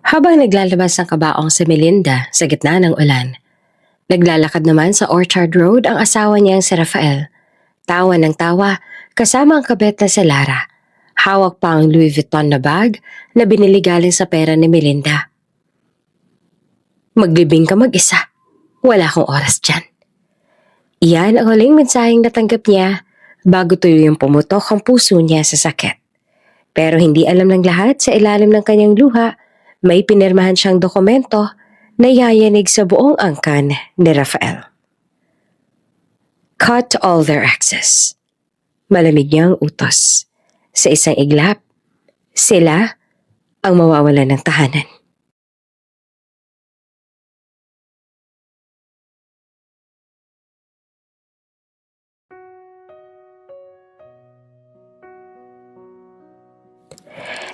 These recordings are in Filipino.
Habang naglalabas ng kabaong si Melinda sa gitna ng ulan, naglalakad naman sa Orchard Road ang asawa niyang si Rafael. Tawa ng tawa kasama ang kabet na si Lara. Hawak pa ang Louis Vuitton na bag na binili galing sa pera ni Melinda. Maglibing ka mag-isa. Wala akong oras dyan. Iyan ang huling mensaheng natanggap niya bago tuluyang pumutok ang puso niya sa sakit. Pero hindi alam ng lahat sa ilalim ng kanyang luha, may pinirmahan siyang dokumento na yayanig sa buong angkan ni Rafael. Cut all their access. Malamig niyang utos. Sa isang iglap, sila ang mawawalan ng tahanan.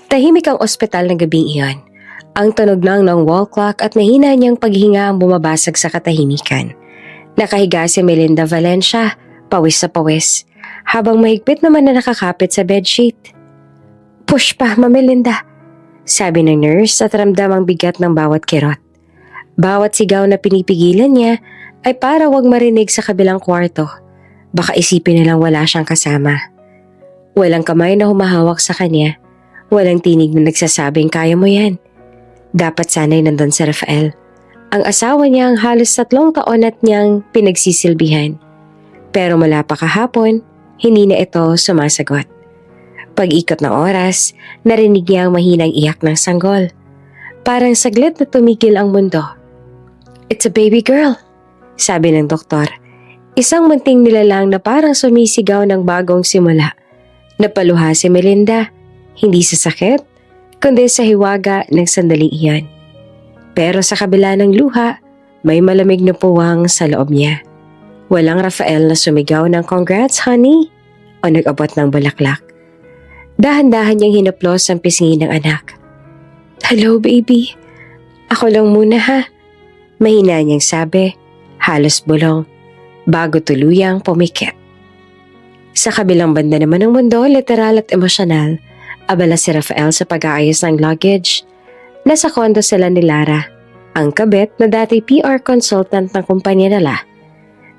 Tahimik ang ospital ng gabing iyon. Ang tunog lang ng wall clock at mahina niyang paghinga ang bumabasag sa katahimikan. Nakahiga si Melinda Valencia, pawis sa pawis, habang mahigpit naman na nakakapit sa bedsheet. "Push pa, Ma Melinda," sabi ng nurse at ramdam ang bigat ng bawat kirot. Bawat sigaw na pinipigilan niya ay para wag marinig sa kabilang kwarto. Baka isipin nilang wala siyang kasama. Walang kamay na humahawak sa kanya. Walang tinig na nagsasabing kaya mo yan. Dapat sana'y nandun si Rafael. Ang asawa niya ang halos 3 taon at niyang pinagsisilbihan. Pero mula pa kahapon, hindi na ito sumasagot. Pag-ikot ng oras, narinig niya ang mahinang iyak ng sanggol. Parang saglit na tumigil ang mundo. "It's a baby girl," sabi ng doktor. Isang munting nilalang na parang sumisigaw ng bagong simula. Napaluha si Melinda, hindi sa sakit, kundi sa hiwaga ng sandaling iyon. Pero sa kabila ng luha, may malamig na puwang sa loob niya. Walang Rafael na sumigaw ng "Congrats, honey!" o nag-abot ng bulaklak. Dahan-dahan niyang hinaplos ang pisngi ng anak. "Hello, baby. Ako lang muna ha," mahina niyang sabi, halos bulong, bago tuluyang pumikit. Sa kabilang banda naman ng mundo, literal at emosyonal, abala si Rafael sa pag-aayos ng luggage. Nasa kondo sila ni Lara, ang kabet na dati PR consultant ng kumpanya nila.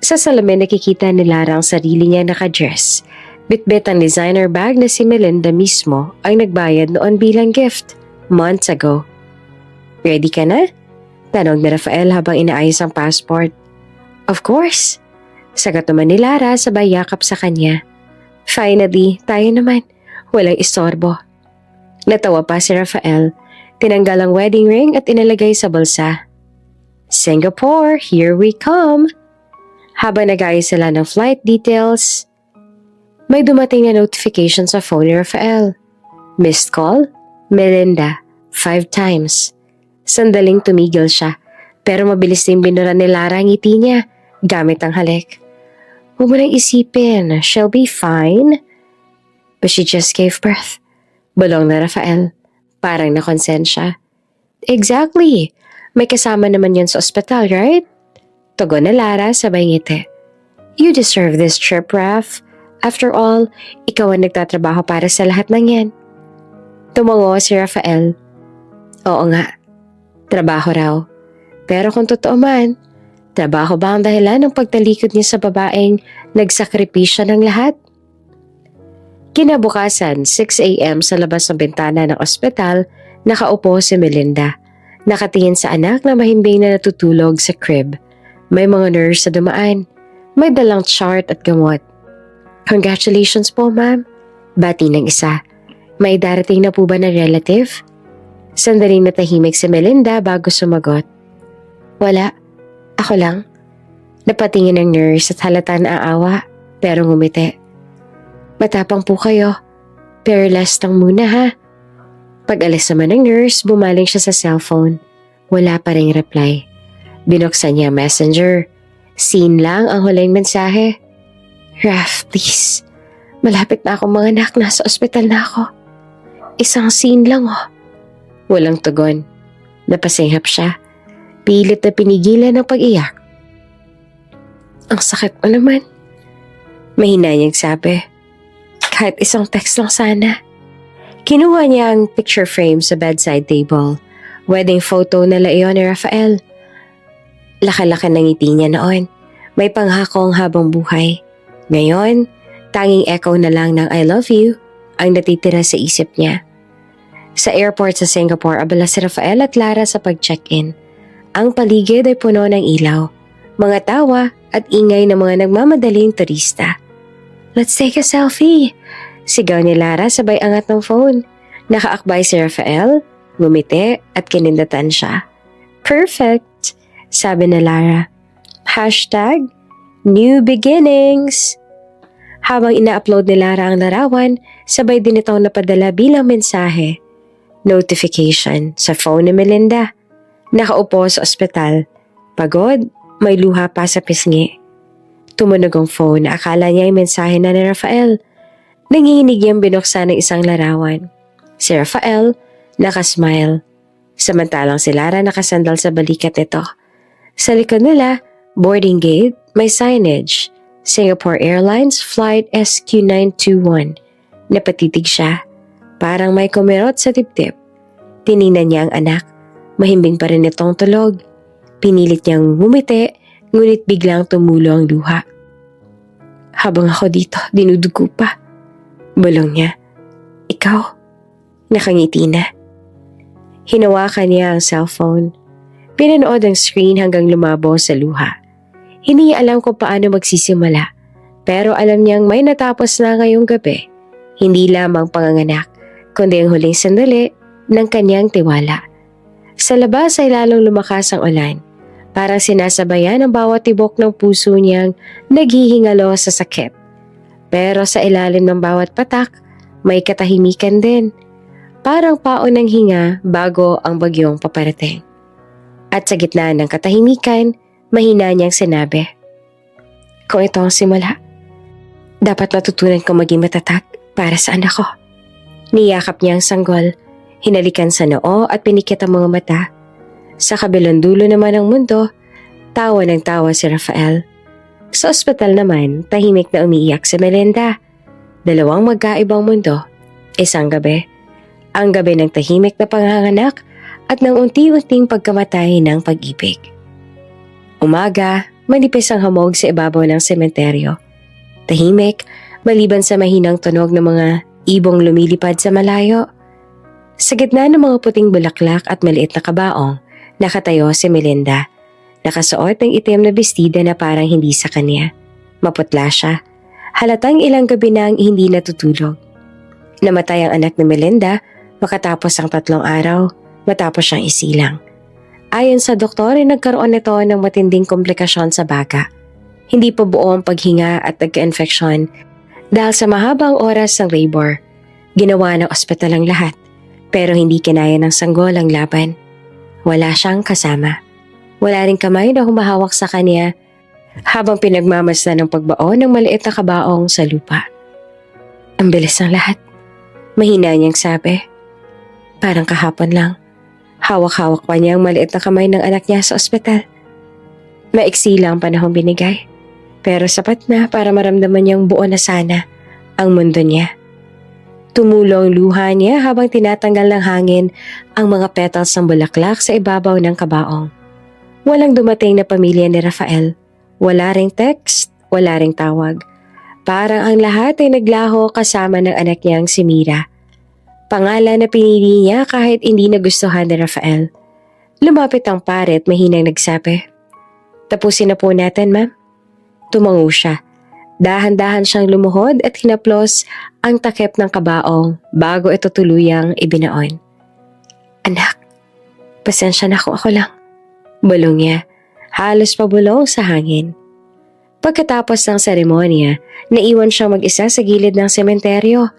Sa salamin nakikita ni Lara ang sarili niya naka-dress. Bitbit ang designer bag na si Melinda mismo ang nagbayad noon bilang gift, months ago. "Ready ka na?" tanong ni Rafael habang inaayos ang passport. "Of course," sagot naman ni Lara sabay yakap sa kanya. "Finally, tayo naman. Walang istorbo." Natawa pa si Rafael. Tinanggal ang wedding ring at inalagay sa bulsa. "Singapore, here we come." Habang nag-ayos sila ng flight details, may dumating na notification sa phone ni Rafael. Missed call, Melinda, 5 times. Sandaling tumigil siya, pero mabilis din binura ni Lara ang ngiti niya gamit ang halik. "Huwag mo nang isipin, she'll be fine." "But she just gave birth," bulong na Rafael. Parang nakonsensya. "Exactly. May kasama naman yan sa ospital, right?" Tugon na Lara sabay ngiti. "You deserve this trip, Raf. After all, ikaw ang nagtatrabaho para sa lahat ng yan." Tumango si Rafael. Oo nga, trabaho raw. Pero kung totoo man, trabaho ba ang dahilan ng pagtalikod niya sa babaeng nagsakripisyo ng lahat? Kinabukasan, 6 a.m. sa labas ng bintana ng ospital, nakaupo si Melinda. Nakatingin sa anak na mahimbing na natutulog sa crib. May mga nurse sa dumaan. May dalang chart at gamot. "Congratulations po, ma'am," bati ng isa. "May darating na po ba na relative?" Sandaling natahimik si Melinda bago sumagot. "Wala. Ako lang." Napatingin ng nurse at halata na aawa, pero ngumiti. "Matapang po kayo, pero last lang muna ha." Pag-alis naman ng nurse, bumaling siya sa cellphone. Wala pa ring reply. Binuksan niya messenger. Scene lang ang huling mensahe. "Raf, please. Malapit na akong mga anak, nasa ospital na ako. Isang scene lang oh." Walang tugon. Napasinghap siya. Pilit na pinigilan ang pag-iyak. "Ang sakit mo naman," mahina niyang sabi. "Kahit isang text lang sana." Kinuha niya ang picture frame sa bedside table. Wedding photo nila iyon ni Rafael. Laki-laki ng ngiti niya noon. May panghakong habang buhay. Ngayon, tanging echo na lang ng I love you ang natitira sa isip niya. Sa airport sa Singapore, abala si Rafael at Lara sa pag-check-in. Ang paligid ay puno ng ilaw, mga tawa at ingay ng mga nagmamadaling turista. Let's take a selfie! Sigaw ni Lara sabay angat ng phone. Nakaakbay si Rafael, ngumiti at kinindatan siya. Perfect! Sabi ni Lara. Hashtag New Beginnings! Habang ina-upload ni Lara ang larawan, sabay din itong napadala bilang mensahe. Notification sa phone ni Melinda. Nakaupo sa ospital. Pagod, may luha pa sa pisngi. Tumunog ang phone na akala niya ay mensahe na ni Rafael. Nangihinig niyang binuksan ng isang larawan. Si Rafael, nakasmile. Samantalang si Lara nakasandal sa balikat nito. Sa likod nila, boarding gate, may signage. Singapore Airlines Flight SQ921. Napatitig siya. Parang may kumirot sa tip-tip. Tiningnan niya ang anak. Mahimbing pa rin itong tulog. Pinilit niyang ngumiti, ngunit biglang tumulo ang luha. Habang ako dito, dinudugo pa. Bulong niya. Ikaw? Nakangiti na. Hinawakan niya ang cellphone. Pinanood ang screen hanggang lumabo sa luha. Hindi niya alam kung paano magsisimula. Pero alam niyang may natapos na ngayong gabi. Hindi lamang panganganak, kundi ang huling sandali ng kanyang tiwala. Sa labas ay lalong lumakas ang ulan. Parang sinasabayan ang bawat tibok ng puso niyang naghihingalo sa sakit. Pero sa ilalim ng bawat patak, may katahimikan din. Parang paon ng hinga bago ang bagyong paparating. At sa gitna ng katahimikan, mahina niyang sinabi, kung ito ang simula, dapat matutunan kong maging matatag para sa anak ko. Niyakap niya ang sanggol, hinalikan sa noo at pinikit ang mga mata. Sa kabilang dulo naman ng mundo, tawa ng tawa si Rafael. Sa ospital naman, tahimik na umiiyak si Melinda. Dalawang magkaibang mundo, isang gabi. Ang gabi ng tahimik na panganganak at ng unti-unting pagkamatay ng pag-ibig. Umaga, manipis ang hamog sa ibabaw ng sementeryo. Tahimik, maliban sa mahinang tunog ng mga ibong lumilipad sa malayo. Sa gitna ng mga puting bulaklak at maliit na kabaong, nakatayo si Melinda. Nakasuot ng itim na bestida na parang hindi sa kanya. Maputla siya. Halatang ilang gabi nang hindi natutulog. Namatay ang anak ni Melinda makatapos ang 3 araw matapos siyang isilang. Ayon sa doktor, nagkaroon nito ng matinding komplikasyon sa baga. Hindi pa buo ang paghinga at nagka-infeksyon dahil sa mahabang oras ng labor. Ginawa ng ospital ang lahat pero hindi kinaya ng sanggol ang laban. Wala siyang kasama. Wala ring kamay na humahawak sa kanya habang pinagmamasdan ng pagbaon ng maliit na kabaong sa lupa. Ang bilis ng lahat. Mahina niyang sabi. Parang kahapon lang. Hawak-hawak pa niya ang maliit na kamay ng anak niya sa ospital. Maiksi lang ang panahong binigay. Pero sapat na para maramdaman niyang buo na sana ang mundo niya. Tumulo ang luha niya habang tinatanggal ng hangin ang mga petals ng bulaklak sa ibabaw ng kabaong. Walang dumating na pamilya ni Rafael. Wala ring text, wala ring tawag. Parang ang lahat ay naglaho kasama ng anak niyang si Mira. Pangalan na pinili niya kahit hindi nagustuhan ni Rafael. Lumapit ang pare at mahinang nagsabi, "Tapusin na po natin, ma'am." Tumango siya. Dahan-dahan siyang lumuhod at hinaplos ang takip ng kabaong bago ito tuluyang ibinaon. "Anak, pasensya na kung ako lang." Bulong niya, halos pabulong sa hangin. Pagkatapos ng seremonya, naiwan siyang mag-isa sa gilid ng sementeryo.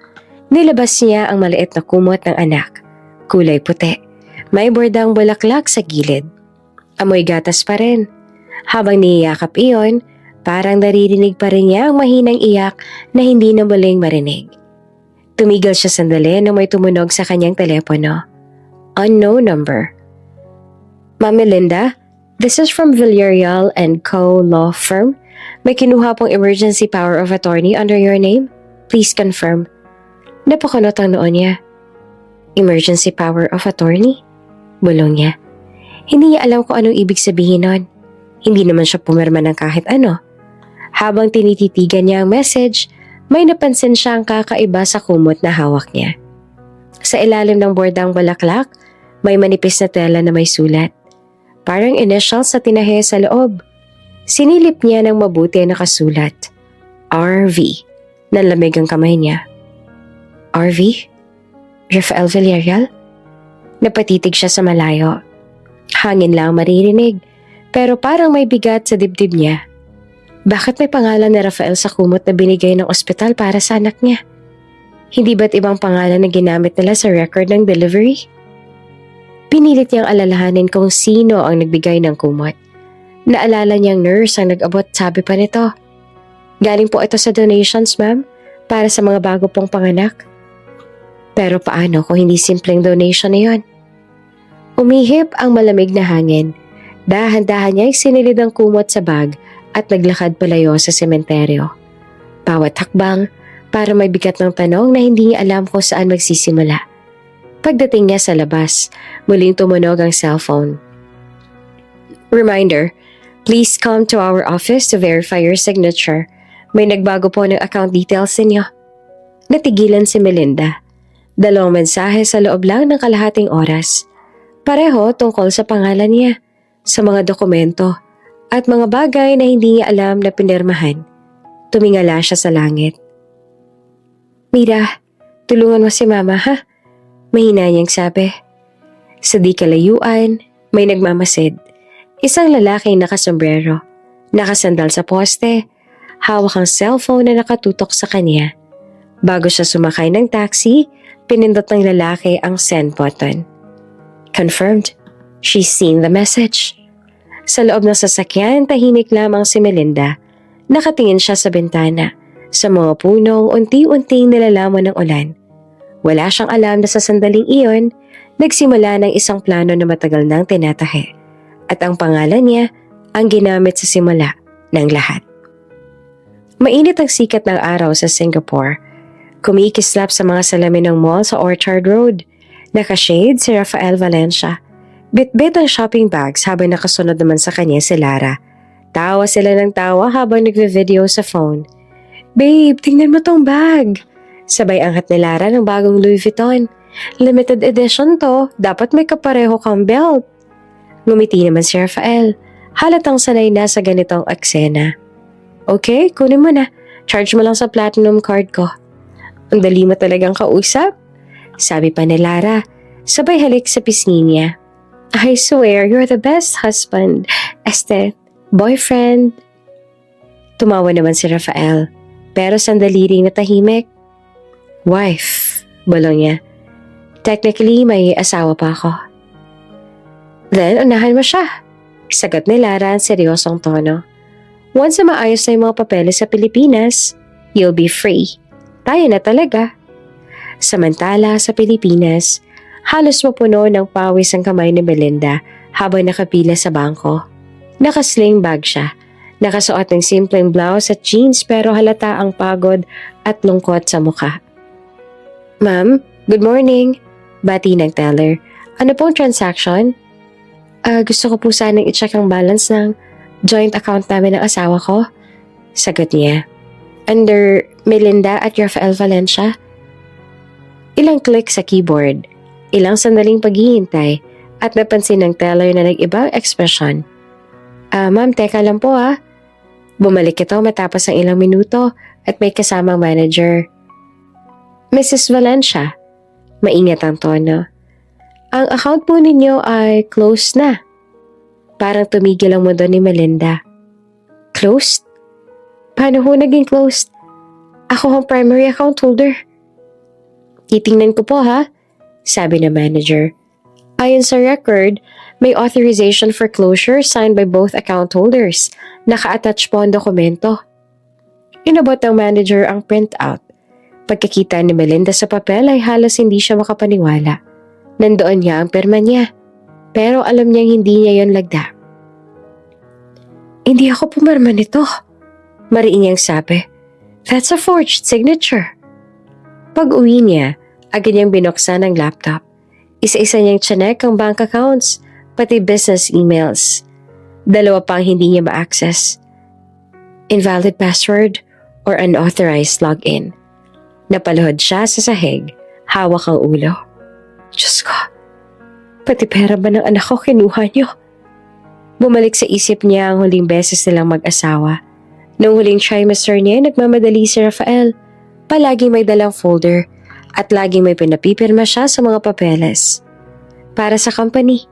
Nilabas niya ang maliit na kumot ng anak. Kulay puti. May bordang bulaklak sa gilid. Amoy gatas pa rin. Habang niyayakap iyon, parang naririnig pa rin niya ang mahinang iyak na hindi na muling marinig. Tumigil siya sandali nang may tumunog sa kanyang telepono. Unknown number. Ma'am Melinda, this is from Villarreal & Co. Law Firm. May kinuha pong emergency power of attorney under your name. Please confirm. Napakunot ang noon niya. Emergency power of attorney? Bulong niya. Hindi niya alam kung anong ibig sabihin nun. Hindi naman siya pumirma ng kahit ano. Habang tinititigan niya ang message, may napansin siyang kakaiba sa kumot na hawak niya. Sa ilalim ng bordang balaklak, may manipis na tela na may sulat. Parang initials sa tinahe sa loob. Sinilip niya ng mabuti na nakasulat. RV. Nanlamig ang kamay niya. RV? Rafael Villarreal? Napatitig siya sa malayo. Hangin lang maririnig, pero parang may bigat sa dibdib niya. Bakit may pangalan ni Rafael sa kumot na binigay ng ospital para sa anak niya? Hindi ba't ibang pangalan na ginamit nila sa record ng delivery? Pinilit niyang alalahanin kung sino ang nagbigay ng kumot. Naalala niyang nurse ang nag-abot, sabi pa nito. Galing po ito sa donations, ma'am, para sa mga bago pong panganak. Pero paano kung hindi simpleng donation na yun? Umihip ang malamig na hangin. Dahan-dahan niya sinilid ang kumot sa bag at naglakad palayo sa sementeryo. Bawat hakbang, para may bigat ng tanong na hindi niya alam kung saan magsisimula. Pagdating niya sa labas, muling tumunog ang cellphone. Reminder, please come to our office to verify your signature. May nagbago po ng account details ninyo. Natigilan si Melinda. 2 mensahe sa loob lang ng kalahating oras. Pareho tungkol sa pangalan niya, sa mga dokumento, at mga bagay na hindi niya alam na pinirmahan. Tumingala siya sa langit. Mira, tulungan mo si Mama ha? Mahina niyang sabi. Sa di kalayuan, may nagmamasid. Isang lalaking nakasombrero, nakasandal sa poste, hawak ang cellphone na nakatutok sa kanya. Bago siya sumakay ng taxi, pinindot ng lalaki ang send button. Confirmed. She's seen the message. Sa loob ng sasakyan, tahimik lamang si Melinda. Nakatingin siya sa bintana. Sa mga punong unti-unting nilalamon ng ulan. Wala siyang alam na sa sandaling iyon, nagsimula ng isang plano na matagal nang tinatahe. At ang pangalan niya ang ginamit sa simula ng lahat. Mainit ang sikat ng araw sa Singapore. Kumikislap sa mga salamin ng mall sa Orchard Road. Nakashade si Rafael Valencia. Bit-bit ang shopping bags habang nakasunod naman sa kanya si Lara. Tawa sila ng tawa habang nagve-video sa phone. Babe, tingnan mo tong bag. Sabay angat ni Lara ng bagong Louis Vuitton. Limited edition to, dapat may kapareho kang belt. Ngumiti naman si Rafael. Halatang sanay na sa ganitong eksena. Okay, kunin mo na. Charge mo lang sa platinum card ko. Ang dali mo talagang kausap. Sabi pa ni Lara, sabay halik sa pisngi niya. I swear, you're the best husband. Boyfriend. Tumawa naman si Rafael. Pero sandali ring natahimik. Wife, bulong niya. Technically, may asawa pa ako. Then, unahan mo siya. Sagot ni Lara ang seryosong tono. Once na maayos na yung mga papeles sa Pilipinas, you'll be free. Tayo na talaga. Samantala sa Pilipinas, halos mapuno ng pawis ang kamay ni Melinda habang nakapila sa bangko. Nakasling bag siya. Nakasuot ng simpleng blouse at jeans pero halata ang pagod at lungkot sa mukha. Ma'am, good morning. Bati ng teller. Ano pong transaction? Gusto ko po sanang i-check ang balance ng joint account namin ng asawa ko. Sagot niya. Under Melinda at Rafael Valencia. Ilang click sa keyboard. Ilang sandaling paghihintay at napansin ng teller na nag-ibang ekspresyon. Ma'am, teka lang po ah. Bumalik ito matapos ang ilang minuto at may kasamang manager. Mrs. Valencia, maingat ang tono. Ang account po ninyo ay closed na. Parang tumigil ang mundo ni Melinda. Closed? Paano ho naging closed? Ako ang primary account holder. Titingnan ko po ha, sabi ng manager. Ayon sa record, may authorization for closure signed by both account holders. Naka-attach po ang dokumento. Inabot ng manager ang printout. Pagkakita ni Melinda sa papel ay halos hindi siya makapaniwala. Nandoon niya ang pirma niya. Pero alam niyang hindi niya yon lagda. Hindi ako pumirma nito. Mariin niyang sabi. That's a forged signature. Pag uwi niya, agad niyang binuksan ang laptop. Isa-isa niyang chinek ang bank accounts, pati business emails. 2 pang hindi niya ma-access. Invalid password or unauthorized login. Napaluhod siya sa sahig, hawak ang ulo. Diyos ko, pati pera ba ng anak ko kinuha niyo? Bumalik sa isip niya ang huling beses nilang mag-asawa. Noong huling trimester niya, nagmamadali si Rafael. Palaging may dalang folder at laging may pinapipirma siya sa mga papeles. Para sa company.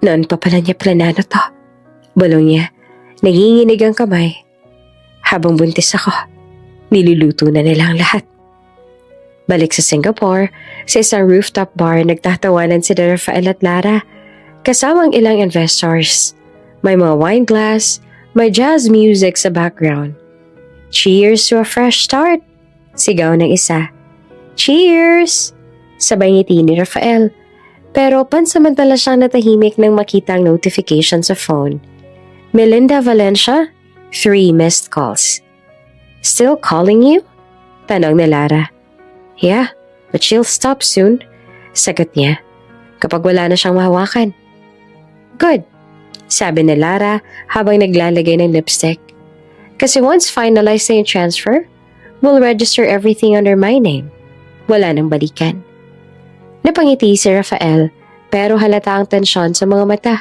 Noon pa pala niya planano to. Bulong niya, nanginginig ang kamay. Habang buntis ako, niluluto na nila ang lahat. Balik sa Singapore, sa isang rooftop bar nagtatawanan si Rafael at Lara, kasama ang ilang investors. May mga wine glass, may jazz music sa background. Cheers to a fresh start! Sigaw ng isa. Cheers! Sabay ngiti ni Rafael. Pero pansamantala siyang natahimik nang makita ang notification sa phone. Melinda Valencia, 3 missed calls. Still calling you? Tanong ni Lara. Yeah, but she'll stop soon. Sagot niya. Kapag wala na siyang mahawakan. Good, sabi ni Lara habang naglalagay ng lipstick. Kasi once finalized na yung transfer, we'll register everything under my name. Wala nang balikan. Napangiti si Rafael pero halata ang tensyon sa mga mata.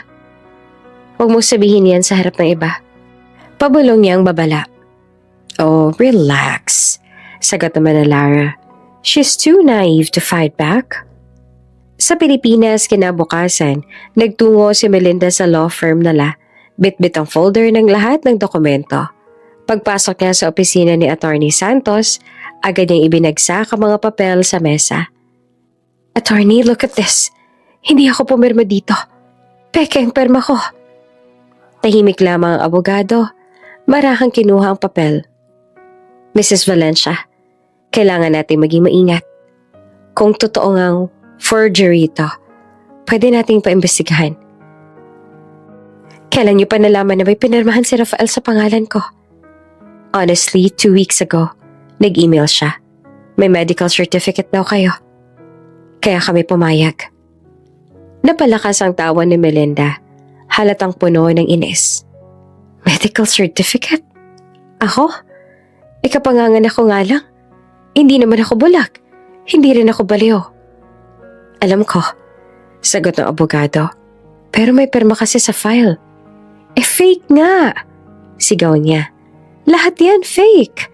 Huwag mong sabihin yan sa harap ng iba. Pabulong niyang babala. Oh, relax. Sagot naman ni Lara. She's too naive to fight back. Sa Pilipinas, kinabukasan, nagtungo si Melinda sa law firm nila. Bit-bit ang folder ng lahat ng dokumento. Pagpasok niya sa opisina ni Attorney Santos, agad niyang ibinagsak ang mga papel sa mesa. Attorney, look at this. Hindi ako pumirma dito. Peke ang perma ko. Tahimik lamang ang abogado. Marahang kinuha ang papel. Mrs. Valencia, kailangan natin maging maingat. Kung totoo ngang forgery ito, pwede nating paimbestigahan. Kailan niyo pa nalaman na may pinirmahan si Rafael sa pangalan ko? Honestly, 2 weeks ago, nag-email siya. May medical certificate daw kayo. Kaya kami pumayag. Napalakas ang tawa ni Melinda. Halatang puno ng inis. Medical certificate? Ako? Ikapanganganak ko nga lang. Hindi naman ako bulag. Hindi rin ako baliw. Alam ko, sagot ng abogado. Pero may perma kasi sa file. Fake nga! Sigaw niya. Lahat yan fake.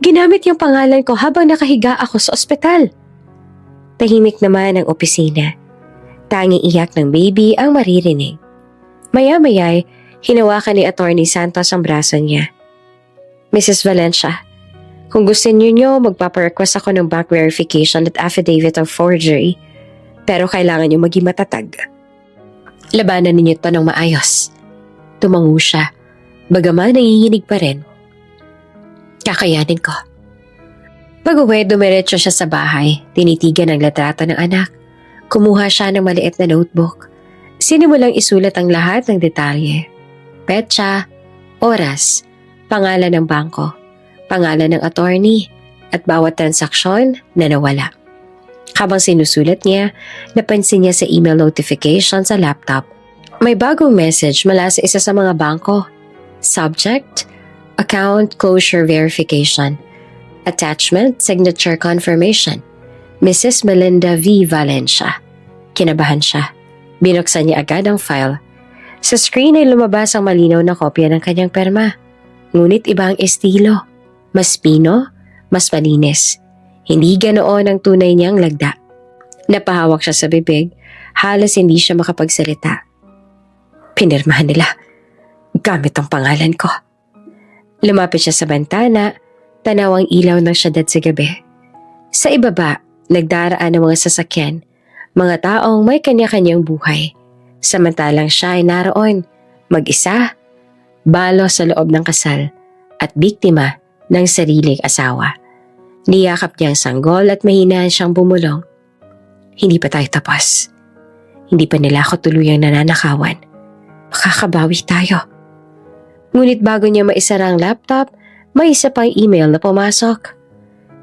Ginamit yung pangalan ko habang nakahiga ako sa ospital. Tahimik naman ang opisina. Tanging iyak ng baby ang maririnig. Maya-maya'y hinawakan ni Attorney Santos ang braso niya. Mrs. Valencia, kung gusto niyo magpaparequest ako ng bank verification at affidavit of forgery, pero kailangan niyo maging matatag. Labanan ninyo ito ng maayos. Tumango siya, bagaman nanginginig pa rin. Kakayanin ko. Pag-uwi, dumiretso siya sa bahay, tinitigan ang litrato ng anak. Kumuha siya ng maliit na notebook. Sinimulang isulat ang lahat ng detalye. Petsa, oras, pangalan ng bangko, pangalan ng attorney, at bawat transaksyon na nawala. Habang sinusulat niya, napansin niya sa email notification sa laptop. May bagong message mula sa isa sa mga bangko. Subject, account closure verification. Attachment, signature confirmation. Mrs. Melinda V. Valencia. Kinabahan siya. Binuksan niya agad ang file. Sa screen ay lumabas ang malinaw na kopya ng kanyang perma. Ngunit iba ang estilo. Mas pino, mas malinis. Hindi ganoon ang tunay niyang lagda. Napahawak siya sa bibig. Halos hindi siya makapagsalita. Pinirmahan nila. Gamit ang pangalan ko. Lumapit siya sa bantana. Tanaw ang ilaw ng syudad sa gabi. Sa ibaba, nagdaraan ng mga sasakyan, mga taong may kanya-kanyang buhay. Samantalang siya ay naroon, mag-isa, balo sa loob ng kasal, at biktima ng sariling asawa. Niyakap niya ang sanggol at mahinaan siyang bumulong. Hindi pa tayo tapos. Hindi pa nila ako tuluyang nananakawan. Makakabawi tayo. Ngunit bago niya maisara ang laptop, may isa pang email na pumasok.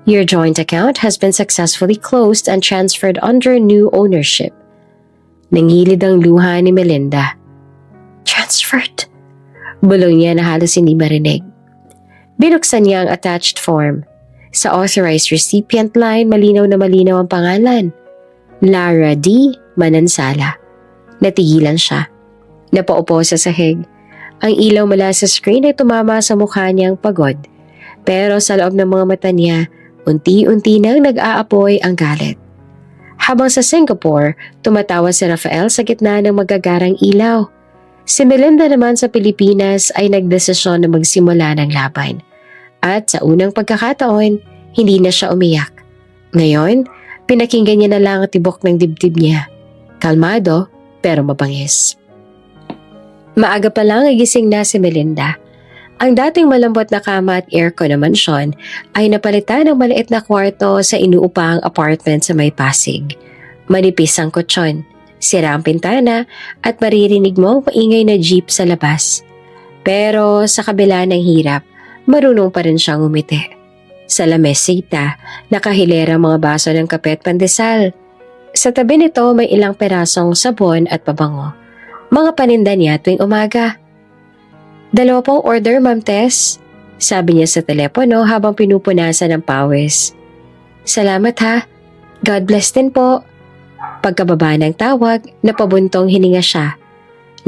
Your joint account has been successfully closed and transferred under new ownership. Nangilid ang luha ni Melinda. Transferred? Bulong niya na halos hindi marinig. Binuksan niya ang attached form. Sa authorized recipient line, malinaw na malinaw ang pangalan. Lara D. Manansala. Natigilan siya. Napaupo sa sahig. Ang ilaw mula sa screen ay tumama sa mukha niyang pagod. Pero sa loob ng mga mata niya, unti-unti nang nag-aapoy ang galit. Habang sa Singapore, tumatawa si Rafael sa gitna ng magagarang ilaw. Si Melinda naman sa Pilipinas ay nagdesisyon na magsimula ng laban. At sa unang pagkakataon, hindi na siya umiyak. Ngayon, pinakinggan niya na lang ang tibok ng dibdib niya. Kalmado, pero mabangis. Maaga pa lang ay gising na si Melinda. Ang dating malambot na kama at aircon na mansyon ay napalitan ng maliit na kwarto sa inuupahang apartment sa may Pasig. Manipis ang kutsyon, sira ang pintana at maririnig mo ang maingay na jeep sa labas. Pero sa kabila ng hirap, marunong pa rin siyang umiti. Sa lamesita, nakahilera mga baso ng kape at pandesal. Sa tabi nito may ilang perasong sabon at pabango. Mga paninda niya tuwing umaga. 2 pong order, Ma'am Tess, sabi niya sa telepono habang pinupunasan ng pawis. Salamat ha. God bless din po. Pagkababa ng tawag, napabuntong hininga siya.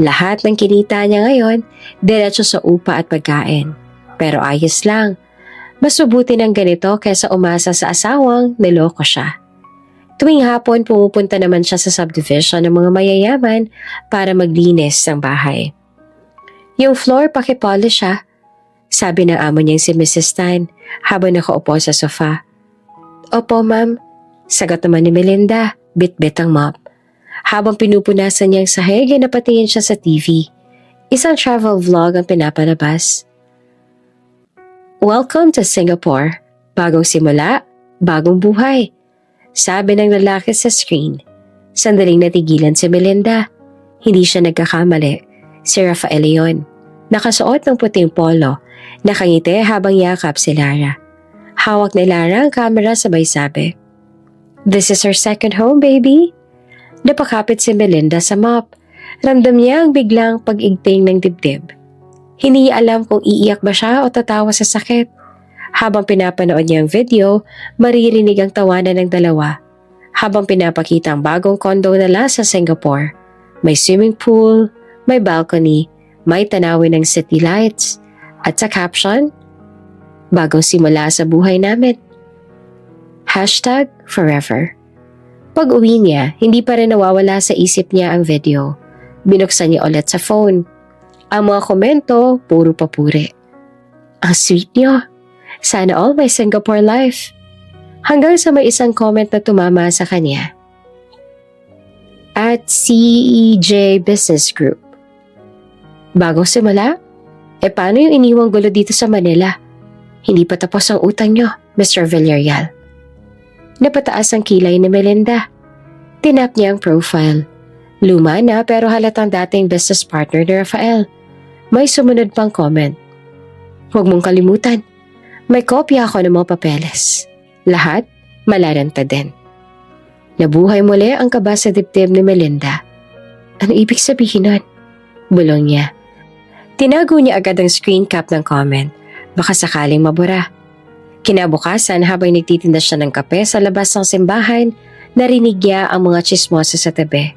Lahat ng kinita niya ngayon, diretso sa upa at pagkain. Pero ayos lang. Mas mabuti ng ganito kaysa umasa sa asawang niloko siya. Tuwing hapon pumupunta naman siya sa subdivision ng mga mayayaman para maglinis ng bahay. Yung floor pakipolish siya, sabi ng amo niyang si Mrs. Tan habang nakaupo sa sofa. Opo ma'am, sagot naman ni Melinda, bit-bit ang mop. Habang pinupunasan niyang sahig ay napatingin siya sa TV. Isang travel vlog ang pinapalabas. Welcome to Singapore. Bagong simula, bagong buhay. Sabi ng lalaki sa screen. Sandaling natigilan si Melinda. Hindi siya nagkakamali. Si Rafael yun. Nakasuot ng puting polo. Nakangiti habang yakap si Lara. Hawak ni Lara ang camera sabay sabi. This is her second home, baby. Napakapit si Melinda sa mop. Ramdam niya ang biglang pag-igting ng dibdib. Hindi niya alam kung iiyak ba siya o tatawa sa sakit. Habang pinapanood niya ang video, maririnig ang tawanan ng dalawa. Habang pinapakita ang bagong condo nila sa Singapore. May swimming pool, may balcony, may tanawin ng city lights. At sa caption, bagong simula sa buhay namin. #forever. Pag uwi niya, hindi pa rin nawawala sa isip niya ang video. Binuksan niya ulit sa phone. Ang mga komento, puro papuri. Ang sweet niyo. Sana all may Singapore life. Hanggang sa may isang comment na tumama sa kanya. At CEJ Business Group. Bagong simula? Paano yung iniwang gulo dito sa Manila? Hindi pa tapos ang utang niyo, Mr. Villarreal. Napataas ang kilay ni Melinda. Tinap niya ang profile. Luma na pero halatang dating business partner ni Rafael. May sumunod pang comment. Huwag mong kalimutan. May kopya ako ng mga papeles. Lahat, malaranta din. Nabuhay muli ang kaba sa dibdib ni Melinda. Ano ibig sabihin nun? Bulong niya. Tinago niya agad ang screen cap ng comment. Baka sakaling mabura. Kinabukasan habang nagtitinda siya ng kape sa labas ng simbahan, narinig niya ang mga chismosa sa tabi.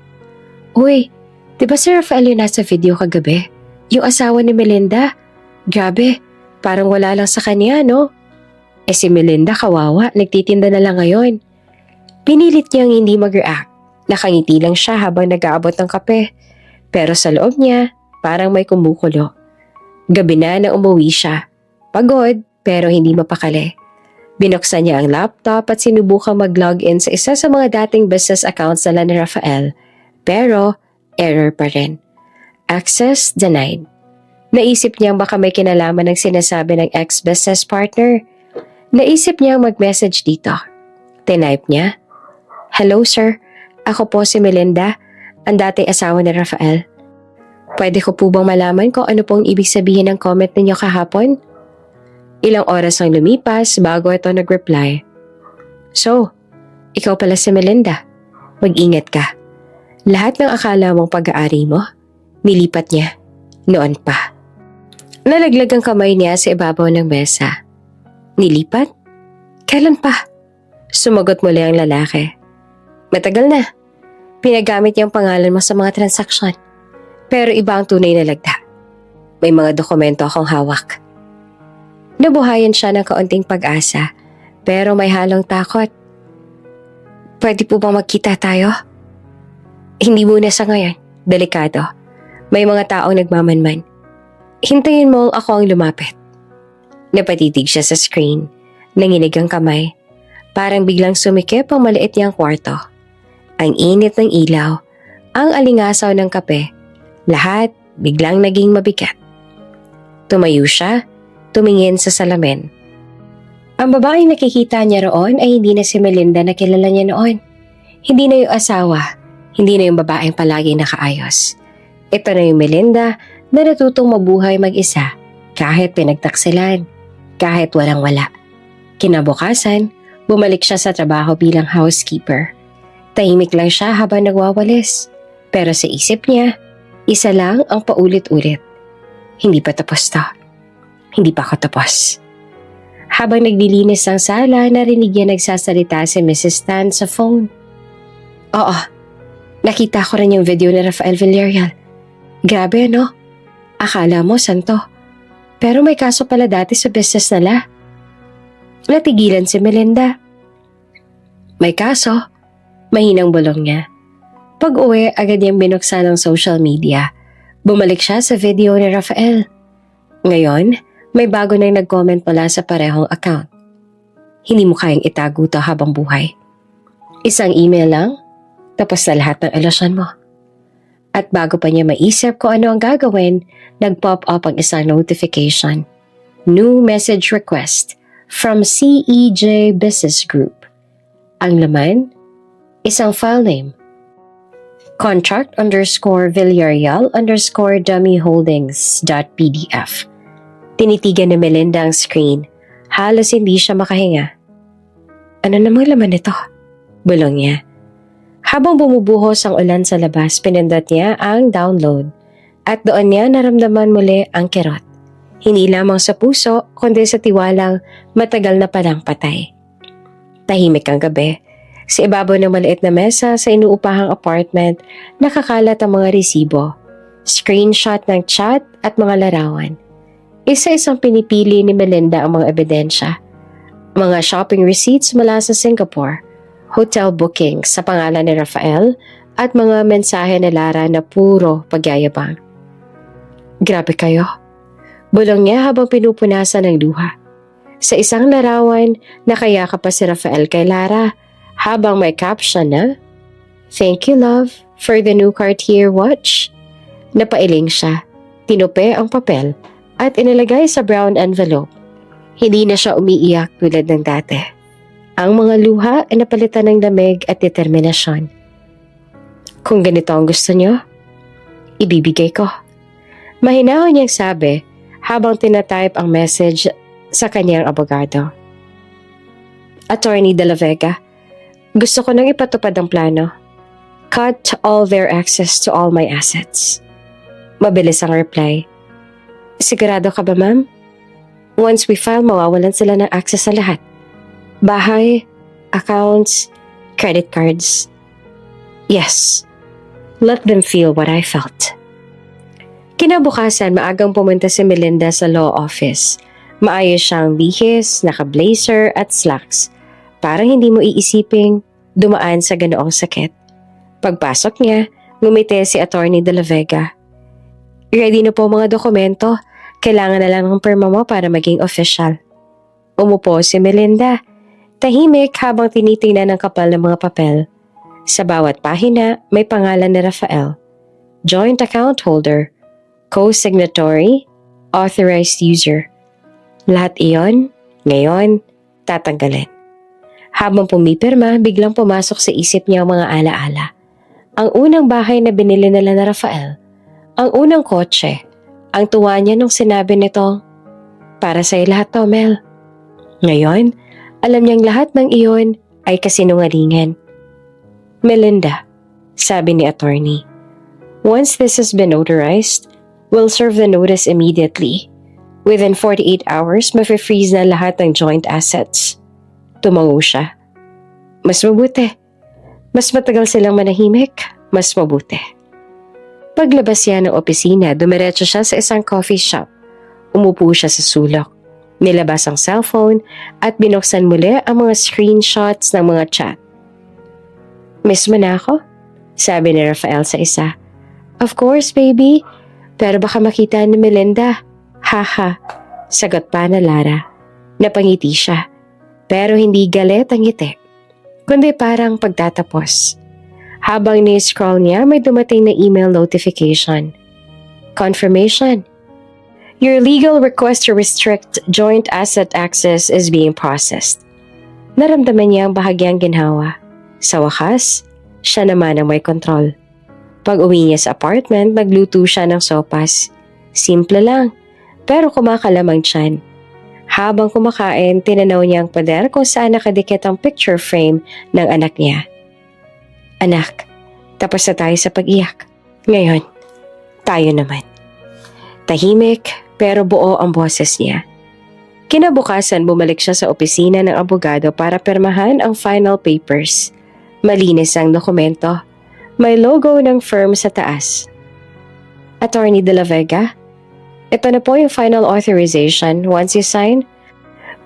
Uy, di ba si Rafael yung nasa video kagabi? Yung asawa ni Melinda? Grabe, parang wala lang sa kanya, no? Si Melinda kawawa, nagtitinda na lang ngayon. Pinilit niyang hindi mag-react. Nakangiti lang siya habang nag-aabot ng kape. Pero sa loob niya, parang may kumukulo. Gabi na nang umuwi siya. Pagod, pero hindi mapakali. Binuksan niya ang laptop at sinubukang mag-login sa isa sa mga dating business accounts nila ni Rafael. Pero, error pa rin. Access denied. Naisip niyang baka may kinalaman ng sinasabi ng ex-business partner. Naisip niyang mag-message dito. Tinype niya. Hello sir, ako po si Melinda, ang dating asawa ni Rafael. Pwede ko po bang malaman kung ano pong ibig sabihin ng comment ninyo kahapon? Ilang oras ang lumipas bago ito nag-reply. So, ikaw pala si Melinda. Mag-ingat ka. Lahat ng akala mong pag-aari mo, nilipat niya. Noon pa. Nalaglag ang kamay niya sa ibabaw ng mesa. Nilipat? Kailan pa? Sumagot muli ang lalaki. Matagal na. Pinagamit niyang pangalan mo sa mga transaksyon. Pero iba ang tunay na lagda. May mga dokumento akong hawak. Nabuhayan siya ng kaunting pag-asa, pero may halong takot. Pwede po bang magkita tayo? Hindi muna sa ngayon. Delikado. May mga taong nagmamanman. Hintayin mo ako ang lumapit. Napatitig siya sa screen. Nanginig ang kamay. Parang biglang sumikip ang maliit niyang kwarto. Ang init ng ilaw, ang alingasaw ng kape, lahat biglang naging mabigat. Tumayo siya, tumingin sa salamin. Ang babaeng nakikita niya roon ay hindi na si Melinda na kilala niya noon. Hindi na yung asawa, hindi na yung babaeng palagi nakaayos. Ito na yung Melinda na natutong mabuhay mag-isa kahit pinagtaksilan, kahit walang-wala. Kinabukasan, bumalik siya sa trabaho bilang housekeeper. Tahimik lang siya habang nagwawalis. Pero sa isip niya, isa lang ang paulit-ulit. Hindi pa tapos to. Hindi pa ako tapos. Habang naglilinis ng sala, narinig niya nagsasalita si Mrs. Tan sa phone. Oo, nakita ko rin yung video ni Rafael Villarreal. Grabe, no? Akala mo santo. Pero may kaso pala dati sa business nila. Natigilan si Melinda. May kaso? Mahinang bulong niya. Pag-uwi, agad niyang binuksan ang social media. Bumalik siya sa video ni Rafael. Ngayon, may bago nang nag-comment mula sa parehong account. Hindi mo kayang itago to habang buhay. Isang email lang, tapos na lahat ng ilusyon mo. At bago pa niya maisip kung ano ang gagawin, nag-pop up ang isang notification. New message request from CEJ Business Group. Ang laman, isang file name. Contract_Villarreal_dummy_holdings.pdf. Tinitigan ni Melinda ang screen. Halos hindi siya makahinga. Ano namang laman nito? Bulong niya. Habang bumubuhos ang ulan sa labas, pinindot niya ang download. At doon niya naramdaman muli ang kirot. Hindi lamang sa puso, kundi sa tiwalang matagal na palang patay. Tahimik ang gabi. Sa ibabaw ng maliit na mesa sa inuupahang apartment, nakakalat ang mga resibo, screenshot ng chat at mga larawan. Isa-isang pinipili ni Melinda ang mga ebidensya. Mga shopping receipts mula sa Singapore, hotel bookings sa pangalan ni Rafael at mga mensahe ni Lara na puro pagyayabang. Grabe kayo. Bulong niya habang pinupunasan ng luha. Sa isang larawan, nakayakap pa si Rafael kay Lara habang may caption na, "Thank you, love, for the new Cartier watch." Napailing siya, tinupi ang papel at inilagay sa brown envelope. Hindi na siya umiiyak tulad ng dati. Ang mga luha ay napalitan ng lamig at determinasyon. Kung ganito ang gusto niyo, ibibigay ko. Mahinahon niyang sabi habang tinatype ang message sa kanyang abogado. Attorney De La Vega, gusto ko nang ipatupad ang plano. Cut all their access to all my assets. Mabilis ang reply. Sigurado ka ba, ma'am? Once we file, mawawalan sila ng access sa lahat. Bahay, accounts, credit cards. Yes. Let them feel what I felt. Kinabukasan, maagang pumunta si Melinda sa law office. Maayos siyang bihis, naka-blazer at slacks. Parang hindi mo iisiping dumaan sa ganoong sakit. Pagpasok niya, ngumiti si Attorney De La Vega. Ready na po mga dokumento. Kailangan na lang ng perma mo para maging official. Umupo si Melinda. Tahimik habang tinitingnan ang kapal ng mga papel. Sa bawat pahina, may pangalan ni Rafael. Joint account holder, co-signatory, authorized user. Lahat iyon, ngayon, tatanggalin. Habang pumipirma, biglang pumasok sa isip niya ang mga alaala. Ang unang bahay na binili nila na Rafael, ang unang kotse, ang tuwa niya nung sinabi nito, "Para sa'yo lahat to, Mel." Ngayon, alam niyang lahat ng iyon ay kasinungalingan. Melinda, sabi ni attorney, once this has been notarized, we'll serve the notice immediately. Within 48 hours, mafe-freeze na lahat ng joint assets. Tumango siya. Mas mabuti. Mas matagal silang manahimik, mas mabuti. Paglabas niya ng opisina, dumiretso siya sa isang coffee shop. Umupo siya sa sulok. Nilabas ang cellphone at binuksan muli ang mga screenshots ng mga chat. Miss mo na ako? Sabi ni Rafael sa isa. Of course, baby. Pero baka makita ni Melinda. Haha, sagot pa na Lara. Napangiti siya. Pero hindi galit ang ngiti, kundi parang pagtatapos. Habang ni-scroll niya, may dumating na email notification. Confirmation. Your legal request to restrict joint asset access is being processed. Naramdaman niya ang bahagyang ginhawa. Sa wakas, siya naman ang may kontrol. Pag uwi niya sa apartment, nagluto siya ng sopas. Simple lang, pero kumakalamang tiyan. Habang kumakain, tinanaw niya ang pader kung saan nakadikit ang picture frame ng anak niya. Anak, tapos na tayo sa pag-iyak. Ngayon, tayo naman. Tahimik, pero buo ang boses niya. Kinabukasan, bumalik siya sa opisina ng abogado para pirmahan ang final papers. Malinis ang dokumento. May logo ng firm sa taas. Attorney De La Vega, ito na po yung final authorization. Once you sign,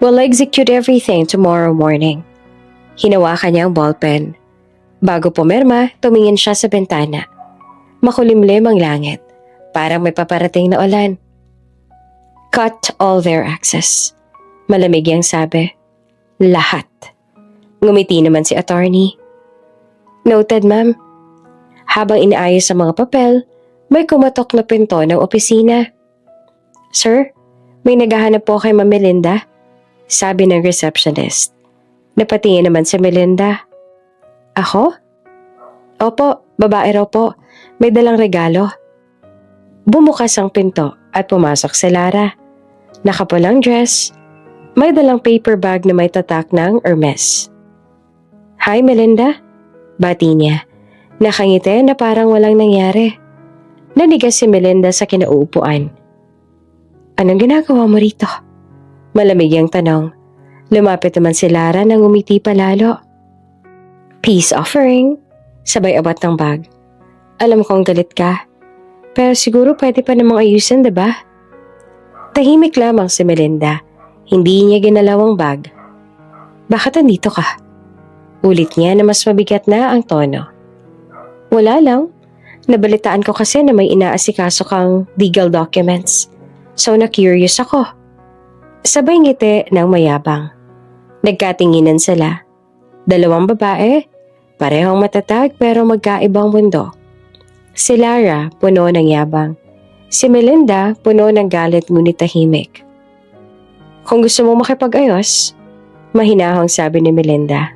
we'll execute everything tomorrow morning. Hinawakan niya ang ballpen. Bago pumirma, tumingin siya sa bintana. Makulimlim ang langit. Parang may paparating na ulan. Cut all their access. Malamig yang sabi. Lahat. Ngumiti naman si attorney. Noted, ma'am. Habang inaayos ang mga papel, may kumatok na pinto ng opisina. Sir, may naghahanap po kay Ma'am Melinda, sabi ng receptionist. Napatingin naman si Melinda. Ako? Opo, babae raw po. May dalang regalo. Bumukas ang pinto at pumasok si Lara. Nakapulang dress. May dalang paper bag na may tatak ng Hermes. Hi Melinda, bati niya. Nakangiti na parang walang nangyari. Nanigas si Melinda sa kinauupuan. Anong ginagawa mo rito? Malamig ang tanong. Lumapit naman si Lara nang umiti palalo. Peace offering, sabay abot ng bag. Alam kong galit ka, pero siguro pwede pa namang ayusin, diba? Tahimik lamang si Melinda. Hindi niya ginalaw ang bag. Bakit andito ka? Ulit niya na mas mabigat na ang tono. Wala lang. Nabalitaan ko kasi na may inaasikaso kang legal documents. So na-curious ako. Sabay ngiti ng mayabang. Nagkatinginan sila. Dalawang babae, parehong matatag pero magkaibang mundo. Si Lara, puno ng yabang. Si Melinda, puno ng galit ngunit tahimik. Kung gusto mo makipag-ayos, mahinahong sabi ni Melinda.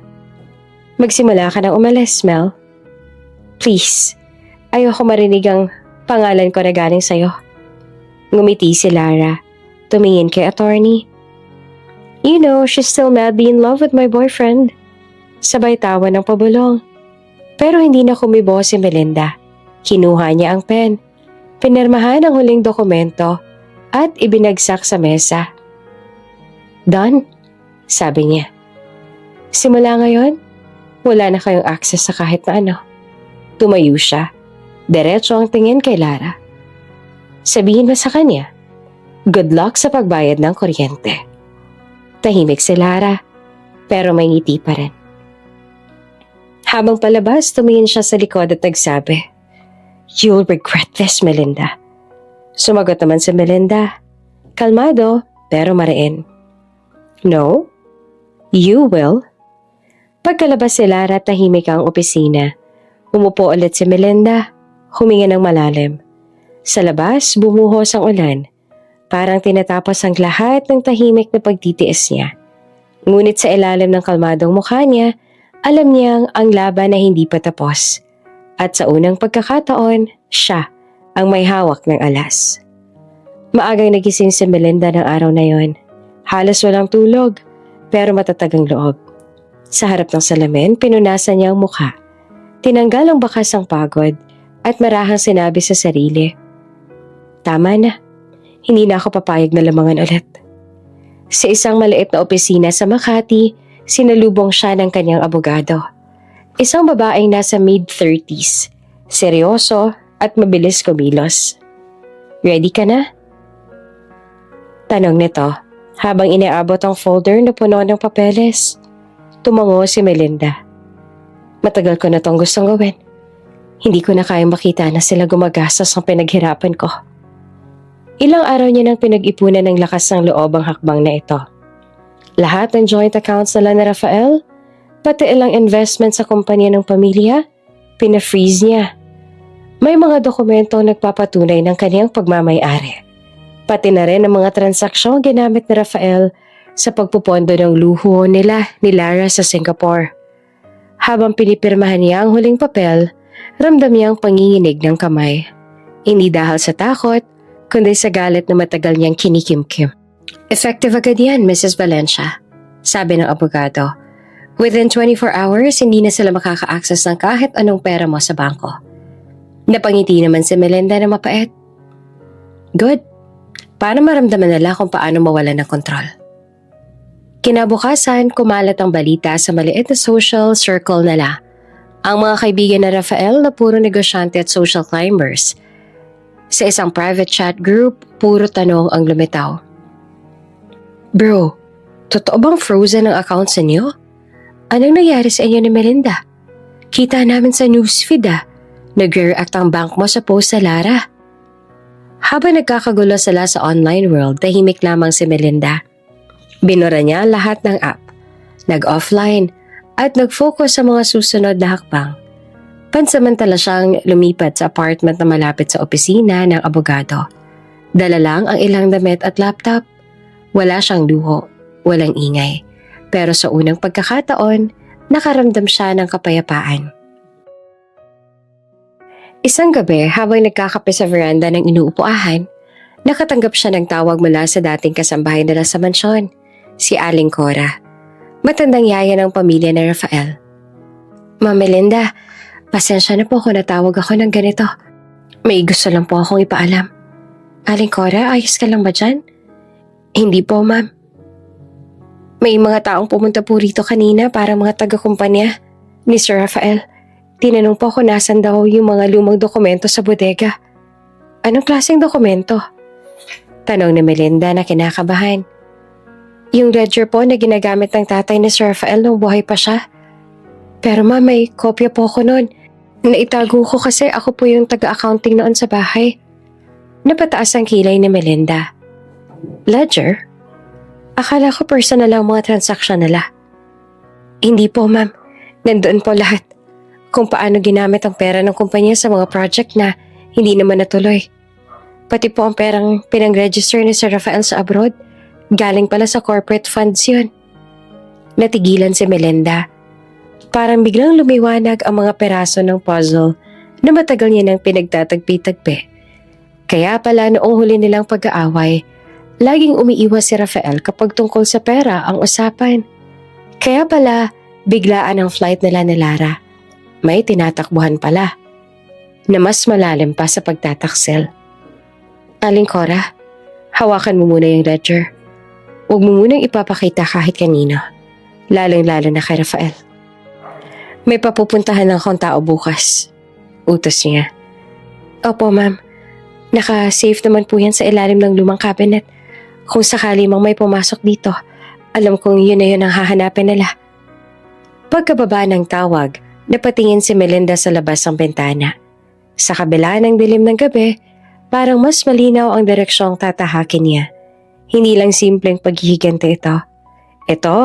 Magsimula ka na umalis, Mel. Please, ayoko marinig ang pangalan ko na galing sa'yo. Ngumiti si Lara, tumingin kay attorney. You know, she's still madly in love with my boyfriend. Sabay tawa ng pabulong. Pero hindi na kumibo si Melinda. Kinuha niya ang pen. Pinirmahan ang huling dokumento at ibinagsak sa mesa. Done, sabi niya. Simula ngayon, wala na kayong access sa kahit na ano. Tumayo siya. Diretso ang tingin kay Lara. Sabihin mo sa kanya, good luck sa pagbayad ng kuryente. Tahimik si Lara, pero may ngiti pa rin. Habang palabas, tumingin siya sa likod at nagsabi, You'll regret this, Melinda. Sumagot naman si Melinda. Kalmado, pero mariin. No, you will. Pagkalabas si Lara, tahimik ang opisina. Umupo ulit si Melinda, huminga ng malalim. Sa labas, bumuhos ang ulan. Parang tinatapos ang lahat ng tahimik na pagtitiis niya. Ngunit sa ilalim ng kalmadong mukha niya, alam niyang ang laban na hindi pa tapos. At sa unang pagkakataon, siya ang may hawak ng alas. Maagang nagising si Melinda ng araw na yon. Halos walang tulog, pero matatag ang loob. Sa harap ng salamin, pinunasan niya ang mukha. Tinanggal ang bakas ng pagod at marahang sinabi sa sarili, "Tama na, hindi na ako papayag na lamangan ulit." Sa isang maliit na opisina sa Makati, sinalubong siya ng kanyang abogado. Isang babaeng nasa mid-30s, seryoso at mabilis kumilos. "Ready ka na?" Tanong nito habang inaabot ang folder na puno ng papeles. Tumango si Melinda. "Matagal ko na tong gustong gawin. Hindi ko na kayang makita na sila gumagastos ng pinaghirapan ko." Ilang araw niya nang pinag-ipunan ng lakas ng loob ang hakbang na ito. Lahat ng joint accounts nila ni Rafael, pati ilang investment sa kumpanya ng pamilya, pina-freeze niya. May mga dokumentong nagpapatunay ng kaniyang pagmamay-ari. Pati na rin ang mga transaksyong ginamit ni Rafael sa pagpupondo ng luho nila ni Lara sa Singapore. Habang pinipirmahan niya ang huling papel, ramdam niya ang panginginig ng kamay. Hindi dahil sa takot, kundi sa galit na matagal niyang kinikimkim. "Effective agad yan, Mrs. Valencia," sabi ng abogado. "Within 24 hours, hindi na sila makaka-access ng kahit anong pera mo sa bangko." Napangiti naman si Melinda na mapait. "Good. Para maramdaman nila kung paano mawalan ng kontrol." Kinabukasan, kumalat ang balita sa maliit na social circle nila. Ang mga kaibigan na Rafael na puro negosyante at social climbers. Sa isang private chat group, puro tanong ang lumitaw. "Bro, totoo bang frozen ang account sa inyo? Anong nangyari sa inyo ni Melinda? Kita namin sa newsfeed Nag-react ang bank mo sa post sa Lara." Habang nagkakagulo sila sa online world, tahimik lamang si Melinda. Binura niya lahat ng app, nag-offline, at nag-focus sa mga susunod na hakbang. Pansamantala siyang lumipat sa apartment na malapit sa opisina ng abogado. Dala lang ang ilang damit at laptop. Wala siyang luho, walang ingay. Pero sa unang pagkakataon, nakaramdam siya ng kapayapaan. Isang gabi, habang nagkakape sa veranda ng inuupuahan, nakatanggap siya ng tawag mula sa dating kasambahay nila sa mansyon, si Aling Cora. Matandang yaya ng pamilya ni Rafael. "Ma'am Melinda, pasensya na po kung natawag ako ng ganito. May gusto lang po akong ipaalam." "Aling Cora, ayos ka lang ba dyan?" "Hindi po, ma'am. May mga taong pumunta po rito kanina para mga taga-kumpanya ni Sir Rafael. Tinanong po ako nasan daw yung mga lumang dokumento sa bodega." "Anong klaseng dokumento?" tanong ni Melinda na kinakabahan. "Yung ledger po na ginagamit ng tatay ni Sir Rafael nung buhay pa siya. Pero ma, may kopya po ko noon. Naitago ko kasi ako po yung taga-accounting noon sa bahay." Napataas ang kilay ni Melinda. "Ledger? Akala ko personal lang mga transaksyon nila." "Hindi po, ma'am. Nandoon po lahat. Kung paano ginamit ang pera ng kumpanya sa mga project na hindi naman natuloy. Pati po ang perang pinang-register ni Sir Rafael sa abroad. Galing pala sa corporate funds yun." Natigilan si Melinda. Parang biglang lumiwanag ang mga peraso ng puzzle na matagal niya nang pinagtatagpi-tagpi. Kaya pala noong huli nilang pag-aaway, laging umiiwas si Rafael kapag tungkol sa pera ang usapan. Kaya pala biglaan ang flight nila ni Lara. May tinatakbuhan pala na mas malalim pa sa pagtataksil. "Aling Cora, hawakan mo muna yung ledger. Huwag mo munang ipapakita kahit kanino, lalong-lalo na kay Rafael. May papupuntahan ng akong tao bukas," utos niya. "Opo, ma'am. Naka-safe naman po yan sa ilalim ng lumang cabinet. Kung sakali mang may pumasok dito, alam kong yun na yun ang hahanapin nila." Pagkababa ng tawag, napatingin si Melinda sa labas ng bintana. Sa kabila ng dilim ng gabi, parang mas malinaw ang direksyong tatahakin niya. Hindi lang simpleng paghihiganti ito. Ito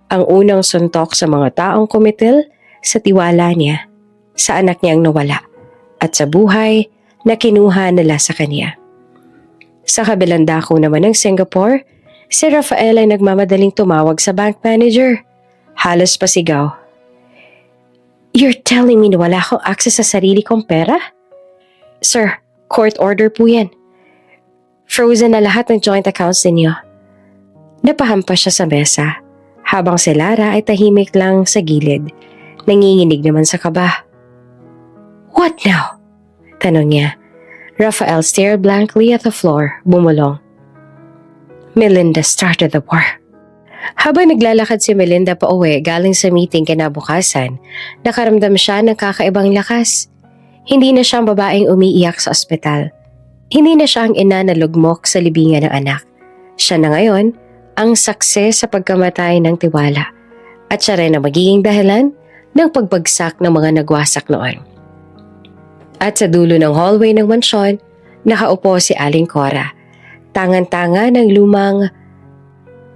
ang unang suntok sa mga taong kumitil sa tiwala niya, sa anak niyang nawala, at sa buhay na kinuha nila sa kanya. Sa kabilang dako naman ng Singapore, si Rafael ay nagmamadaling tumawag sa bank manager. Halos pasigaw. "You're telling me na wala akong access sa sarili kong pera?" "Sir, court order po yan. Frozen na lahat ng joint accounts ninyo." Napahampas siya sa mesa habang si Lara ay tahimik lang sa gilid. Nanginginig naman sa kaba. "What now?" tanong niya. Rafael stared blankly at the floor, bumulong. "Melinda started the war." Habang naglalakad si Melinda pa uwi galing sa meeting kinabukasan, nakaramdam siya ng kakaibang lakas. Hindi na siyang babaeng umiiyak sa ospital. Hindi na siya ang ina na lugmok sa libingan ng anak. Siya na ngayon ang saksi sa pagkamatay ng tiwala. At siya rin ang magiging dahilan ng pagbagsak ng mga nagwasak noon. At sa dulo ng hallway ng mansyon, nakaupo si Aling Cora. Tangan-tanga ng lumang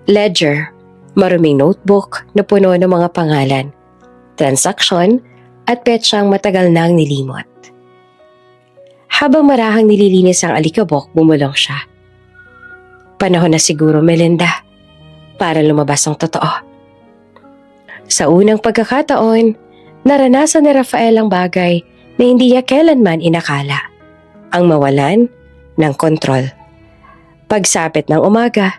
ledger, maruming notebook na puno ng mga pangalan, transaksyon at petsang matagal nang nilimot. Habang marahang nililinis ang alikabok, bumulong siya. "Panahon na siguro, Melinda, para lumabas ang totoo." Sa unang pagkakataon, naranasan ni Rafael ang bagay na hindi niya kailanman inakala, ang mawalan ng kontrol. Pagsapit ng umaga,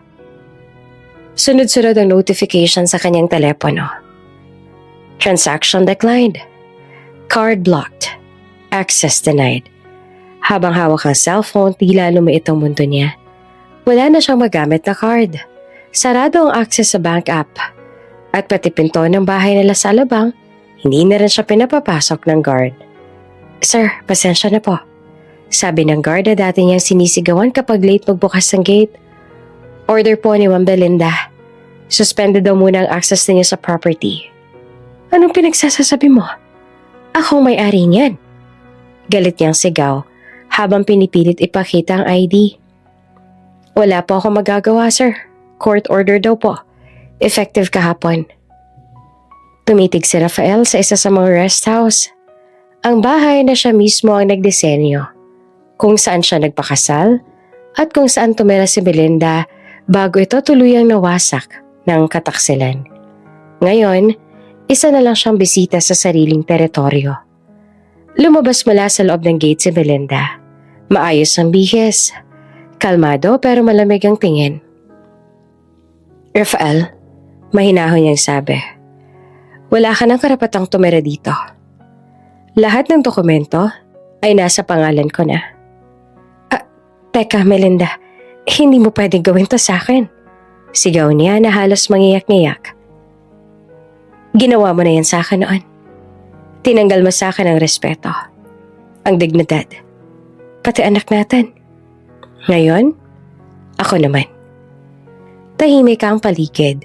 sunod-sunod ang notification sa kanyang telepono. Transaction declined. Card blocked. Access denied. Habang hawak ang cellphone, tila lumiit ang mundo niya. Wala na siyang magamit na card. Sarado ang access sa bank app. At pati pinto ng bahay nila sa alabang, hindi na rin siya pinapapasok ng guard. "Sir, pasensya na po," sabi ng guard na dati niyang sinisigawan kapag late magbukas ng gate. "Order po ni Ma'am Belinda. Suspended daw muna ang access niya sa property." "Anong pinagsasasabi mo? Akong may-ari niyan." Galit niyang sigaw habang pinipilit ipakita ang ID. "Wala po ako magagawa, sir. Court order daw po. Effective kahapon." Tumitig si Rafael sa isa sa mga rest house. Ang bahay na siya mismo ang nagdisenyo. Kung saan siya nagpakasal at kung saan tumira si Melinda bago ito tuluyang nawasak ng kataksilan. Ngayon, isa na lang siyang bisita sa sariling teritoryo. Lumabas mula sa loob ng gate si Melinda. Maayos ang bihis. Kalmado pero malamig ang tingin. "Rafael," mahinahon niyang sabi, "wala ka ng karapatang tumira dito. Lahat ng dokumento ay nasa pangalan ko na." Teka, Melinda, hindi mo pwedeng gawin to sa akin." Sigaw niya na halos mangiyak-ngiyak. "Ginawa mo na yan sa akin noon. Tinanggal mo sa akin ang respeto, ang dignidad, pati anak natin. Ngayon, ako naman." Tahimik ang paligid.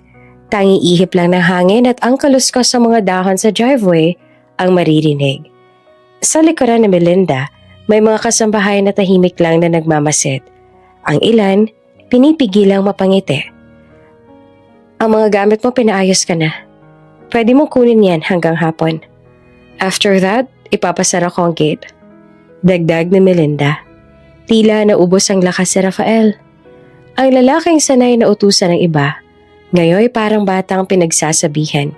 Tanging ihip lang ng hangin at ang kaluskos sa mga dahon sa driveway ang maririnig. Sa likuran ni Melinda, may mga kasambahay na tahimik lang na nagmamasid. Ang ilan, pinipigilang mapangiti. "Ang mga gamit mo pinaayos ka na. Pwede mong kunin yan hanggang hapon. After that, ipapasara ko ang gate." Dagdag ni Melinda. Tila naubos ang lakas si Rafael. Ang lalaking sanay na utusan ng iba, ngayon parang batang pinagsasabihan.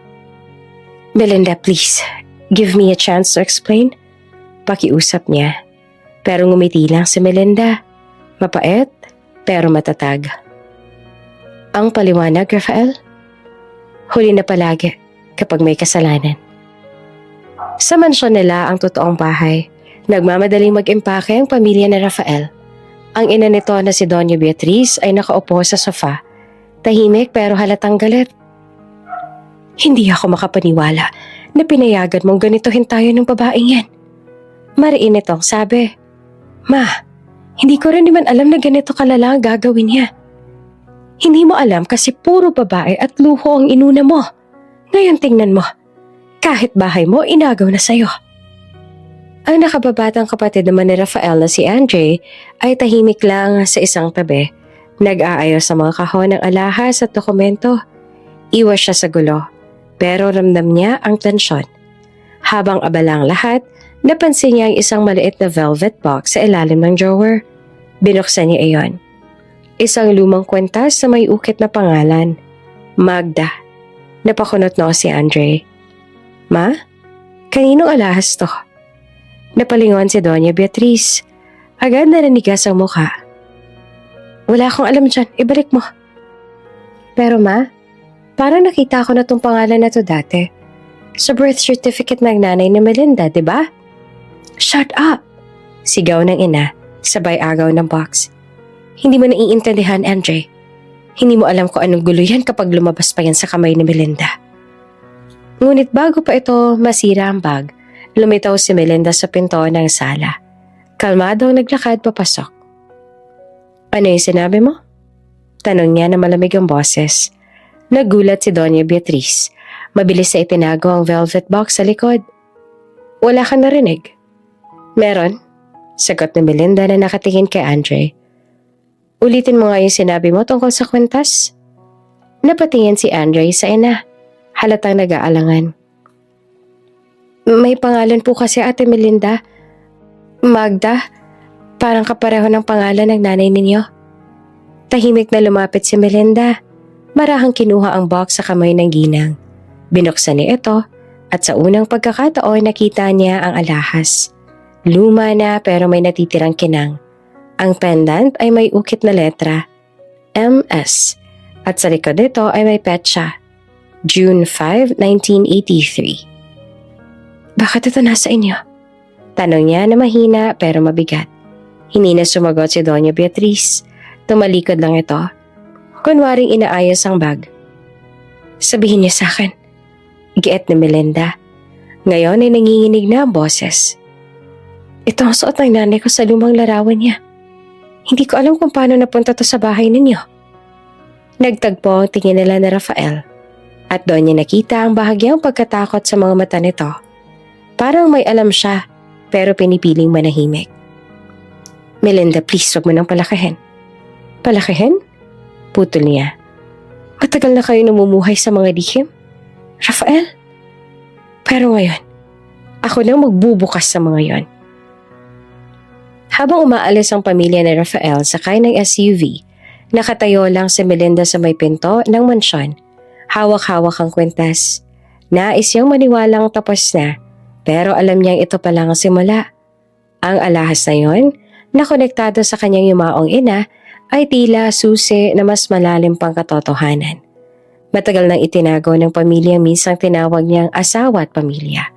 "Melinda, please, give me a chance to explain." Pakiusap niya. Pero ngumiti lang si Melinda. Mapait, pero matatag. "Ang paliwanag, Rafael? Huli na palagi kapag may kasalanan." Sa mansyon nila ang totoong bahay, nagmamadaling mag-impake ang pamilya ni Rafael. Ang ina nito na si Doña Beatriz ay nakaupo sa sofa, tahimik pero halatang galit. "Hindi ako makapaniwala na pinayagan mong ganitohin tayo ng babaeng yan." Mariin itong sabi. "Ma, hindi ko rin naman alam na ganito kalala ang gagawin niya." "Hindi mo alam kasi puro babae at luho ang inuna mo. Ngayon tingnan mo, kahit bahay mo inagaw na sa'yo." Ang nakababatang kapatid naman ni Rafael na si Andre ay tahimik lang sa isang tabi. Nag-aayos sa mga kahon ng alahas at dokumento. Iwas siya sa gulo, pero ramdam niya ang tensyon. Habang abala ang lahat, napansin niya ang isang maliit na velvet box sa ilalim ng drawer. Binuksan niya iyon. Isang lumang kwentas na may ukit na pangalan. Magda. Napakunot no si Andre. "Ma? Kaninong alahas to?" Napalingon si Doña Beatriz. Agad naranigas ang mukha. "Wala akong alam dyan, ibalik mo." "Pero ma, Parang nakita ko na tong pangalan na to dati. Sa birth certificate ng nanay ni Melinda, di ba? Shut up! Sigaw ng ina, sabay agaw ng box. Hindi mo naiintindihan, Andre. Hindi mo alam kung anong gulo yan kapag lumabas pa yan sa kamay ni Melinda. Ngunit bago pa ito masira ang bag, lumitaw si Melinda sa pinto ng sala. Kalmadong naglakad papasok. Ano yung sinabi mo? Tanong niya na malamig ang boses. Nagulat si Doña Beatriz. Mabilis na itinago ang velvet box sa likod. Wala ka narinig? Meron, sagot ni Melinda na nakatingin kay Andre. Ulitin mo nga yung sinabi mo tungkol sa kwintas. Napatingin si Andre sa ina. Halatang nag-aalangan. May pangalan po kasi Ate Melinda. Magda, parang kapareho ng pangalan ng nanay ninyo. Tahimik na lumapit si Melinda. Marahang kinuha ang box sa kamay ng ginang. Binuksan niya ito at sa unang pagkakataon nakita niya ang alahas. Luma na pero may natitirang kinang. Ang pendant ay may ukit na letra, MS, at sa likod nito ay may petsa, June 5, 1983. Bakit ito nasa inyo? Tanong niya na mahina pero mabigat. Hindi na sumagot si Doña Beatriz. Tumalikod lang ito. Kunwaring inaayos ang bag. Sabihin niya sa akin. Giit ni Melinda. Ngayon ay nanginginig na ang boses. Ito ang suot ng nanay ko sa lumang larawan niya. Hindi ko alam kung paano napunta to sa bahay ninyo. Nagtagpo ang tingin nila ni Rafael. At doon niya nakita ang bahagyang pagkatakot sa mga mata nito. Parang may alam siya, pero pinipiling manahimik. Melinda, please wag mo nang palakihin. Palakihin? Putol niya. Matagal na kayo namumuhay sa mga lihim? Rafael? Pero ngayon, ako lang magbubukas sa mga yon. Habang umaalis ang pamilya ni Rafael sakay ng SUV, nakatayo lang si Melinda sa may pinto ng mansyon. Hawak-hawak ang kwintas. Nais niyang maniwalang tapos na, pero alam niyang ito pa lang ang simula. Ang alahas na yon, na konektado sa kanyang yumaong ina, ay tila susi na mas malalim pang katotohanan. Matagal nang itinago ng pamilya minsang tinawag niyang asawa at pamilya.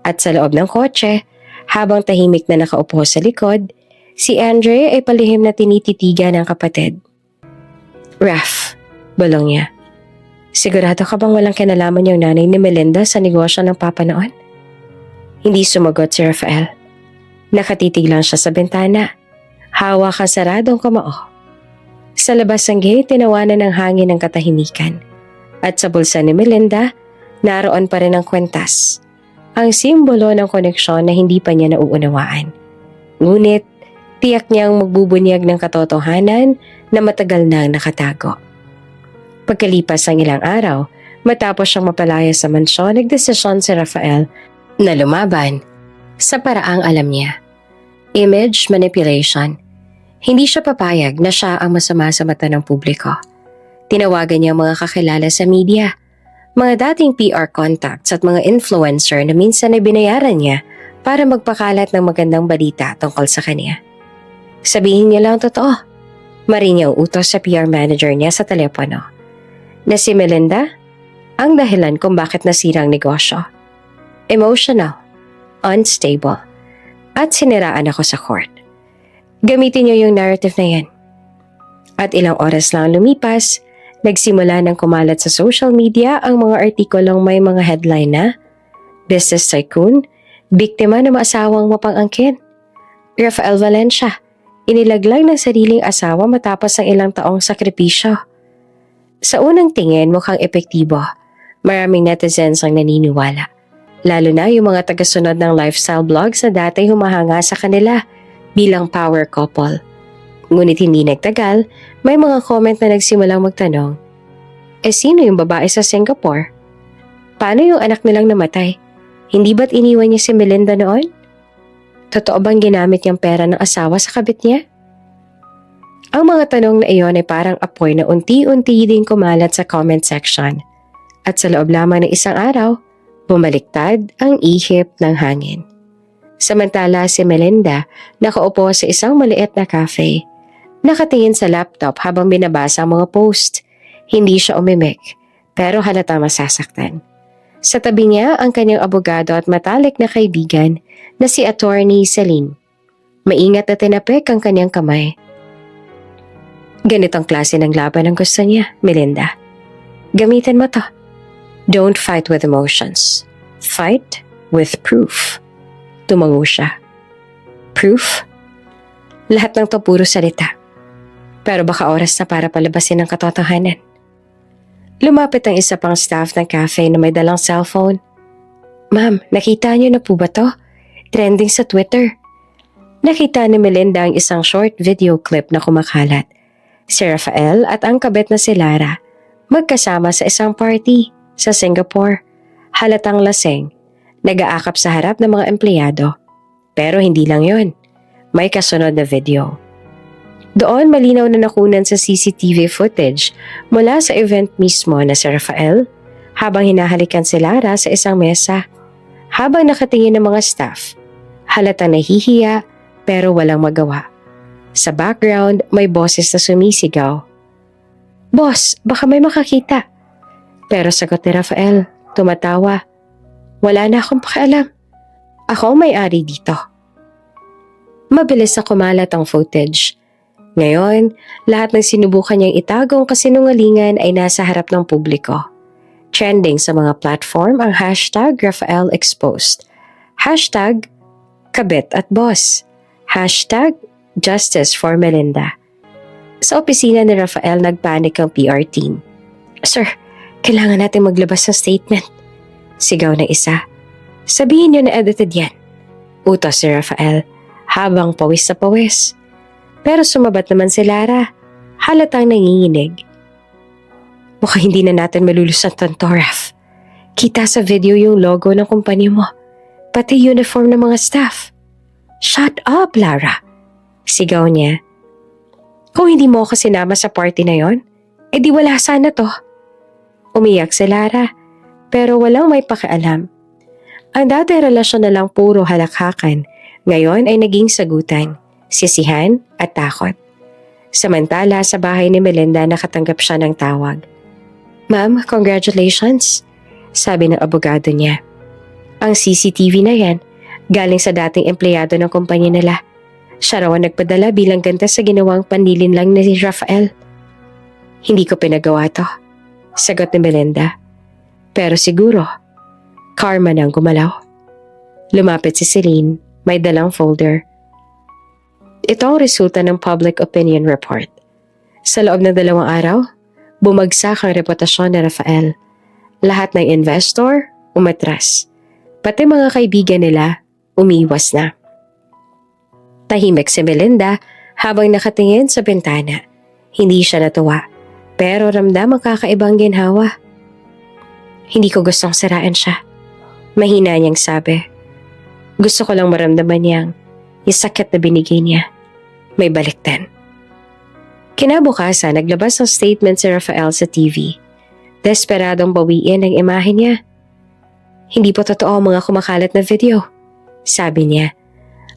At sa loob ng kotse, habang tahimik na nakaupo sa likod, si Andre ay palihim na tinititigan ng kapatid. Raf, bulong niya. Sigurado ka bang walang kinalaman yung nanay ni Melinda sa negosyo ng papa noon? Hindi sumagot si Rafael. Nakatitig lang siya sa bintana. Hawak ang saradong kamao. Sa labas ng gate, tinawanan ng hangin ng katahimikan. At sa bulsa ni Melinda, naroon pa rin ang kwentas. Ang simbolo ng koneksyon na hindi pa niya nauunawaan. Ngunit, tiyak niyang magbubunyag ng katotohanan na matagal nang nakatago. Pagkalipas ng ilang araw, matapos siyang mapalaya sa mansyon, nagdesisyon si Rafael na lumaban sa paraang alam niya. Image manipulation. Hindi siya papayag na siya ang masama sa mata ng publiko. Tinawagan niya ang mga kakilala sa media, mga dating PR contacts at mga influencer na minsan ay binayaran niya para magpakalat ng magandang balita tungkol sa kanya. Sabihin niya lang totoo. Marin niya utos sa PR manager niya sa telepono na si Melinda ang dahilan kung bakit nasira ang negosyo. Emotional, unstable, at siniraan ako sa court. Gamitin niyo yung narrative na yan. At ilang oras lang lumipas, nagsimula ng kumalat sa social media ang mga artikulong may mga headline na Business Tycoon, Biktima ng asawang mapang-angkin. Rafael Valencia, inilaglag ng sariling asawa matapos ang ilang taong sakripisyo. Sa unang tingin mukhang epektibo. Maraming netizens ang naniniwala. Lalo na yung mga tagasunod ng lifestyle blogs na dati humahanga sa kanila bilang power couple. Ngunit hindi nagtagal, may mga comment na nagsimulang magtanong, sino yung babae sa Singapore? Paano yung anak nilang namatay? Hindi ba't iniwan niya si Melinda noon? Totoo bang ginamit niyang pera ng asawa sa kabit niya? Ang mga tanong na iyon ay parang apoy na unti-unti din kumalat sa comment section. At sa loob lamang ng isang araw, bumaliktad ang ihip ng hangin. Samantala si Melinda nakaupo sa isang maliit na cafe. Nakatingin sa laptop habang binabasa ang mga post. Hindi siya umimik, pero halatang masasaktan. Sa tabi niya ang kanyang abogado at matalik na kaibigan na si Attorney Celine. Maingat na tinapik ang kanyang kamay. Ganitong klase ng laban ang gusto niya, Melinda. Gamitin mo to. Don't fight with emotions. Fight with proof. Tumango siya. Proof? Lahat ng to puro salita. Pero baka oras na para palabasin ang katotohanan. Lumapit ang isa pang staff ng cafe na may dalang cellphone. Ma'am, nakita niyo na po ba to? Trending sa Twitter. Nakita ni Melinda ang isang short video clip na kumakalat. Si Rafael at ang kabit na si Lara magkasama sa isang party sa Singapore. Halatang laseng, nag-aakap sa harap ng mga empleyado. Pero hindi lang yon, may kasunod na video. Doon malinaw na nakunan sa CCTV footage mula sa event mismo na si Rafael habang hinahalikan si Lara sa isang mesa. Habang nakatingin ng mga staff, halatang nahihiya pero walang magawa. Sa background, may boses na sumisigaw. Boss, baka may makakita. Pero sagot ni Rafael, tumatawa. Wala na akong pakialam. Ako ang may-ari dito. Mabilis na kumalat ang footage. Ngayon, lahat ng sinubukan niyang itagong kasinungalingan ay nasa harap ng publiko. Trending sa mga platform ang hashtag Rafael Exposed, hashtag Kabit at Boss, hashtag Justice for Melinda. Sa opisina ni Rafael, nagpanik ang PR team. Sir, kailangan natin maglabas ng statement. Sigaw ng isa. Sabihin niyo na edited yan. Utos si Rafael habang pawis sa pawis. Pero sumabat naman si Lara, halatang nanginginig. Mukhang hindi na natin malulusan to, Raf. Kita sa video yung logo ng kumpanya mo, pati uniform ng mga staff. Shut up, Lara. Sigaw niya. Kung hindi mo ako sinama sa party na yon, edi wala sana to. Umiyak si Lara, pero walang may pakialam. Ang dati relasyon na lang puro halakhakan, ngayon ay naging sagutan, sisihan at takot. Samantala sa bahay ni Melinda nakatanggap siya ng tawag. Ma'am, congratulations, sabi ng abogado niya. Ang CCTV na yan, galing sa dating empleyado ng kumpanya nila. Siya raw ang nagpadala bilang ganta sa ginawang panlilin lang ni Rafael. Hindi ko pinagawa to, sagot ni Melinda. Pero siguro, karma nang gumalaw. Lumapit si Celine, may dalang folder. Ito ang resulta ng public opinion report. Sa loob ng 2 araw, bumagsak ang reputasyon ni Rafael. Lahat ng investor, umatras. Pati mga kaibigan nila, umiwas na. Tahimik si Melinda habang nakatingin sa bintana. Hindi siya natuwa, pero ramdam ang kakaibang ginhawa. Hindi ko gustong sirain siya. Mahina niyang sabi. Gusto ko lang maramdaman niyang yung sakit na binigay niya. May baliktan. Kinabukasan, naglabas ng statement si Rafael sa TV. Desperadong bawiin ang imahe niya. Hindi po totoo ang mga kumakalat na video, sabi niya.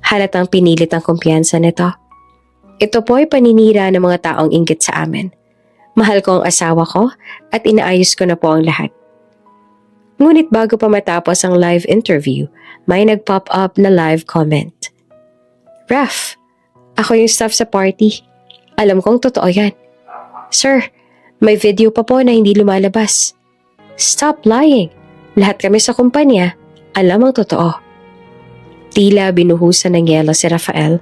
Halatang pinilit ang kumpiyansa nito. Ito po ay paninira ng mga taong inggit sa amin. Mahal ko ang asawa ko at inaayos ko na po ang lahat. Ngunit bago pa matapos ang live interview, may nag-pop up na live comment. Raf, ako yung staff sa party. Alam kong totoo yan. Sir, may video pa po na hindi lumalabas. Stop lying. Lahat kami sa kumpanya, alam ang totoo. Tila binuhusan ng yelo si Rafael.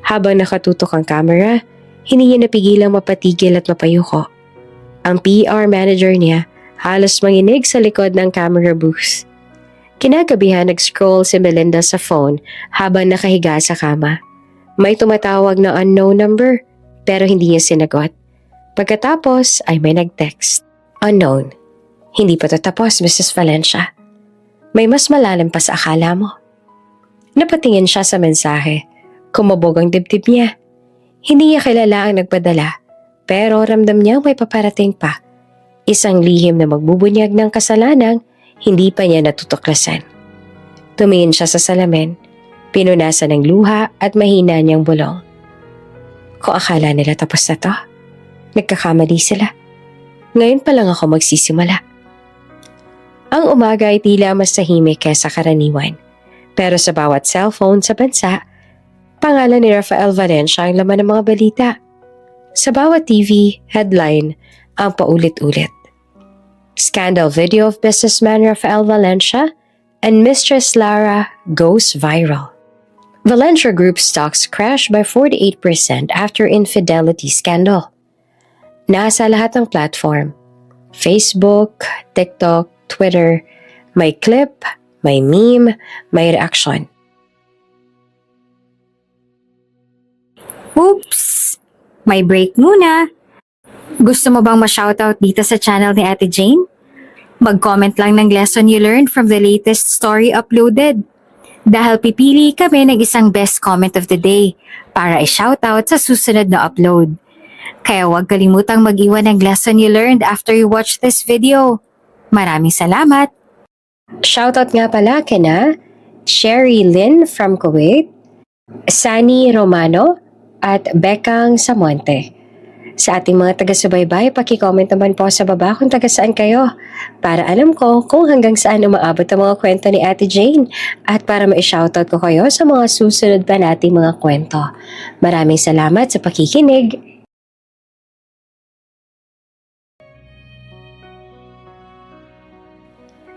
Habang nakatutok ang camera, hindi niya napigilang mapatigil at mapayuko. Ang PR manager niya halos manginig sa likod ng camera booth. Kinagabihan nag-scroll si Melinda sa phone habang nakahiga sa kama. May tumatawag na unknown number pero hindi niya sinagot. Pagkatapos ay may nag-text. Unknown. Hindi pa tatapos, Mrs. Valencia. May mas malalim pa sa akala mo. Napatingin siya sa mensahe. Kumabog ang dibdib niya. Hindi niya kilala ang nagpadala, pero ramdam niyang may paparating pa. Isang lihim na magbubunyag ng kasalanang hindi pa niya natutuklasan. Tumingin siya sa salamin, pinunasan ng luha at mahina niyang bulong. Kung akala nila tapos na to, nagkakamali sila. Ngayon pa lang ako magsisimula. Ang umaga ay tila mas tahimik kaysa karaniwan. Pero sa bawat cellphone sa bansa, pangalan ni Rafael Valencia ang laman ng mga balita. Sa bawat TV, headline ang paulit-ulit. Scandal video of businessman Rafael Valencia and Mistress Lara goes viral. Valencia Group stocks crashed by 48% after infidelity scandal. Nasa lahat ng platform, Facebook, TikTok, Twitter, may clip, may meme, may reaction. Oops! May break muna. Gusto mo bang ma-shoutout dito sa channel ni Ate Jane? Mag-comment lang ng lesson you learned from the latest story uploaded. Dahil pipili kami ng isang best comment of the day para i-shoutout sa susunod na upload. Kaya huwag kalimutang mag-iwan ng lesson you learned after you watch this video. Maraming salamat! Shoutout nga pala kina Sherry Lynn from Kuwait, Sani Romano, at Bekang Samonte. Sa ating mga taga-subaybay, paki-comment naman po sa baba kung taga saan kayo para alam ko kung hanggang saan umaabot ang mga kwento ni Ate Jane at para ma-shoutout ko kayo sa mga susunod pa nating mga kwento. Maraming salamat sa pakikinig!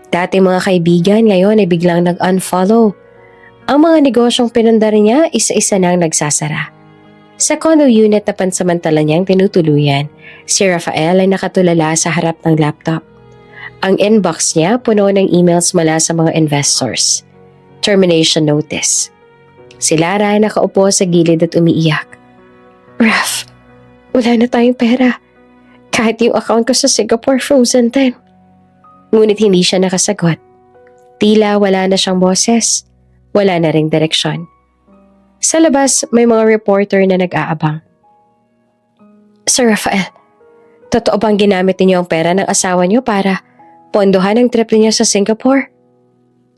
Dati mga kaibigan ngayon ay biglang nag-unfollow. Ang mga negosyong pinundar niya isa-isa nang nagsasara. Sa condo unit na pansamantala niyang tinutuluyan, si Rafael ay nakatulala sa harap ng laptop. Ang inbox niya puno ng emails mula sa mga investors. Termination notice. Si Lara ay nakaupo sa gilid at umiiyak. Raf, wala na tayong pera. Kahit yung account ko sa Singapore frozen din. Ngunit hindi siya nakasagot. Tila wala na siyang boses. Wala na ring direksyon. Sa labas, may mga reporter na nag-aabang. Sir Rafael, totoo bang ginamit ninyo ang pera ng asawa niyo para pondohan ang trip niyo sa Singapore?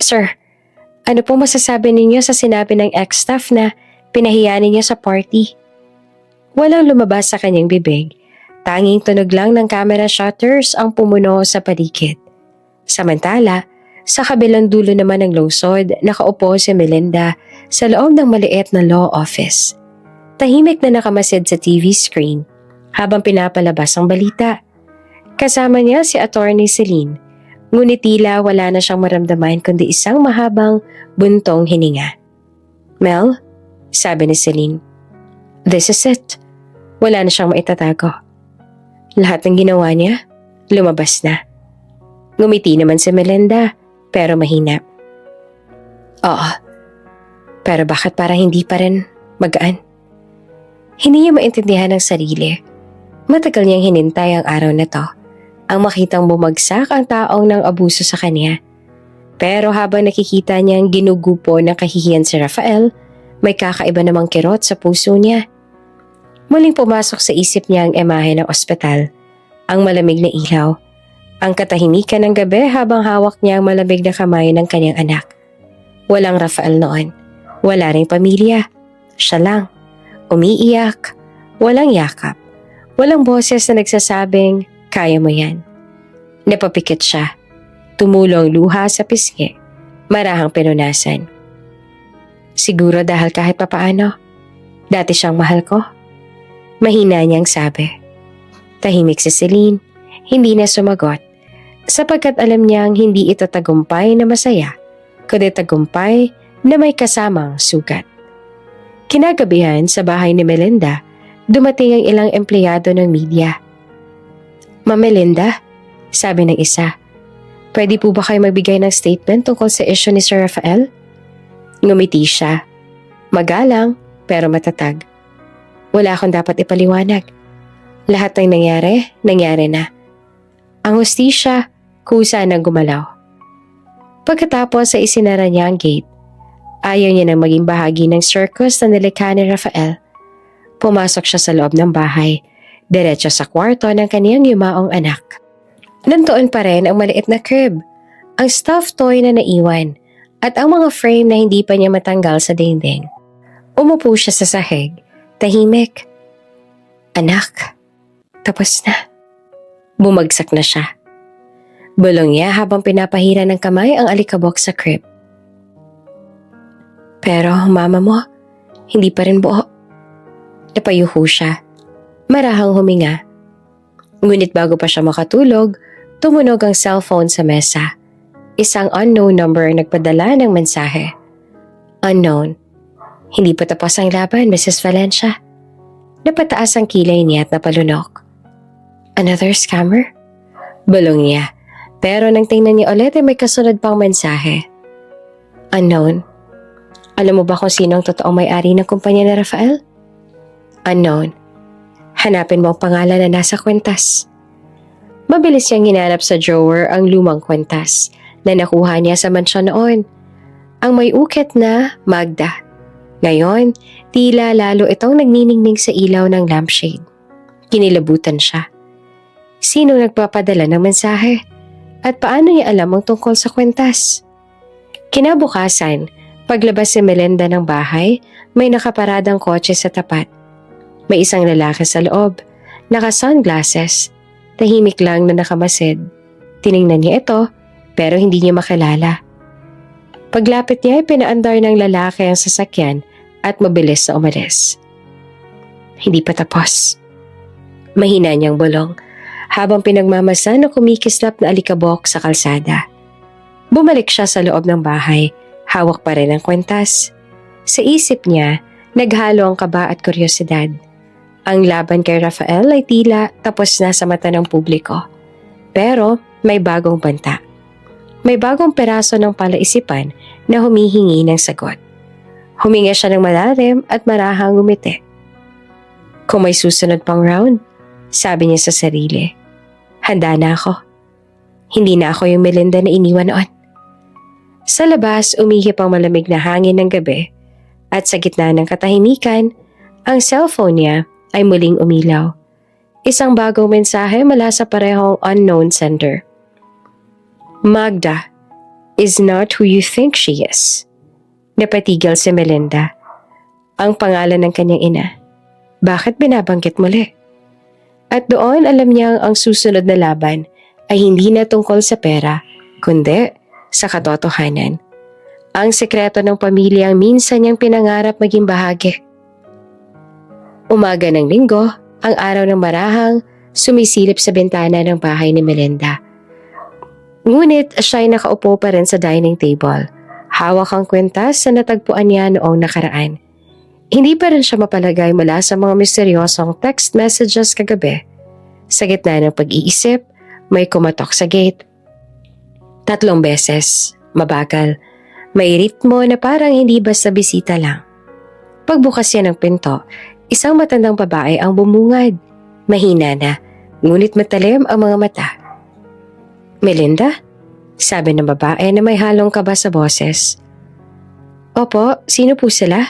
Sir, ano pong masasabi ninyo sa sinabi ng ex-staff na pinahiya ninyo sa party? Walang lumabas sa kanyang bibig. Tanging tunog lang ng camera shutters ang pumuno sa paligid. Samantala, sa kabilang dulo naman ng lungsod, nakaupo si Melinda sa loob ng maliit na law office. Tahimik na nakamasid sa TV screen habang pinapalabas ang balita. Kasama niya si Attorney Celine, ngunit tila wala na siyang maramdaman kundi isang mahabang buntong hininga. Mel, sabi ni Celine, this is it. Wala na siyang maitatago. Lahat ng ginawa niya, lumabas na. Ngumiti naman si Melinda, pero mahina. Oo, pero bakit para hindi pa rin magaan? Hindi niya maintindihan ang sarili. Matagal niyang hinintay ang araw na to, ang makitang bumagsak ang taong nang abuso sa kanya. Pero habang nakikita niyang ginugupo ng kahihiyan si Rafael, may kakaiba namang kirot sa puso niya. Muling pumasok sa isip niya ang imahe ng ospital, ang malamig na ilaw, ang katahimikan ng gabi habang hawak niya ang malamig na kamay ng kanyang anak. Walang Rafael noon. Wala ring pamilya. Siya lang. Umiiyak. Walang yakap. Walang boses na nagsasabing, kaya mo yan. Napapikit siya. Tumulong luha sa pisngi. Marahang pinunasan. Siguro dahil kahit papaano, dati siyang mahal ko. Mahina niyang sabi. Tahimik si Celine. Hindi na sumagot. Sapagkat alam niyang hindi ito tagumpay na masaya, kundi tagumpay na may kasamang sugat. Kinagabihan sa bahay ni Melinda, dumating ang ilang empleyado ng media. Ma'am Melinda, sabi ng isa, pwede po ba kayo magbigay ng statement tungkol sa issue ni Sir Rafael? Ngumiti siya. Magalang pero matatag. Wala akong dapat ipaliwanag. Lahat ng nangyari na. Ang hustisya, kusa ng gumalaw. Pagkatapos ay isinara niya ang gate. Ayaw niya nang maging bahagi ng circus na nilikha ni Rafael. Pumasok siya sa loob ng bahay, diretso sa kwarto ng kaniyang yumaong anak. Nandoon pa rin ang maliit na crib, ang stuffed toy na naiwan, at ang mga frame na hindi pa niya matanggal sa dingding. Umupo siya sa sahig, tahimik. Anak, tapos na. Bumagsak na siya. Bulong niya habang pinapahira ng kamay ang alikabok sa crib. Pero mama mo, hindi pa rin buo. Napayuho siya. Marahang huminga. Ngunit bago pa siya makatulog, tumunog ang cellphone sa mesa. Isang unknown number ang nagpadala ng mensahe. Unknown. Hindi pa tapos ang laban, Mrs. Valencia. Napataas ang kilay niya at napalunok. Another scammer? Bulong niya. Pero nang tingnan niya ulit ay may kasunod pang mensahe. Unknown. Alam mo ba kung sino ang totoong may-ari ng kumpanya ni Rafael? Unknown. Hanapin mo ang pangalan na nasa kwentas. Mabilis niyang hinanap sa drawer ang lumang kwentas na nakuha niya sa mansyon noon. Ang may ukit na Magda. Ngayon, tila lalo itong nagniningning sa ilaw ng lampshade. Kinilabutan siya. Sino nagpapadala ng mensahe? At paano niya alam ang tungkol sa kwentas? Kinabukasan, paglabas si Melinda ng bahay, may nakaparadang kotse sa tapat. May isang lalaki sa loob, naka-sunglasses, tahimik lang na nakamasid. Tiningnan niya ito, pero hindi niya makilala. Paglapit niya ay pinaandar ng lalaki ang sasakyan at mabilis na umalis. Hindi pa tapos. Mahina niyang bulong habang pinagmamasan na kumikislap na alikabok sa kalsada. Bumalik siya sa loob ng bahay, hawak pa rin ang kwentas. Sa isip niya, naghalo ang kaba at kuryosidad. Ang laban kay Rafael ay tila tapos na sa mata ng publiko. Pero may bagong banta. May bagong peraso ng palaisipan na humihingi ng sagot. Huminga siya ng malalim at marahang ngumiti. Kung may susunod pang round, sabi niya sa sarili, handa na ako. Hindi na ako yung Melinda na iniwan noon. Sa labas, umihip ang malamig na hangin ng gabi at sa gitna ng katahimikan, ang cellphone niya ay muling umilaw. Isang bagong mensahe mula sa parehong unknown sender. Magda is not who you think she is. Napatigil si Melinda. Ang pangalan ng kanyang ina. Bakit binabanggit muli? At doon alam niyang ang susunod na laban ay hindi na tungkol sa pera, kundi sa katotohanan. Ang sekreto ng pamilyang minsan niyang pinangarap maging bahagi. Umaga ng linggo, ang araw ng marahang, sumisilip sa bintana ng bahay ni Melinda. Ngunit siya ay nakaupo pa rin sa dining table. Hawak ang kwentas na natagpuan niya noong nakaraan. Hindi pa rin siya mapalagay mula sa mga misteryosong text messages kagabi. Sa gitna ng pag-iisip, may kumatok sa gate. 3 beses, mabagal. May ritmo na parang hindi basta bisita lang. Pagbukas niya ng pinto, isang matandang babae ang bumungad. Mahina na, ngunit matalim ang mga mata. Melinda? Sabi ng babae na may halong kaba sa boses. Opo, sino po sila?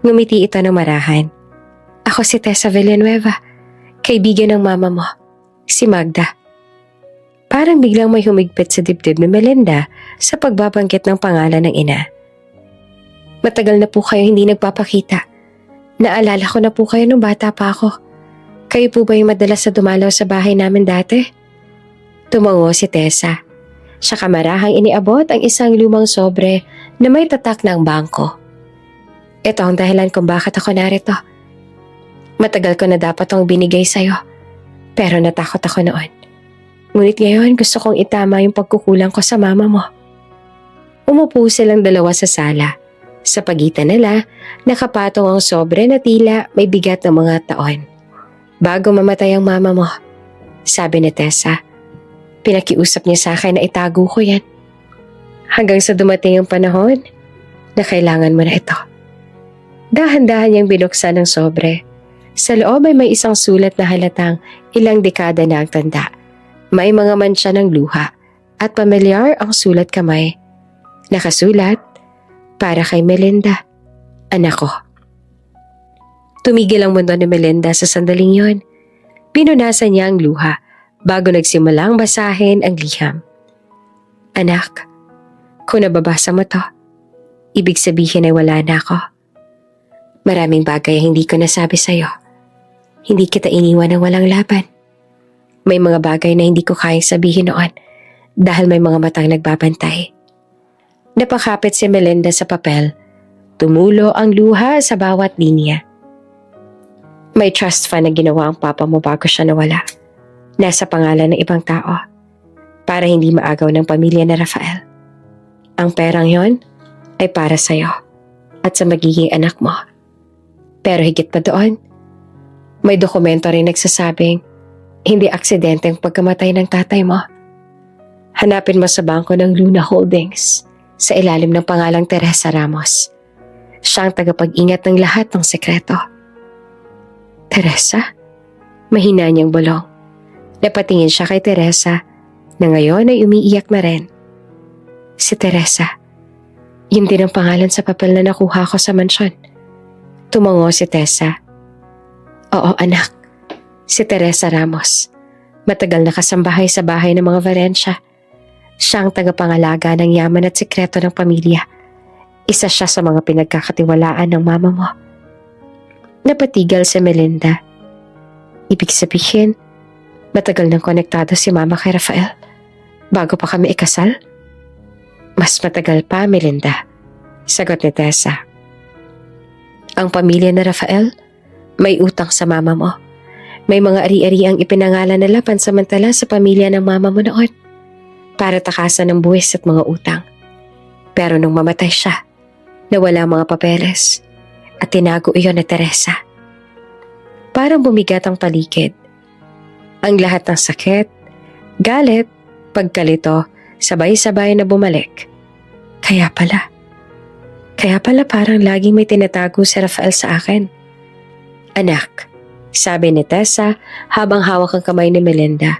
Ngumiti ito ng marahan. Ako si Tessa Villanueva, kaibigan ng mama mo, si Magda. Parang biglang may humigpit sa dibdib ni Melinda sa pagbabanggit ng pangalan ng ina. Matagal na po kayo hindi nagpapakita. Naalala ko na po kayo nung bata pa ako. Kayo po ba yung madalas na dumalaw sa bahay namin dati? Tumango si Tessa. Siya kamarahang iniabot ang isang lumang sobre na may tatak ng bangko. Ito ang dahilan kung bakit ako narito. Matagal ko na dapat itong binigay sa'yo, pero natakot ako noon. Ngunit ngayon gusto kong itama yung pagkukulang ko sa mama mo. Umupo silang dalawa sa sala. Sa pagitan nila, nakapatong ang sobre na tila may bigat ng mga taon. Bago mamatay ang mama mo, sabi ni Tessa. Pinakiusap niya sa akin na itago ko yan. Hanggang sa dumating ang panahon na kailangan mo na ito. Dahan-dahan niyang binuksan ang sobre. Sa loob ay may isang sulat na halatang ilang dekada na ang tanda. May mga mantsa ng luha at pamilyar ang sulat kamay. Nakasulat, para kay Melinda, anak ko. Tumigil ang mundo ni Melinda sa sandaling yon. Pinunasan niya ang luha bago nagsimulang basahin ang liham. Anak, kung nababasa mo to, ibig sabihin ay wala na ako. Maraming bagay ang hindi ko nasabi sa'yo. Hindi kita iniwan ng walang laban. May mga bagay na hindi ko kayang sabihin noon dahil may mga matang nagbabantay. Napakapit si Melinda sa papel. Tumulo ang luha sa bawat linya. May trust fund na ginawa ang papa mo bago siya nawala. Nasa pangalan ng ibang tao. Para hindi maagaw ng pamilya na Rafael. Ang perang yon ay para sa'yo at sa magiging anak mo. Pero higit pa doon, may dokumento rin nagsasabing hindi aksidente ang pagkamatay ng tatay mo. Hanapin mo sa bangko ng Luna Holdings sa ilalim ng pangalang Teresa Ramos. Siya ang tagapag-ingat ng lahat ng sekreto. Teresa? Mahina niyang bulong. Napatingin siya kay Teresa na ngayon ay umiiyak na rin. Si Teresa. Yun din ang pangalan sa papel na nakuha ko sa mansyon. Tumango si Tessa. Oo anak, si Teresa Ramos. Matagal na kasambahay sa bahay ng mga Valencia. Siya ang tagapangalaga ng yaman at sikreto ng pamilya. Isa siya sa mga pinagkakatiwalaan ng mama mo. Napatigal si Melinda. Ibig sabihin, matagal nang konektado si mama kay Rafael. Bago pa kami ikasal? Mas matagal pa, Melinda. Sagot ni Tessa. Ang pamilya na Rafael, may utang sa mama mo. May mga ari-ari ang ipinangalan nila pansamantala sa pamilya ng mama mo noon. Para takasan ng buwis at mga utang. Pero nung mamatay siya, nawala ang mga papeles at tinago iyon ni Teresa. Parang bumigat ang paligid. Ang lahat ng sakit, galit, pagkalito, sabay-sabay na bumalik. Kaya pala parang laging may tinatago si Rafael sa akin. Anak, sabi ni Tessa habang hawak ang kamay ni Melinda.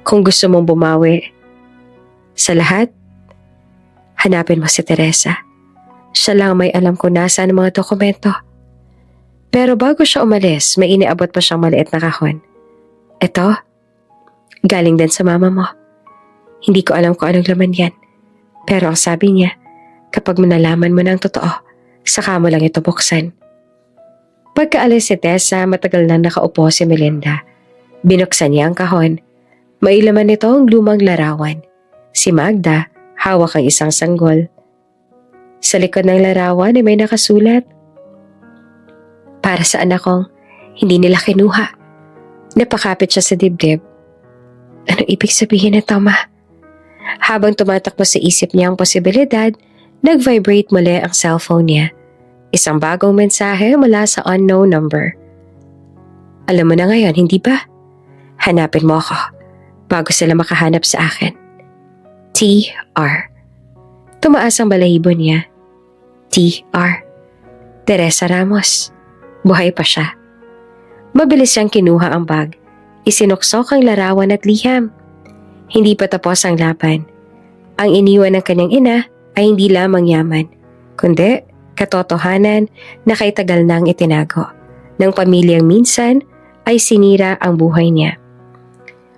Kung gusto mong bumawi, sa lahat, hanapin mo si Teresa. Siya lang may alam kung nasaan ang mga dokumento. Pero bago siya umalis, may iniabot pa siyang maliit na kahon. Ito, galing din sa mama mo. Hindi ko alam kung anong laman yan. Pero ang sabi niya, kapag nalaman mo na ang totoo, saka mo lang ito buksan. Pagkaalis si Tessa, matagal na nakaupo si Melinda. Binuksan niya ang kahon. May laman nito ang lumang larawan. Si Magda, hawak ang isang sanggol. Sa likod ng larawan ay may nakasulat. Para sa anak kong hindi nila kinuha. Napakapit siya sa dibdib. Ano ibig sabihin nito, Ma? Habang tumatakbo sa isip niya ang posibilidad, nag-vibrate muli ang cellphone niya. Isang bagong mensahe mula sa unknown number. Alam mo na ngayon, hindi ba? Hanapin mo ako bago sila makahanap sa akin. T.R. Tumaas ang balahibo niya. T.R. Teresa Ramos. Buhay pa siya. Mabilis siyang kinuha ang bag. Isinuksok ang larawan at liham. Hindi pa tapos ang laban. Ang iniwan ng kanyang ina ay hindi lamang yaman, kundi katotohanan na kay tagal nang itinago ng pamilyang minsan ay sinira ang buhay niya.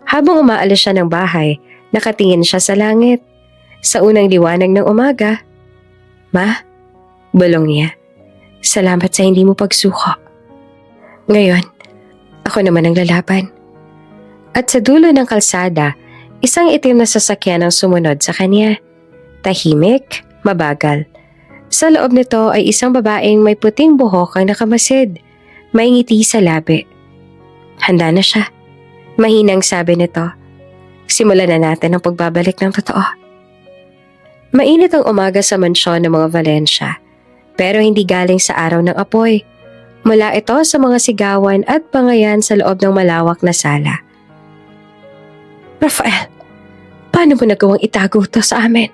Habang umaalis siya ng bahay, nakatingin siya sa langit. Sa unang liwanag ng umaga, Ma, bulong niya, salamat sa hindi mo pagsuko. Ngayon, ako naman ang lalaban. At sa dulo ng kalsada, isang itim na sasakyan ang sumunod sa kanya. Tahimik, mabagal. Sa loob nito ay isang babaeng may puting buhok ang nakamasid. May ngiti sa labi. Handa na siya. Mahinang sabi nito. Simulan na natin ang pagbabalik ng totoo. Mainit ang umaga sa mansyon ng mga Valencia, pero hindi galing sa araw ng apoy. Mula ito sa mga sigawan at pangayan sa loob ng malawak na sala. Rafael, paano mo nagawang itago ito sa amin?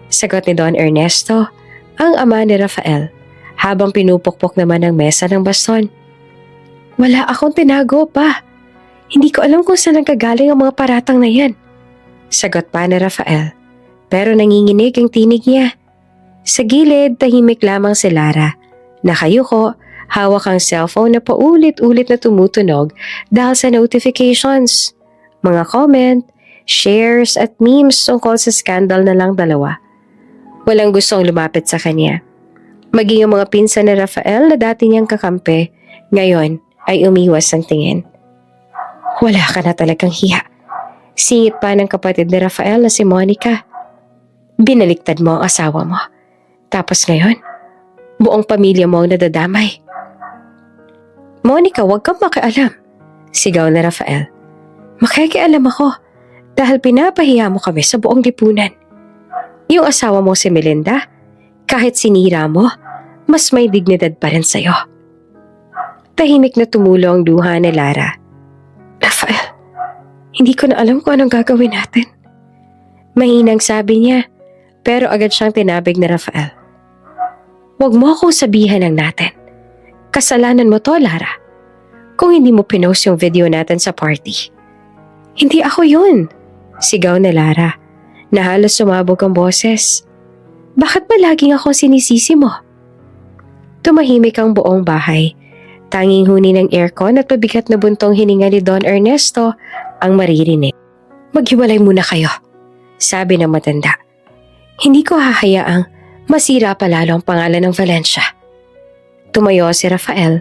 Sagot ni Don Ernesto, ang ama ni Rafael, habang pinupukpok naman ang mesa ng baston. Wala akong tinago pa. Hindi ko alam kung saan nagkagaling ang mga paratang na yan. Sagot pa ni Rafael, pero nanginginig ang tinig niya. Sa gilid, tahimik lamang si Lara. Nakayuko, hawak ang cellphone na paulit-ulit na tumutunog dahil sa notifications. Mga comment, shares at memes tungkol sa scandal na lang dalawa. Walang gustong lumapit sa kanya. Maging ang mga pinsan ni Rafael na dati niyang kakampi, ngayon ay umiwas ang tingin. Wala ka na talagang hiya. Singit pa ng kapatid ni Rafael na si Monica. Binaliktad mo ang asawa mo. Tapos ngayon, buong pamilya mo ang nadadamay. Monica, huwag kang makialam. Sigaw na Rafael. Makikialam ako dahil pinapahiya mo kami sa buong lipunan. Yung asawa mo si Melinda, kahit sinira mo, mas may dignidad pa rin sa'yo. Tahimik na tumulo ang luha ni Lara. Rafael, hindi ko na alam kung anong gagawin natin. Mahinang sabi niya, pero agad siyang tinabig ni Rafael. Huwag mo akong sabihan ng natin. Kasalanan mo to, Lara. Kung hindi mo pinost yung video natin sa party. Hindi ako yun, sigaw ni Lara, na halos sumabog ang boses. Bakit ba laging ako sinisisi mo? Tumahimik ang buong bahay. Tanging huni ng aircon at pabigat na buntong hininga ni Don Ernesto ang maririnig. Maghiwalay muna kayo, sabi ng matanda. Hindi ko hahayaang masira pa lalo ang pangalan ng Valencia. Tumayo si Rafael,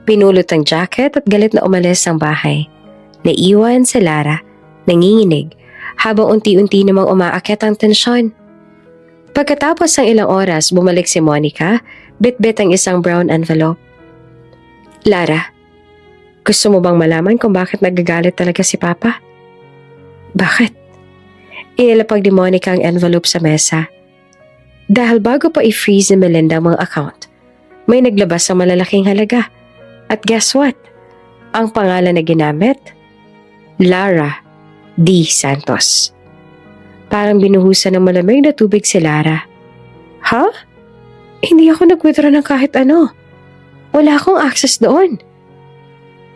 pinulot ang jacket at galit na umalis ang bahay. Naiwan si Lara, nanginginig, habang unti-unti namang umaakyat ang tensyon. Pagkatapos ng ilang oras, bumalik si Monica, bit-bit ang isang brown envelope. Lara, gusto mo bang malaman kung bakit nagagalit talaga si Papa? Bakit? Inilapag ni Monica ang envelope sa mesa. Dahil bago pa i-freeze ni Melinda ang mga account, may naglabas ng malalaking halaga. At guess what? Ang pangalan na ginamit? Lara D. Santos. Parang binuhusan ng malamig na tubig si Lara. Ha? Hindi ako nag-withdraw ng kahit ano. Wala akong access doon.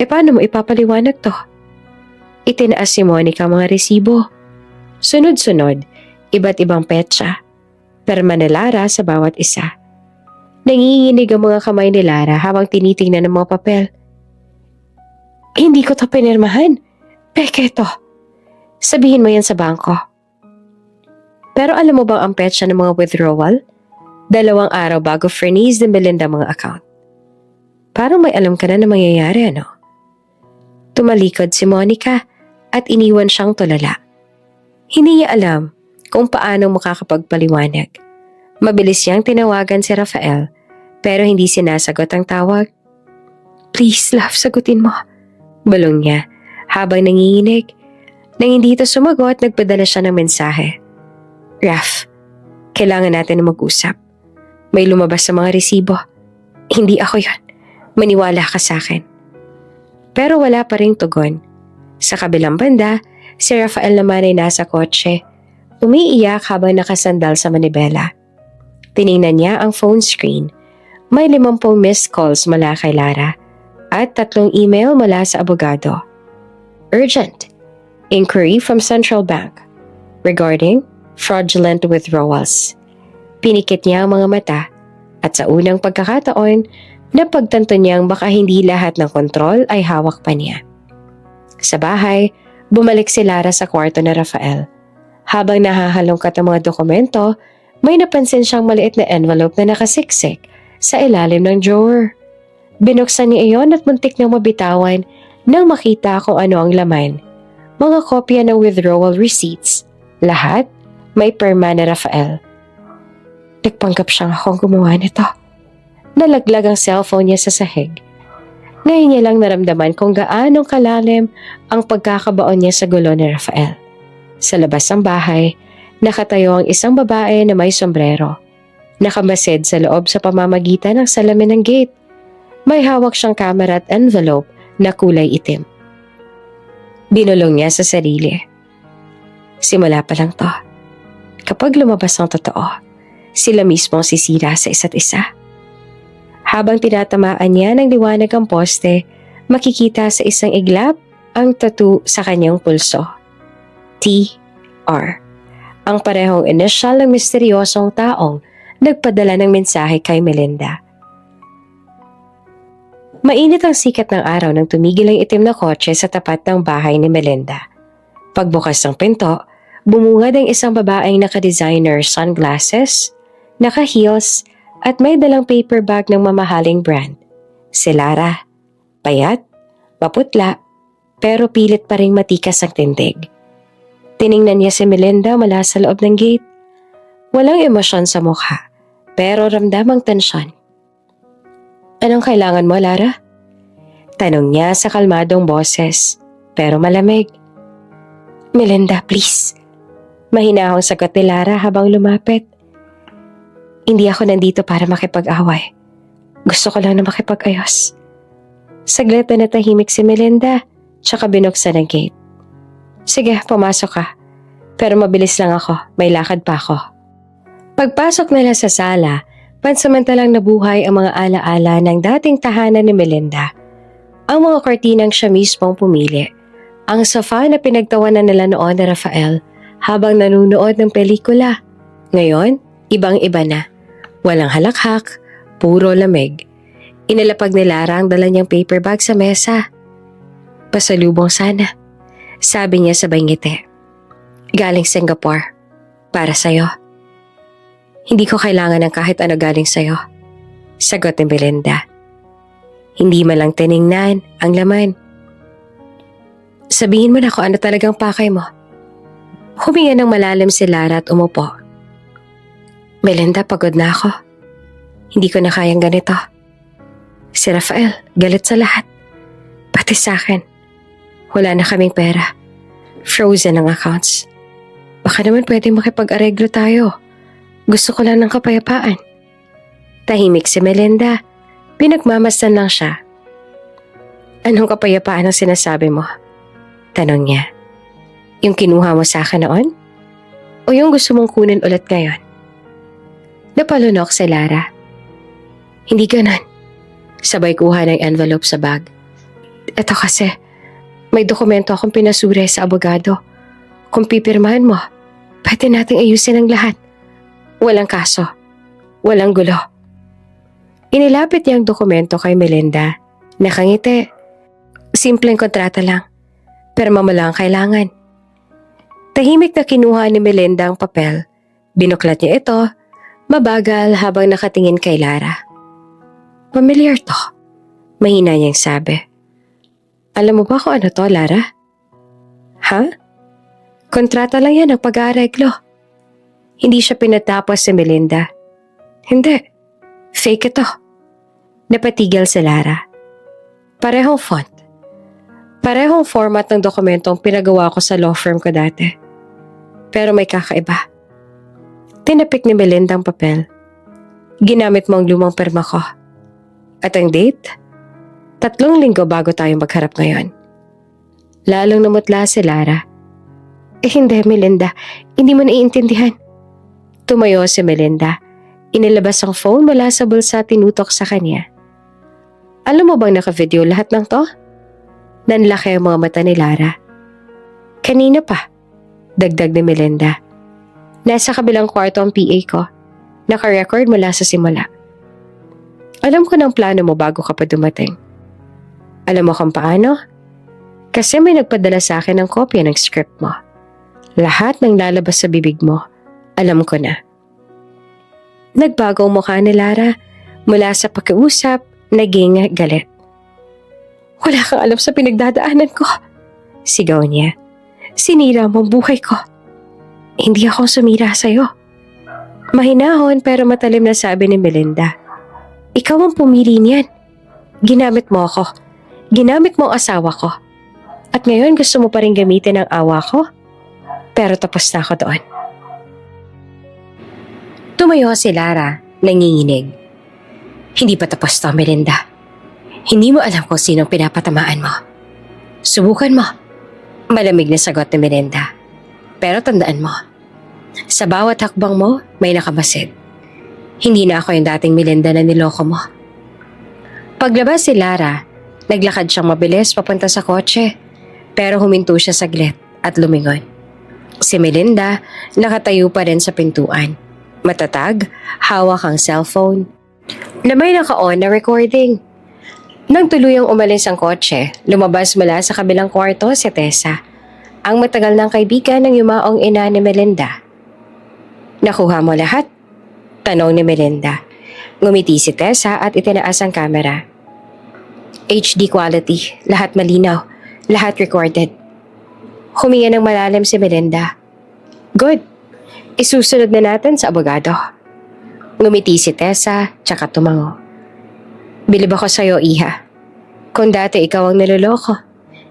E paano mo ipapaliwanag to? Itinaas si Monica ang mga resibo. Sunod-sunod, iba't ibang petsa. Perma ni Lara sa bawat isa. Nanginginig ang mga kamay ni Lara habang tinitingnan ng mga papel. Hindi ko to pinirmahan. Peke to. Sabihin mo yan sa bangko. Pero alam mo bang ang petsa ng mga withdrawal? 2 araw bago freeze ni Melinda mga account. Parang may alam ka na mangyayari, ano? Tumalikod si Monica at iniwan siyang tulala. Hindi niya alam kung paano makakapagpaliwanag. Mabilis niyang tinawagan si Rafael pero hindi sinasagot ang tawag. Please, love, sagutin mo. Bulong niya habang nanginginig. Nang hindi ito sumagot, nagpadala siya ng mensahe. Raf, kailangan natin na mag-usap. May lumabas sa mga resibo. Hindi ako yon. Maniwala ka sa akin. Pero wala pa ring tugon. Sa kabilang banda, si Rafael naman ay nasa kotse. Umiiyak habang nakasandal sa manibela. Tiningnan niya ang phone screen. May 50 missed calls mula kay Lara at 3 email mula sa abogado. Urgent. Inquiry from Central Bank regarding fraudulent withdrawals. Pinikit niya ang mga mata at sa unang pagkakataon, napagtanto niyang baka hindi lahat ng kontrol ay hawak pa niya. Sa bahay, bumalik si Lara sa kwarto na Rafael. Habang nahahalongkat ang mga dokumento, may napansin siyang maliit na envelope na nakasiksik sa ilalim ng drawer. Binuksan niya iyon at muntik nang mabitawan nang makita kung ano ang laman. Mga kopya ng withdrawal receipts. Lahat may perma na Rafael. Nagpanggap siyang akong gumawa nito. Nalaglag ang cellphone niya sa sahig. Ngayon niya lang naramdaman kung gaanong kalalim ang pagkakabaon niya sa gulo ni Rafael. Sa labas ng bahay, nakatayo ang isang babae na may sombrero. Nakamasid sa loob sa pamamagitan ng salamin ng gate. May hawak siyang camera at envelope na kulay itim. Binulong niya sa sarili. Simula pa lang to. Kapag lumabas ang totoo, sila mismo ang sisira sa isa't isa. Habang tinatamaan niya ng liwanag ang poste, makikita sa isang iglap ang tattoo sa kanyang pulso. T.R. Ang parehong inisyal ng misteryosong taong nagpadala ng mensahe kay Melinda. Mainit ang sikat ng araw nang tumigil ang itim na kotse sa tapat ng bahay ni Melinda. Pagbukas ng pinto, bumungad ang isang babaeng naka-designer sunglasses, naka-heels, at may dalang paper bag ng mamahaling brand. Si Lara, payat, maputla, pero pilit pa ring matikas ang tindig. Tiningnan niya si Melinda mula sa loob ng gate. Walang emosyon sa mukha, pero ramdamang tensyon. Anong kailangan mo, Lara? Tanong niya sa kalmadong boses, pero malamig. Melinda, please. Mahinahong sagot ni Lara habang lumapit. Hindi ako nandito para makipag-away. Gusto ko lang na makipag-ayos. Saglit na natahimik si Melinda, tsaka binuksan ang gate. Sige, pumasok ka. Pero mabilis lang ako, may lakad pa ako. Pagpasok nila sa sala, pansamantalang nabuhay ang mga alaala ng dating tahanan ni Melinda. Ang mga kortinang siya mismong pumili. Ang sofa na pinagtawanan nila noon ni Rafael habang nanunood ng pelikula. Ngayon, ibang-iba na. Walang halakhak, puro lamig. Inilapag ni Lara ang dala niyang paper bag sa mesa. Pasalubong sana, sabi niya sabay ngiti. Galing Singapore, para sa'yo. Hindi ko kailangan ng kahit ano galing sa'yo, sagot ni Melinda. Hindi man lang tiningnan ang laman. Sabihin mo na kung ano talagang pakay mo. Huminga ng malalim si Lara at umupo. Melinda, pagod na ako. Hindi ko na kayang ganito. Si Rafael, galit sa lahat. Pati sa akin. Wala na kaming pera. Frozen ang accounts. Baka naman pwedeng makipag-areglo tayo. Gusto ko lang ng kapayapaan. Tahimik si Melinda. Pinagmamasdan lang siya. Anong kapayapaan ang sinasabi mo? Tanong niya. Yung kinuha mo sa akin noon? O yung gusto mong kunin ulit ngayon? Napalunok si Lara. Hindi ganon. Sabay kuha ng envelope sa bag. Ito kasi, may dokumento akong pinasuri sa abogado. Kung pipirmahan mo, pwede nating ayusin ang lahat. Walang kaso. Walang gulo. Inilapit niya ang dokumento kay Melinda. Nakangiti. Simpleng kontrata lang. Pero mamala ang kailangan. Tahimik na kinuha ni Melinda ang papel. Binuklat niya ito, mabagal habang nakatingin kay Lara. Familiar to. Mahina niyang sabi. Alam mo ba kung ano to, Lara? Ha? Kontrata lang yan ng pag-aareglo. Hindi siya pinatapos si Melinda. Hindi. Fake ito. Napatigil si Lara. Parehong font. Parehong format ng dokumentong pinagawa ko sa law firm ko dati. Pero may kakaiba. Tinapik ni Melinda ang papel. Ginamit mo ang lumang perma ko. At ang date? 3 linggo bago tayo magharap ngayon. Lalong namutla si Lara. Hindi, Melinda. Hindi mo naiintindihan. Tumayo si Melinda. Inilabas ang phone mula sa bulsa, tinutok sa kanya. Alam mo bang naka-video lahat ng to? Nanlaki ang mga mata ni Lara. Kanina pa, dagdag ni Melinda. Nasa kabilang kwarto ang PA ko. Naka-record mula sa simula. Alam ko ng plano mo bago ka pa dumating. Alam mo kung paano? Kasi may nagpadala sa akin ng kopya ng script mo. Lahat ng lalabas sa bibig mo, alam ko na. Nagbago ang mukha ni Lara. Mula sa pakiusap, naging galit. Wala kang alam sa pinagdadaanan ko. Sigaw niya. Sinira mo ang buhay ko. Hindi ako sumira sa'yo. Mahinahon pero matalim na sabi ni Melinda. Ikaw ang pumili niyan. Ginamit mo ako. Ginamit mo ang asawa ko. At ngayon gusto mo pa rin gamitin ang awa ko? Pero tapos na ako doon. Tumayo si Lara, nanginginig. Hindi pa tapos to, Melinda. Hindi mo alam kung sinong pinapatamaan mo. Subukan mo. Malamig na sagot ni Melinda. Pero tandaan mo, sa bawat hakbang mo, may nakabasid. Hindi na ako yung dating Melinda na niloko mo. Paglabas si Lara, naglakad siyang mabilis papunta sa kotse. Pero huminto siya saglit at lumingon. Si Melinda nakatayo pa rin sa pintuan. Matatag, hawak ang cellphone. Na may naka-on na recording. Nang tuluyang umalis ang kotse, lumabas mula sa kabilang kwarto si Tessa, ang matagal ng kaibigan ng yumaong ina ni Melinda. Nakuha mo lahat? Tanong ni Melinda. Ngumiti si Tessa at itinaas ang kamera. HD quality, lahat malinaw, lahat recorded. Huminga ng malalim si Melinda. Good. Isusunod na natin sa abogado. Ngumiti si Tessa, tsaka tumango. Bilib ako sa'yo, Iha. Kung dati ikaw ang niloloko,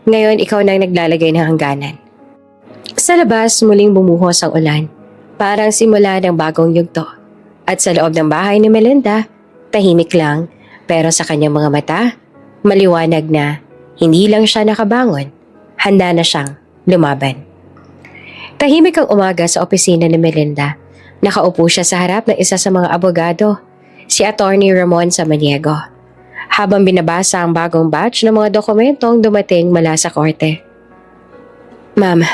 ngayon ikaw na ang naglalagay ng hangganan. Sa labas, muling bumuhos ang ulan. Parang simula ng bagong yugto. At sa loob ng bahay ni Melinda, tahimik lang, pero sa kanyang mga mata, maliwanag na hindi lang siya nakabangon, handa na siyang lumaban. Tahimik ang umaga sa opisina ni Melinda. Nakaupo siya sa harap ng isa sa mga abogado, si Attorney Ramon Samaniego, habang binabasa ang bagong batch ng mga dokumentong dumating mula sa korte. Ma'am,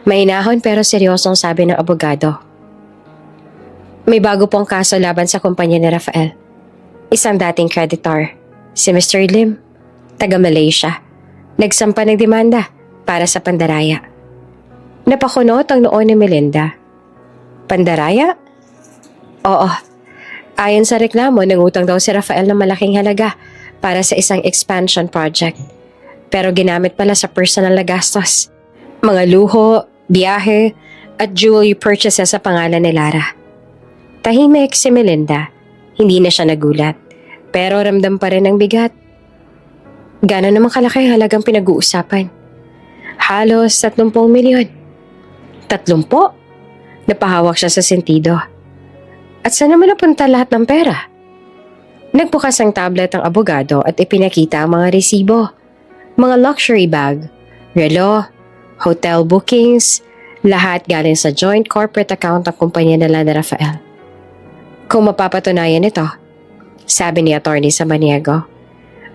mahinahon pero seryosong sabi ng abogado. May bago pong kaso laban sa kumpanya ni Rafael. Isang dating creditor, si Mr. Lim, taga Malaysia, nagsampa ng demanda para sa pandaraya. Napakunot ang noon ni Melinda. Pandaraya? Oo. Ayon sa reklamo, nangutang daw si Rafael ng malaking halaga para sa isang expansion project. Pero ginamit pala sa personal na gastos. Mga luho, biyahe, at jewelry purchases sa pangalan ni Lara. Tahimik si Melinda. Hindi na siya nagulat. Pero ramdam pa rin ang bigat. Gano'n naman kalaki ang halagang pinag-uusapan? Halos 30 milyon. 30? Napahawak siya sa sentido. At saan naman napunta lahat ng pera? Nagbukas ang tablet ang abogado at ipinakita ang mga resibo. Mga luxury bag, relo, hotel bookings, lahat galing sa joint corporate account ng kumpanya nila ni Rafael. Kung mapapatunayan ito, sabi ni Attorney Samaniego,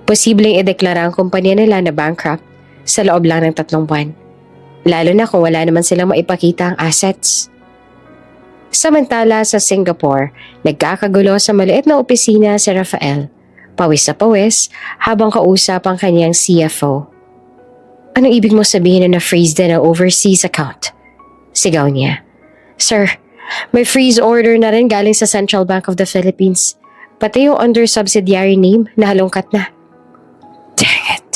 posibleng ideklara ang kumpanya nila na bankrupt sa loob lang ng 3 buwan. Lalo na kung wala naman silang maipakita ang assets. Samantala sa Singapore, nagkakagulo sa maliit na opisina si Rafael, pawis sa pawis habang kausap ang kanyang CFO. Anong ibig mo sabihin na na-freeze din ang overseas account? Sigaw niya. Sir, may freeze order na rin galing sa Central Bank of the Philippines. Pati yung under subsidiary name na halongkat na. Dang it.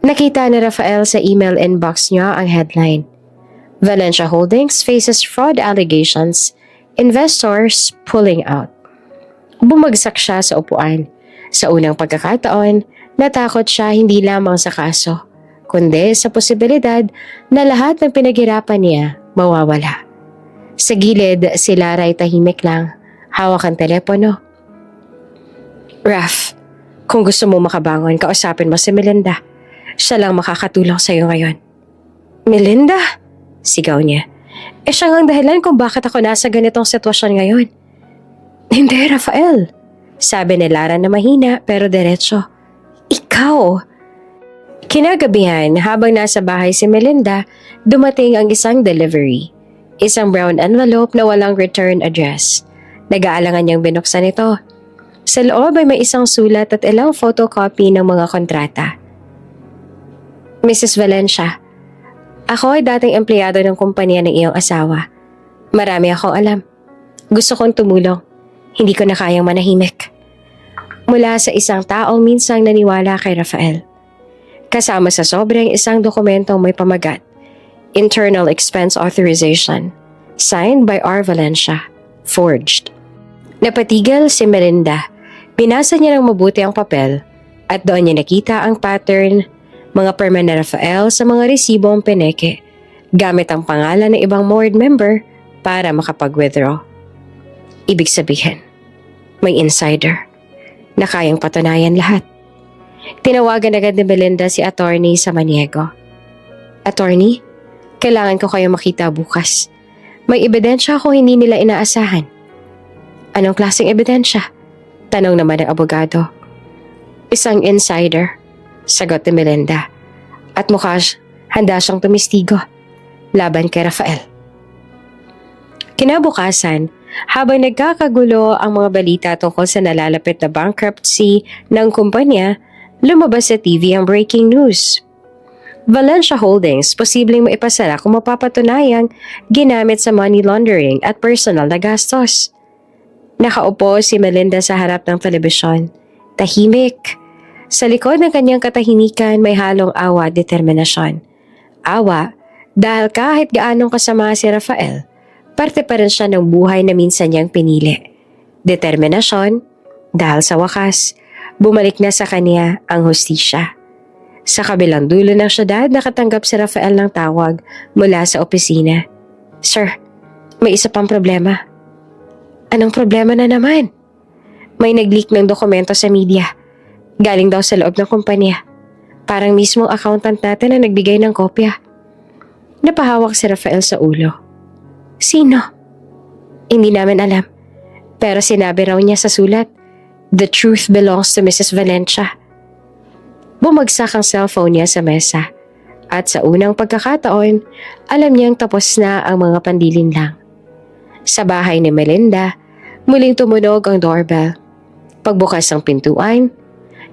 Nakita ni Rafael sa email inbox niya ang headline. Valencia Holdings faces fraud allegations. Investors pulling out. Bumagsak siya sa upuan. Sa unang pagkakataon, natakot siya hindi lamang sa kaso, kundi sa posibilidad na lahat ng pinaghirapan niya mawawala. Sa gilid, si Lara ay tahimik lang, hawak ang telepono. Raf, kung gusto mo makabangon, kausapin mo si Melinda. Siya lang makakatulong sa'yo ngayon. Melinda? Sigaw niya. Siya nga ang dahilan kung bakit ako nasa ganitong sitwasyon ngayon. Hindi, Rafael. Sabi ni Lara na mahina pero diretso. Ikaw. Kinagabihan, habang nasa bahay si Melinda, dumating ang isang delivery. Isang brown envelope na walang return address. Nag-aalangan niyang binuksan ito. Sa loob ay may isang sulat at ilang photocopy ng mga kontrata. Mrs. Valencia, ako ay dating empleyado ng kumpanya ng iyong asawa. Marami akong alam. Gusto kong tumulong. Hindi ko na kayang manahimik. Mula sa isang taong minsang naniwala kay Rafael. Kasama sa sobrang isang dokumentong may pamagat. Internal Expense Authorization. Signed by R. Valencia. Forged. Napatigil si Melinda. Binasa niya ng mabuti ang papel at doon niya nakita ang pattern, mga perma ni Rafael sa mga resibong peneke, gamit ang pangalan ng ibang board member para makapag-withdraw. Ibig sabihin, may insider na kayang patunayan lahat. Tinawagan agad ni Melinda si Attorney Samaniego. Attorney, kailangan ko kayo makita bukas. May ebidensya ako hindi nila inaasahan. Anong klaseng ebidensya? Tanong naman ng abogado. Isang insider, sagot ni Melinda. At mukhang handa siyang tumistigo laban kay Rafael. Kinabukasan, habang nagkakagulo ang mga balita tungkol sa nalalapit na bankruptcy ng kumpanya, lumabas sa TV ang breaking news. Valencia Holdings posibleng maipasara kung mapapatunayang ginamit sa money laundering at personal na gastos. Nakaupo si Melinda sa harap ng telebisyon. Tahimik. Sa likod ng kanyang katahimikan may halong awa at determinasyon. Awa, dahil kahit gaanong kasama si Rafael, parte pa rin siya ng buhay na minsan niyang pinili. Determinasyon, dahil sa wakas, bumalik na sa kanya ang hustisya. Sa kabilang dulo ng syudad, nakatanggap si Rafael ng tawag mula sa opisina. Sir, may isa pang problema. Anong problema na naman? May nag-leak ng dokumento sa media. Galing daw sa loob ng kumpanya. Parang mismong accountant natin na nagbigay ng kopya. Napahawak si Rafael sa ulo. Sino? Hindi namin alam. Pero sinabi raw niya sa sulat, "The truth belongs to Mrs. Valencia." Bumagsak ang cellphone niya sa mesa. At sa unang pagkakataon, alam niyang tapos na ang mga pandilinlang. Sa bahay ni Melinda, muling tumunog ang doorbell. Pagbukas ng pintuan,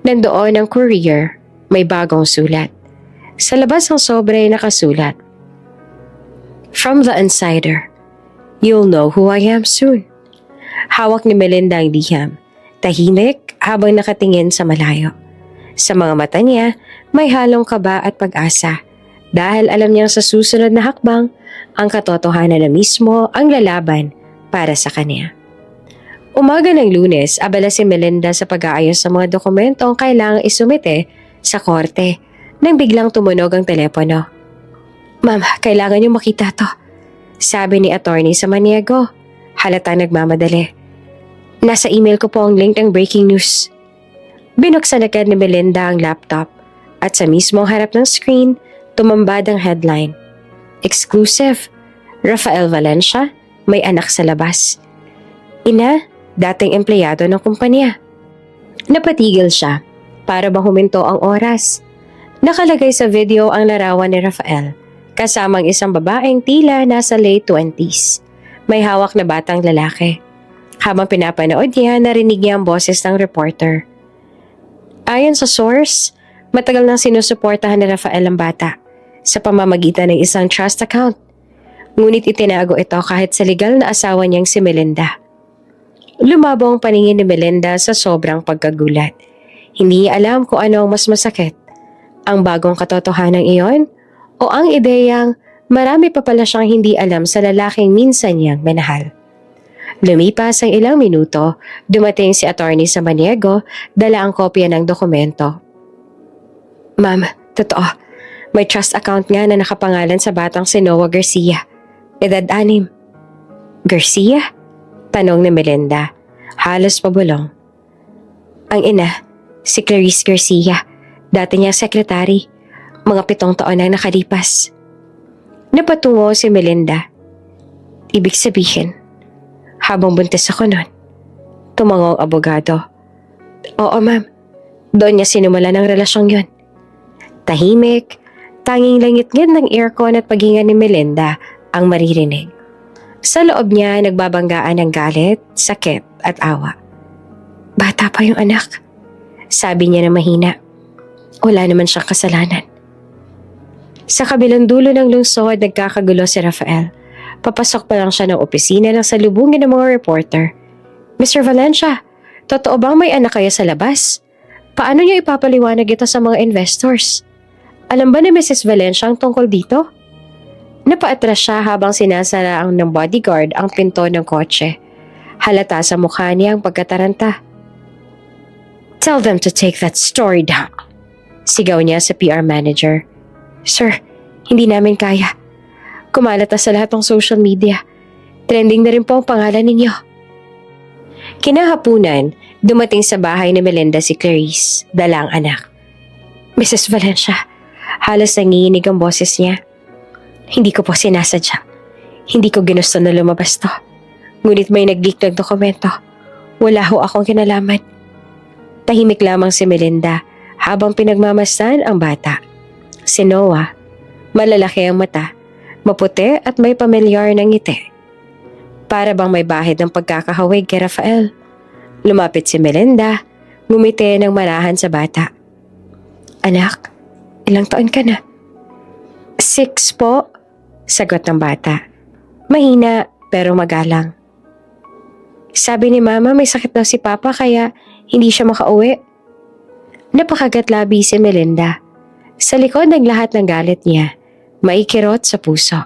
nandoon ang courier, may bagong sulat. Sa labas ng sobre nakasulat, "From the insider, you'll know who I am soon." Hawak ni Melinda ang liham, tahimik habang nakatingin sa malayo. Sa mga mata niya, may halong kaba at pag-asa dahil alam niyang sa susunod na hakbang, ang katotohanan na mismo ang lalaban para sa kanya. Umaga ng Lunes, abala si Melinda sa pag-aayos sa mga dokumentong kailangang isumite sa korte nang biglang tumunog ang telepono. "Ma'am, kailangan niyo makita to," sabi ni attorney sa Maniego. Halatang nagmamadali. "Nasa email ko po ang link ng breaking news." Binuksan agad ni Melinda ang laptop at sa mismong harap ng screen, tumambad ang headline. Exclusive, Rafael Valencia, may anak sa labas. Ina, dating empleyado ng kumpanya. Napatigil siya para bang huminto ang oras. Nakalagay sa video ang larawan ni Rafael, kasamang isang babaeng tila nasa late 20s. May hawak na batang lalaki. Habang pinapanood niya, narinig niya ang boses ng reporter. Ayon sa source, matagal nang sinusuportahan ni Rafael ang bata sa pamamagitan ng isang trust account. Ngunit itinago ito kahit sa legal na asawa niyang si Melinda. Lumabo ang paningin ni Melinda sa sobrang pagkagulat. Hindi niya alam kung ano ang mas masakit, ang bagong katotohanan iyon o ang ideyang marami pa pala siyang hindi alam sa lalaking minsan niyang minahal. Lumipas ang ilang minuto, dumating si attorney sa Maniego, dala ang kopya ng dokumento. "Ma'am, totoo. May trust account nga na nakapangalan sa batang si Noah Garcia. Edad 6. "Garcia?" tanong ni Melinda. Halos pabulong. "Ang ina, si Clarice Garcia. Dati niyang sekretary. Mga 7 taon na nakalipas." Napatungo si Melinda. "Ibig sabihin, habang buntis ako nun?" Tumango ang abogado. "Oo ma'am, doon niya sinumala ng relasyong yun." Tahimik, tanging langit-ngit ng aircon at paghinga ni Melinda ang maririnig. Sa loob niya nagbabanggaan ng galit, sakit at awa. "Bata pa yung anak," sabi niya na mahina. "Wala naman siyang kasalanan." Sa kabilang dulo ng lungsod, nagkakagulo si Rafael. Papasok pa lang siya ng opisina nang salubungin ng mga reporter. "Mr. Valencia, totoo bang may anak kayo sa labas? Paano niyo ipapaliwanag ito sa mga investors? Alam ba ni Mrs. Valencia ang tungkol dito?" Napaatras siya habang sinasara ng bodyguard ang pinto ng kotse. Halata sa mukha niya ang pagkataranta. "Tell them to take that story down," sigaw niya sa PR manager. "Sir, hindi namin kaya. Kumalat na sa lahat ng social media. Trending na rin po ang pangalan ninyo." Kinahapunan, dumating sa bahay ni Melinda si Clarice, dala ang anak. "Mrs. Valencia," halos nanginginig ang boses niya. "Hindi ko po sinasadya. Hindi ko ginusto na lumabas to. Ngunit may nag-leak ng dokumento. Wala ho akong kinalaman." Tahimik lamang si Melinda habang pinagmamasdan ang bata. Si Noah, malalaki ang mata, maputi at may pamilyar na ngiti. Para bang may bahid ng pagkakahawig kay Rafael. Lumapit si Melinda, ngumiti ng marahan sa bata. "Anak, ilang taon ka na?" 6 po, sagot ng bata. Mahina pero magalang. "Sabi ni Mama may sakit daw si Papa kaya hindi siya makauwi." Napakagat labi si Melinda. Sa likod ng lahat ng galit niya, Maikirot sa puso.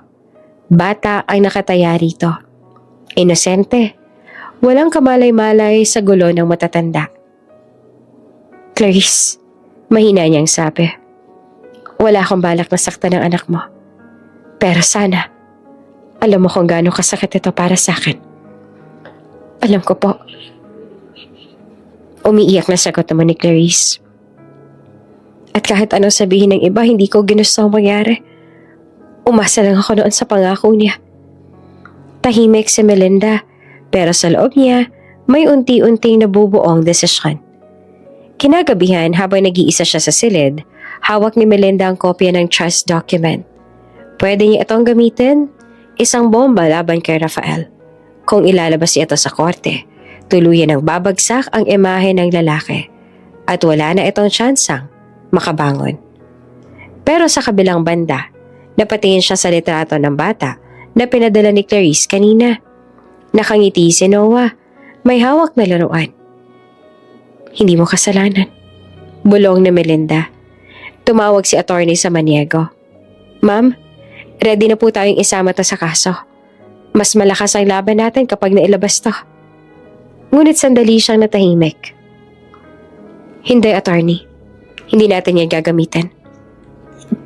Bata ang nakataya rito. Inosente. Walang kamalay-malay sa gulo ng matatanda. Clarice, mahina niyang sabi. Wala akong balak na saktan ng anak mo. Pero sana, alam mo kung gaano kasakit ito para sa akin. Alam ko po. Umiiyak na sagot naman ni Clarice. At kahit anong sabihin ng iba, hindi ko ginusto ang mangyari. Umasa lang ako noon sa pangako niya. Tahimik si Melinda, pero sa loob niya, may unti-unting nabubuong desisyon. Kinagabihan habang nag-iisa siya sa silid, hawak ni Melinda ang kopya ng trust document. Pwede niya itong gamitin, isang bomba laban kay Rafael. Kung ilalabas niya ito sa korte, tuluyan ang babagsak ang imahe ng lalaki at wala na itong tsansang makabangon. Pero sa kabilang banda, napatingin siya sa litrato ng bata na pinadala ni Clarice kanina. Nakangiti si Noah, may hawak na laruan. Hindi mo kasalanan. Bulong ni Melinda. Tumawag si attorney Samaniego. Ma'am, ready na po tayong isama to sa kaso. Mas malakas ang laban natin kapag nailabas to. Ngunit sandali siyang natahimik. Hindi, attorney. Hindi natin yan gagamitin.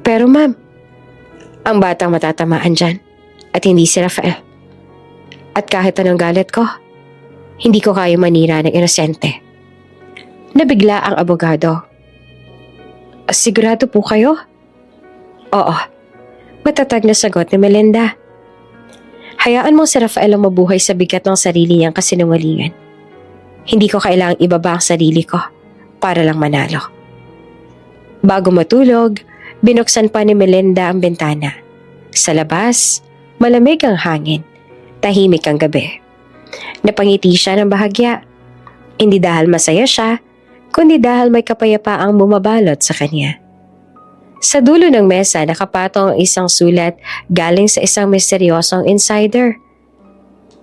Pero ma'am, ang batang matatamaan dyan at hindi si Rafael. At kahit anong galit ko, hindi ko kaya manira ng inosente. Nabigla ang abogado. Sigurado po kayo? Oo. Matatag na sagot ni Melinda. Hayaan mo si Rafael ang mabuhay sa bigat ng sarili niyang kasinungalingan. Hindi ko kailangang ibaba ang sarili ko para lang manalo. Bago matulog, binuksan pa ni Melinda ang bintana. Sa labas, malamig ang hangin. Tahimik ang gabi. Napangiti siya ng bahagya. Hindi dahil masaya siya, kundi dahil may kapayapaang bumabalot sa kanya. Sa dulo ng mesa nakapatong ang isang sulat galing sa isang misteryosong insider.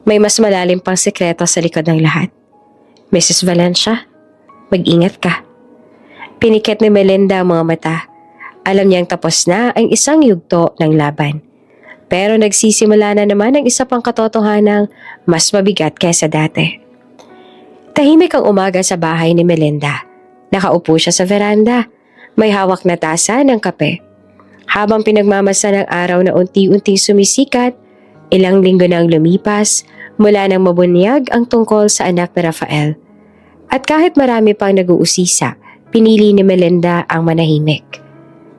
May mas malalim pang sekreto sa likod ng lahat. Mrs. Valencia, mag-ingat ka. Pinikit ni Melinda ang mga mata. Alam niyang tapos na ang isang yugto ng laban. Pero nagsisimula na naman ang isa pang katotohanang mas mabigat kaysa dati. Tahimik ang umaga sa bahay ni Melinda. Nakaupo siya sa veranda. May hawak na tasa ng kape. Habang pinagmamasa ng araw na unti-unting sumisikat, ilang linggo nang lumipas mula nang mabunyag ang tungkol sa anak ni Rafael. At kahit marami pang nag-uusisa, pinili ni Melinda ang manahimik.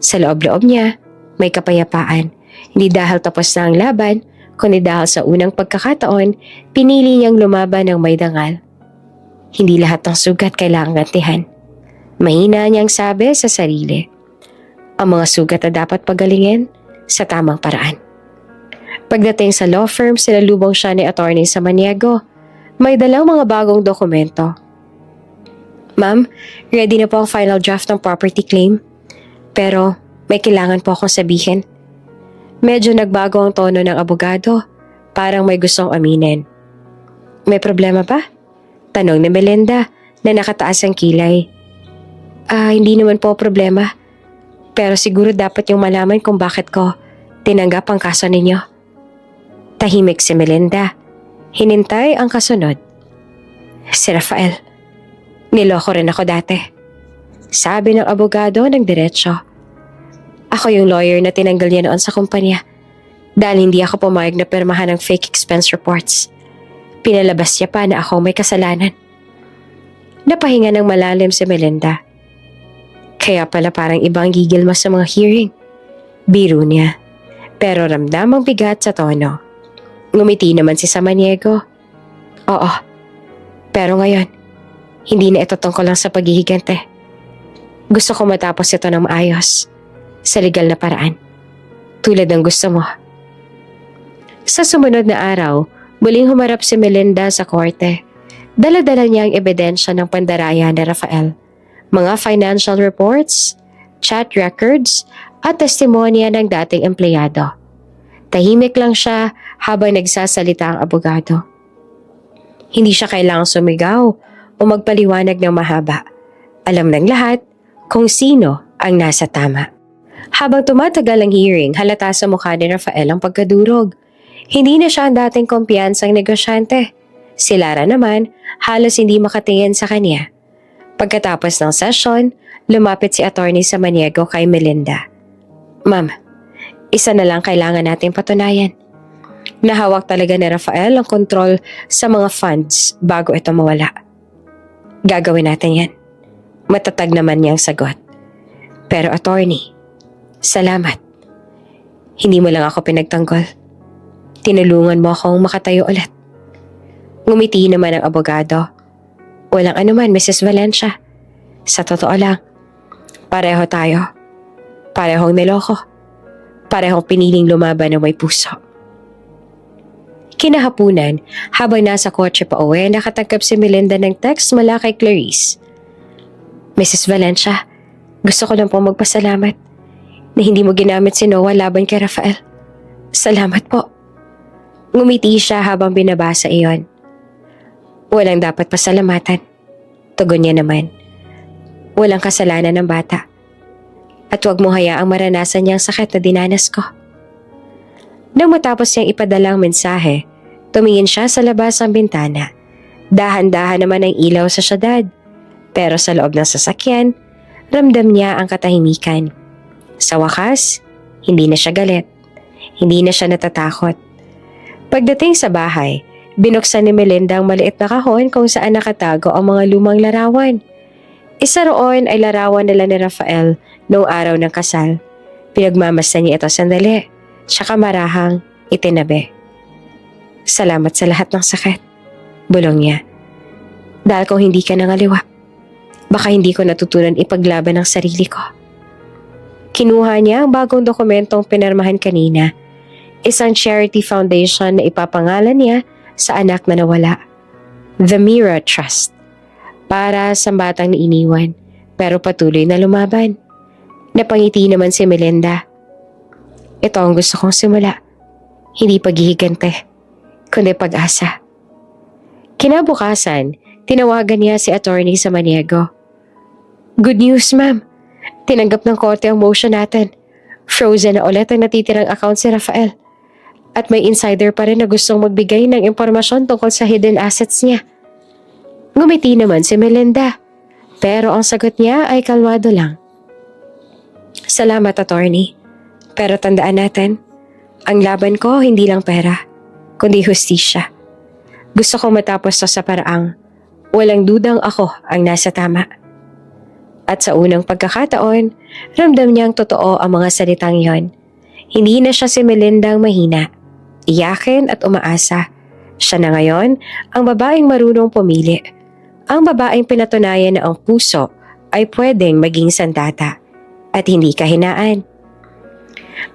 Sa loob-loob niya, may kapayapaan. Hindi dahil tapos na ang laban, kundi dahil sa unang pagkakataon, pinili niyang lumaban ng may dangal. Hindi lahat ng sugat kailangang gantihan. Mahina niyang sabi sa sarili. Ang mga sugat na dapat pagalingin sa tamang paraan. Pagdating sa law firm, sinalubong siya ni Attorney Samaniego. May dalang mga bagong dokumento. Ma'am, ready na po ang final draft ng property claim. Pero may kailangan po akong sabihin. Medyo nagbago ang tono ng abogado. Parang may gustong aminin. May problema ba? Tanong ni Melinda na nakataas ang kilay. Hindi naman po problema. Pero siguro dapat yung malaman kung bakit ko tinanggap ang kaso ninyo. Tahimik si Melinda. Hinintay ang kasunod. Si Rafael. Niloko rin ako dati. Sabi ng abogado ng diretsyo. Ako yung lawyer na tinanggal niya noon sa kumpanya dahil hindi ako pumayag na pirmahan ng fake expense reports. Pinalabas niya pa na ako may kasalanan. Napahinga ng malalim si Melinda. Kaya pala parang ibang gigil mo sa mga hearing. Biro niya. Pero ramdam ang bigat sa tono. Ngumiti naman si Samaniego. Oo. Pero ngayon, hindi na ito tungkol lang sa paghihigante. Gusto ko matapos ito ng maayos. Sa legal na paraan. Tulad ng gusto mo. Sa sumunod na araw, muling humarap si Melinda sa korte. Dala-dala niya ang ebidensya ng pandaraya ni Rafael. Mga financial reports, chat records, at testimonya ng dating empleyado. Tahimik lang siya habang nagsasalita ang abogado. Hindi siya kailangang sumigaw o magpaliwanag ng mahaba. Alam ng lahat kung sino ang nasa tama. Habang tumatagal ang hearing, halata sa mukha ni Rafael ang pagkadurog. Hindi na siya ang dating kumpiyansang negosyante. Si Lara naman, halos hindi makatingin sa kanya. Pagkatapos ng session, lumapit si Attorney Samaniego kay Melinda. Ma'am, isa na lang kailangan nating patunayan. Nahawak talaga ni Rafael ang kontrol sa mga funds bago ito mawala. Gagawin natin yan. Matatag naman niyang sagot. Pero attorney, salamat. Hindi mo lang ako pinagtanggol. Tinulungan mo akong makatayo ulit. Ngumiti naman ang abogado. Walang anuman, Mrs. Valencia. Sa totoo lang, pareho tayo. Parehong niloko. Parehong piniling lumaban ng may puso. Kinahapunan, habang nasa kotse pa uwi, nakatanggap si Melinda ng text mula kay Clarice. Mrs. Valencia, gusto ko lang po magpasalamat na hindi mo ginamit si Noah laban kay Rafael. Salamat po. Ngumiti siya habang binabasa iyon. Walang dapat pasalamatan. Tugon niya naman. Walang kasalanan ng bata. At huwag mo hayaang maranasan niyang sakit na dinanas ko. Nang matapos niyang ipadala ang mensahe, tumingin siya sa labas ng bintana. Dahan-dahan naman ang ilaw sa syudad. Pero sa loob ng sasakyan, ramdam niya ang katahimikan. Sa wakas, hindi na siya galit. Hindi na siya natatakot. Pagdating sa bahay, binuksan ni Melinda ang maliit na kahon kung saan nakatago ang mga lumang larawan. Isa roon ay larawan nila ni Rafael noong araw ng kasal. Pinagmamasdan niya ito sandali, tsaka marahang itinabi. Salamat sa lahat ng sakit, bulong niya. Dahil kung hindi ka nangaliwa, baka hindi ko natutunan ipaglaban ang sarili ko. Kinuha niya ang bagong dokumentong pinirmahan kanina, isang charity foundation na ipapangalan niya sa anak na nawala. The Mira Trust. Para sa batang na iniwan, pero patuloy na lumaban. Napangiti naman si Melinda. Ito ang gusto kong simula. Hindi paghihigante, kundi pag-asa. Kinabukasan, tinawagan niya si Attorney Samaniego. Good news, ma'am. Tinanggap ng korte ang motion natin. Frozen na ulit ang natitirang account si Rafael. At may insider pa rin na gustong magbigay ng impormasyon tungkol sa hidden assets niya. Ngumiti naman si Melinda. Pero ang sagot niya ay kalmado lang. Salamat, attorney. Pero tandaan natin, ang laban ko hindi lang pera, kundi hustisya. Gusto kong matapos to sa paraang walang dudang ako ang nasa tama. At sa unang pagkakataon, ramdam niyang totoo ang mga salitang yon. Hindi na siya si Melindang mahina, iyakin at umaasa. Siya na ngayon ang babaeng marunong pumili. Ang babaeng pinatunayan na ang puso ay pwedeng maging sandata at hindi kahinaan.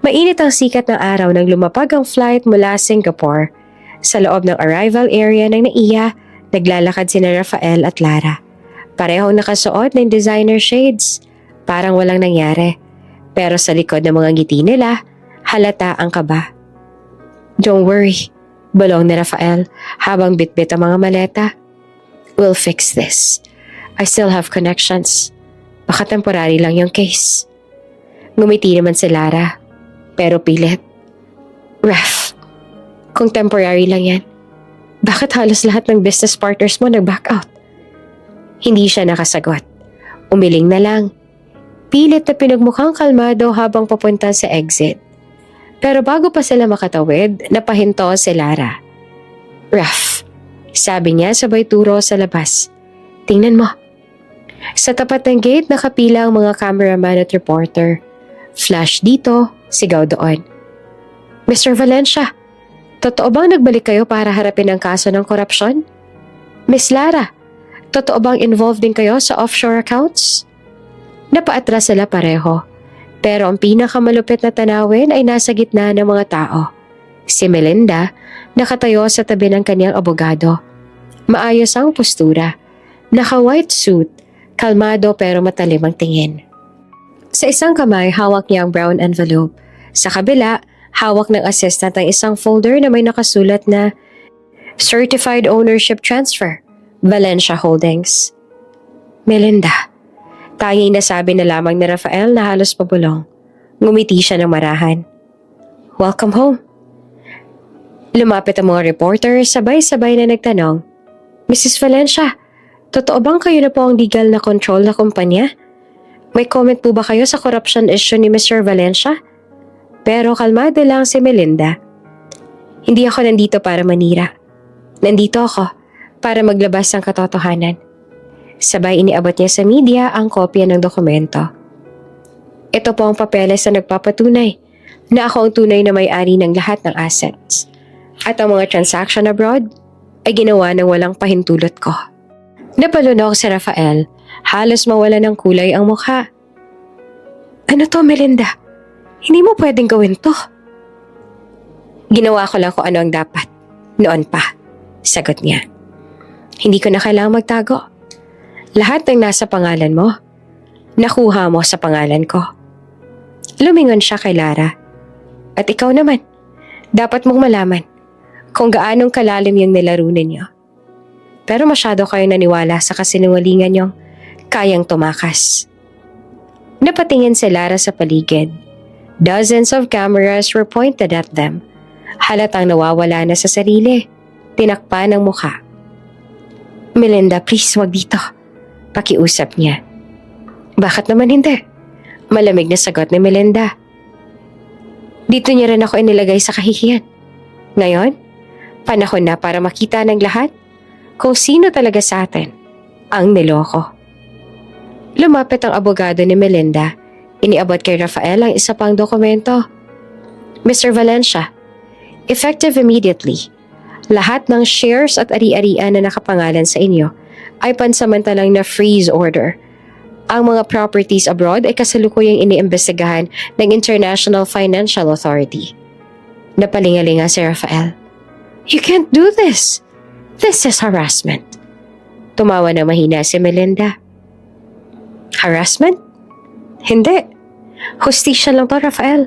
Mainit ang sikat ng araw nang lumapag ang flight mula Singapore. Sa loob ng arrival area ng NAIA, naglalakad sina Rafael at Lara. Parehong nakasuot ng designer shades. Parang walang nangyari. Pero sa likod ng mga ngiti nila, halata ang kaba. Don't worry, bulong ni Rafael habang bitbit ang mga maleta. We'll fix this. I still have connections. Baka temporary lang yung case. Ngumiti naman si Lara, pero pilit. Ref, kung temporary lang yan, bakit halos lahat ng business partners mo nag-back out? Hindi siya nakasagot. Umiling na lang. Pilit na pinagmukhang kalmado habang papunta sa exit. Pero bago pa sila makatawid, napahinto si Lara. Ref, sabi niya sabay turo sa labas. Tingnan mo. Sa tapat ng gate nakapila ang mga cameraman at reporter. Flash dito, sigaw doon. Mr. Valencia, totoo bang nagbalik kayo para harapin ang kaso ng korupsyon? Miss Lara, totoo bang involved din kayo sa offshore accounts? Napaatras sila pareho. Pero ang pinakamalupit na tanawin ay nasa gitna ng mga tao. Si Melinda, nakatayo sa tabi ng kanyang abogado. Maayos ang postura. Naka-white suit, kalmado pero matalim ang tingin. Sa isang kamay, hawak niya ang brown envelope. Sa kabila, hawak ng assistant ang isang folder na may nakasulat na Certified Ownership Transfer, Valencia Holdings. Melinda, tanging nasabi na lamang ni Rafael na halos pabulong. Ngumiti siya ng marahan. Welcome home. Lumapit ang mga reporter, sabay-sabay na nagtanong, Mrs. Valencia, totoo bang kayo na po ang legal na control na kumpanya? May comment po ba kayo sa corruption issue ni Mr. Valencia? Pero kalmado lang si Melinda. Hindi ako nandito para manira. Nandito ako para maglabas ng katotohanan. Sabay iniabot niya sa media ang kopya ng dokumento. Ito po ang papeles na nagpapatunay na ako ang tunay na may-ari ng lahat ng assets. At ang mga transaction abroad ay ginawa ng walang pahintulot ko. Napalunok si Rafael, halos mawala ng kulay ang mukha. Ano to, Melinda? Hindi mo pwedeng gawin to. Ginawa ko lang kung ano ang dapat. Noon pa, sagot niya. Hindi ko na kailangang magtago. Lahat ng nasa pangalan mo, nakuha mo sa pangalan ko. Lumingon siya kay Lara. At ikaw naman, dapat mong malaman kung gaanong kalalim yung nilaro ninyo. Pero masyado kayo naniwala sa kasinungalingan yung kayang tumakas. Napatingin si Lara sa paligid. Dozens of cameras were pointed at them. Halatang nawawala na sa sarili. Tinakpan ng mukha. Melinda, please wag dito. Pakiusap niya. Bakit naman hindi? Malamig na sagot ni Melinda. Dito niya rin ako inilagay sa kahihiyan. Ngayon, panahon na para makita ng lahat kung sino talaga sa atin ang niloko. Lumapit ang abogado ni Melinda. Iniabot kay Rafael ang isa pang dokumento. Mr. Valencia, effective immediately, lahat ng shares at ari-arian na nakapangalan sa inyo ay pansamantalang na freeze order. Ang mga properties abroad ay kasalukuyang iniimbestigahan ng International Financial Authority. Napalingalinga si Rafael. You can't do this. This is harassment. Tumawa na mahina si Melinda. Harassment? Hindi. Hustisya lang to, Rafael.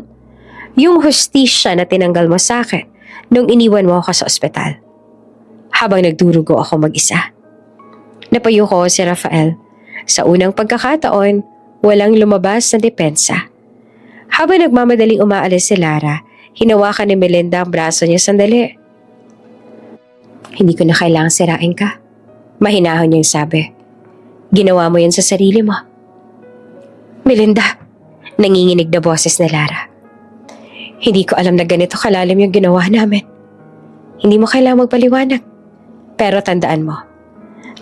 Yung hustisya na tinanggal mo sa akin nung iniwan mo ako sa ospital. Habang nagdurugo ako mag-isa. Napayuko si Rafael. Sa unang pagkakataon, walang lumabas na depensa. Habang nagmamadaling umaalis si Lara, hinawakan ni Melinda ang braso niya sandali. Hindi ko na kailangang sirain ka. Mahinahon niyang sabi. Ginawa mo yan sa sarili mo. Melinda, nanginginig na boses ni Lara. Hindi ko alam na ganito kalalim yung ginawa namin. Hindi mo kailangang magpaliwanag. Pero tandaan mo,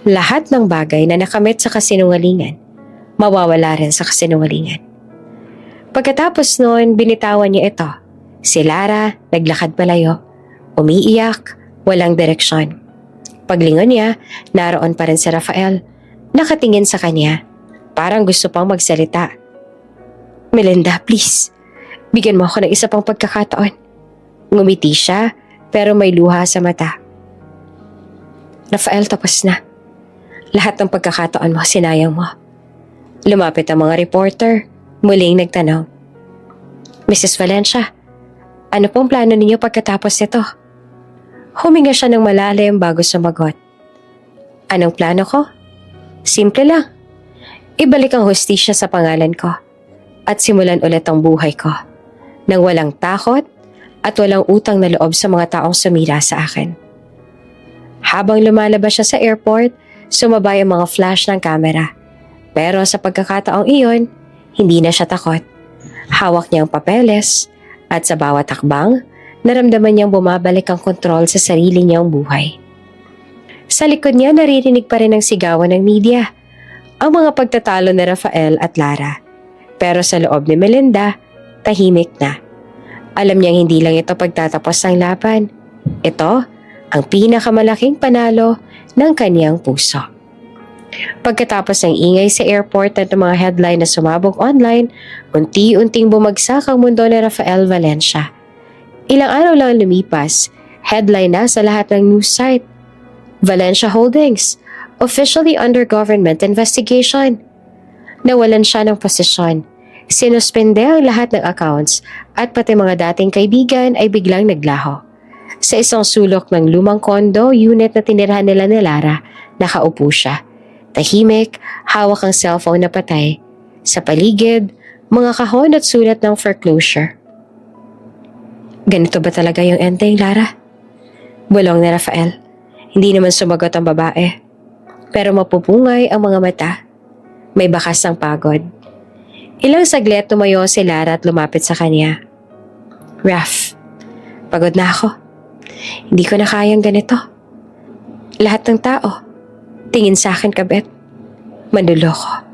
lahat ng bagay na nakamit sa kasinungalingan, mawawala rin sa kasinungalingan. Pagkatapos noon, binitawan niya ito. Si Lara, naglakad palayo, umiiyak, walang direksyon. Paglingon niya, naroon pa rin si Rafael, nakatingin sa kanya, parang gusto pang magsalita. Melinda, please, bigyan mo ako ng isa pang pagkakataon. Ngumiti siya, pero may luha sa mata. Rafael, tapos na. Lahat ng pagkakataon mo, sinayang mo. Lumapit ang mga reporter, muling nagtanong. Mrs. Valencia, ano pong plano ninyo pagkatapos nito? Huminga siya ng malalim bago sumagot. Anong plano ko? Simple lang. Ibalik ang hustisya sa pangalan ko at simulan ulit ang buhay ko nang walang takot at walang utang na loob sa mga taong sumira sa akin. Habang lumalabas siya sa airport, sumabay ang mga flash ng kamera. Pero sa pagkakataong iyon, hindi na siya takot. Hawak niya ang papeles at sa bawat hakbang, naramdaman niyang bumabalik ang kontrol sa sarili niyang buhay. Sa likod niya, naririnig pa rin ang sigawan ng media, ang mga pagtatalo ni Rafael at Lara. Pero sa loob ni Melinda, tahimik na. Alam niyang hindi lang ito pagtatapos ng laban. Ito ang pinakamalaking panalo ng kaniyang puso. Pagkatapos ng ingay sa airport at ng mga headline na sumabog online, unti-unting bumagsak ang mundo ni Rafael Valencia. Ilang araw lang lumipas, headline na sa lahat ng news site. Valencia Holdings, officially under government investigation. Nawalan siya ng posisyon. Sinuspende ang lahat ng accounts at pati mga dating kaibigan ay biglang naglaho. Sa isang sulok ng lumang condo unit na tinirahan nila ni Lara, nakaupo siya. Tahimik, hawak ang cellphone na patay. Sa paligid, mga kahon at sulat ng foreclosure. Ganito ba talaga yung ending, Lara? Bulong ni Rafael. Hindi naman sumagot ang babae. Pero mapupungay ang mga mata. May bakas ng pagod. Ilang saglit tumayo si Lara at lumapit sa kanya. Raf, pagod na ako. Hindi ko na kayang ganito. Lahat ng tao, tingin sa akin kabet. Manluloko.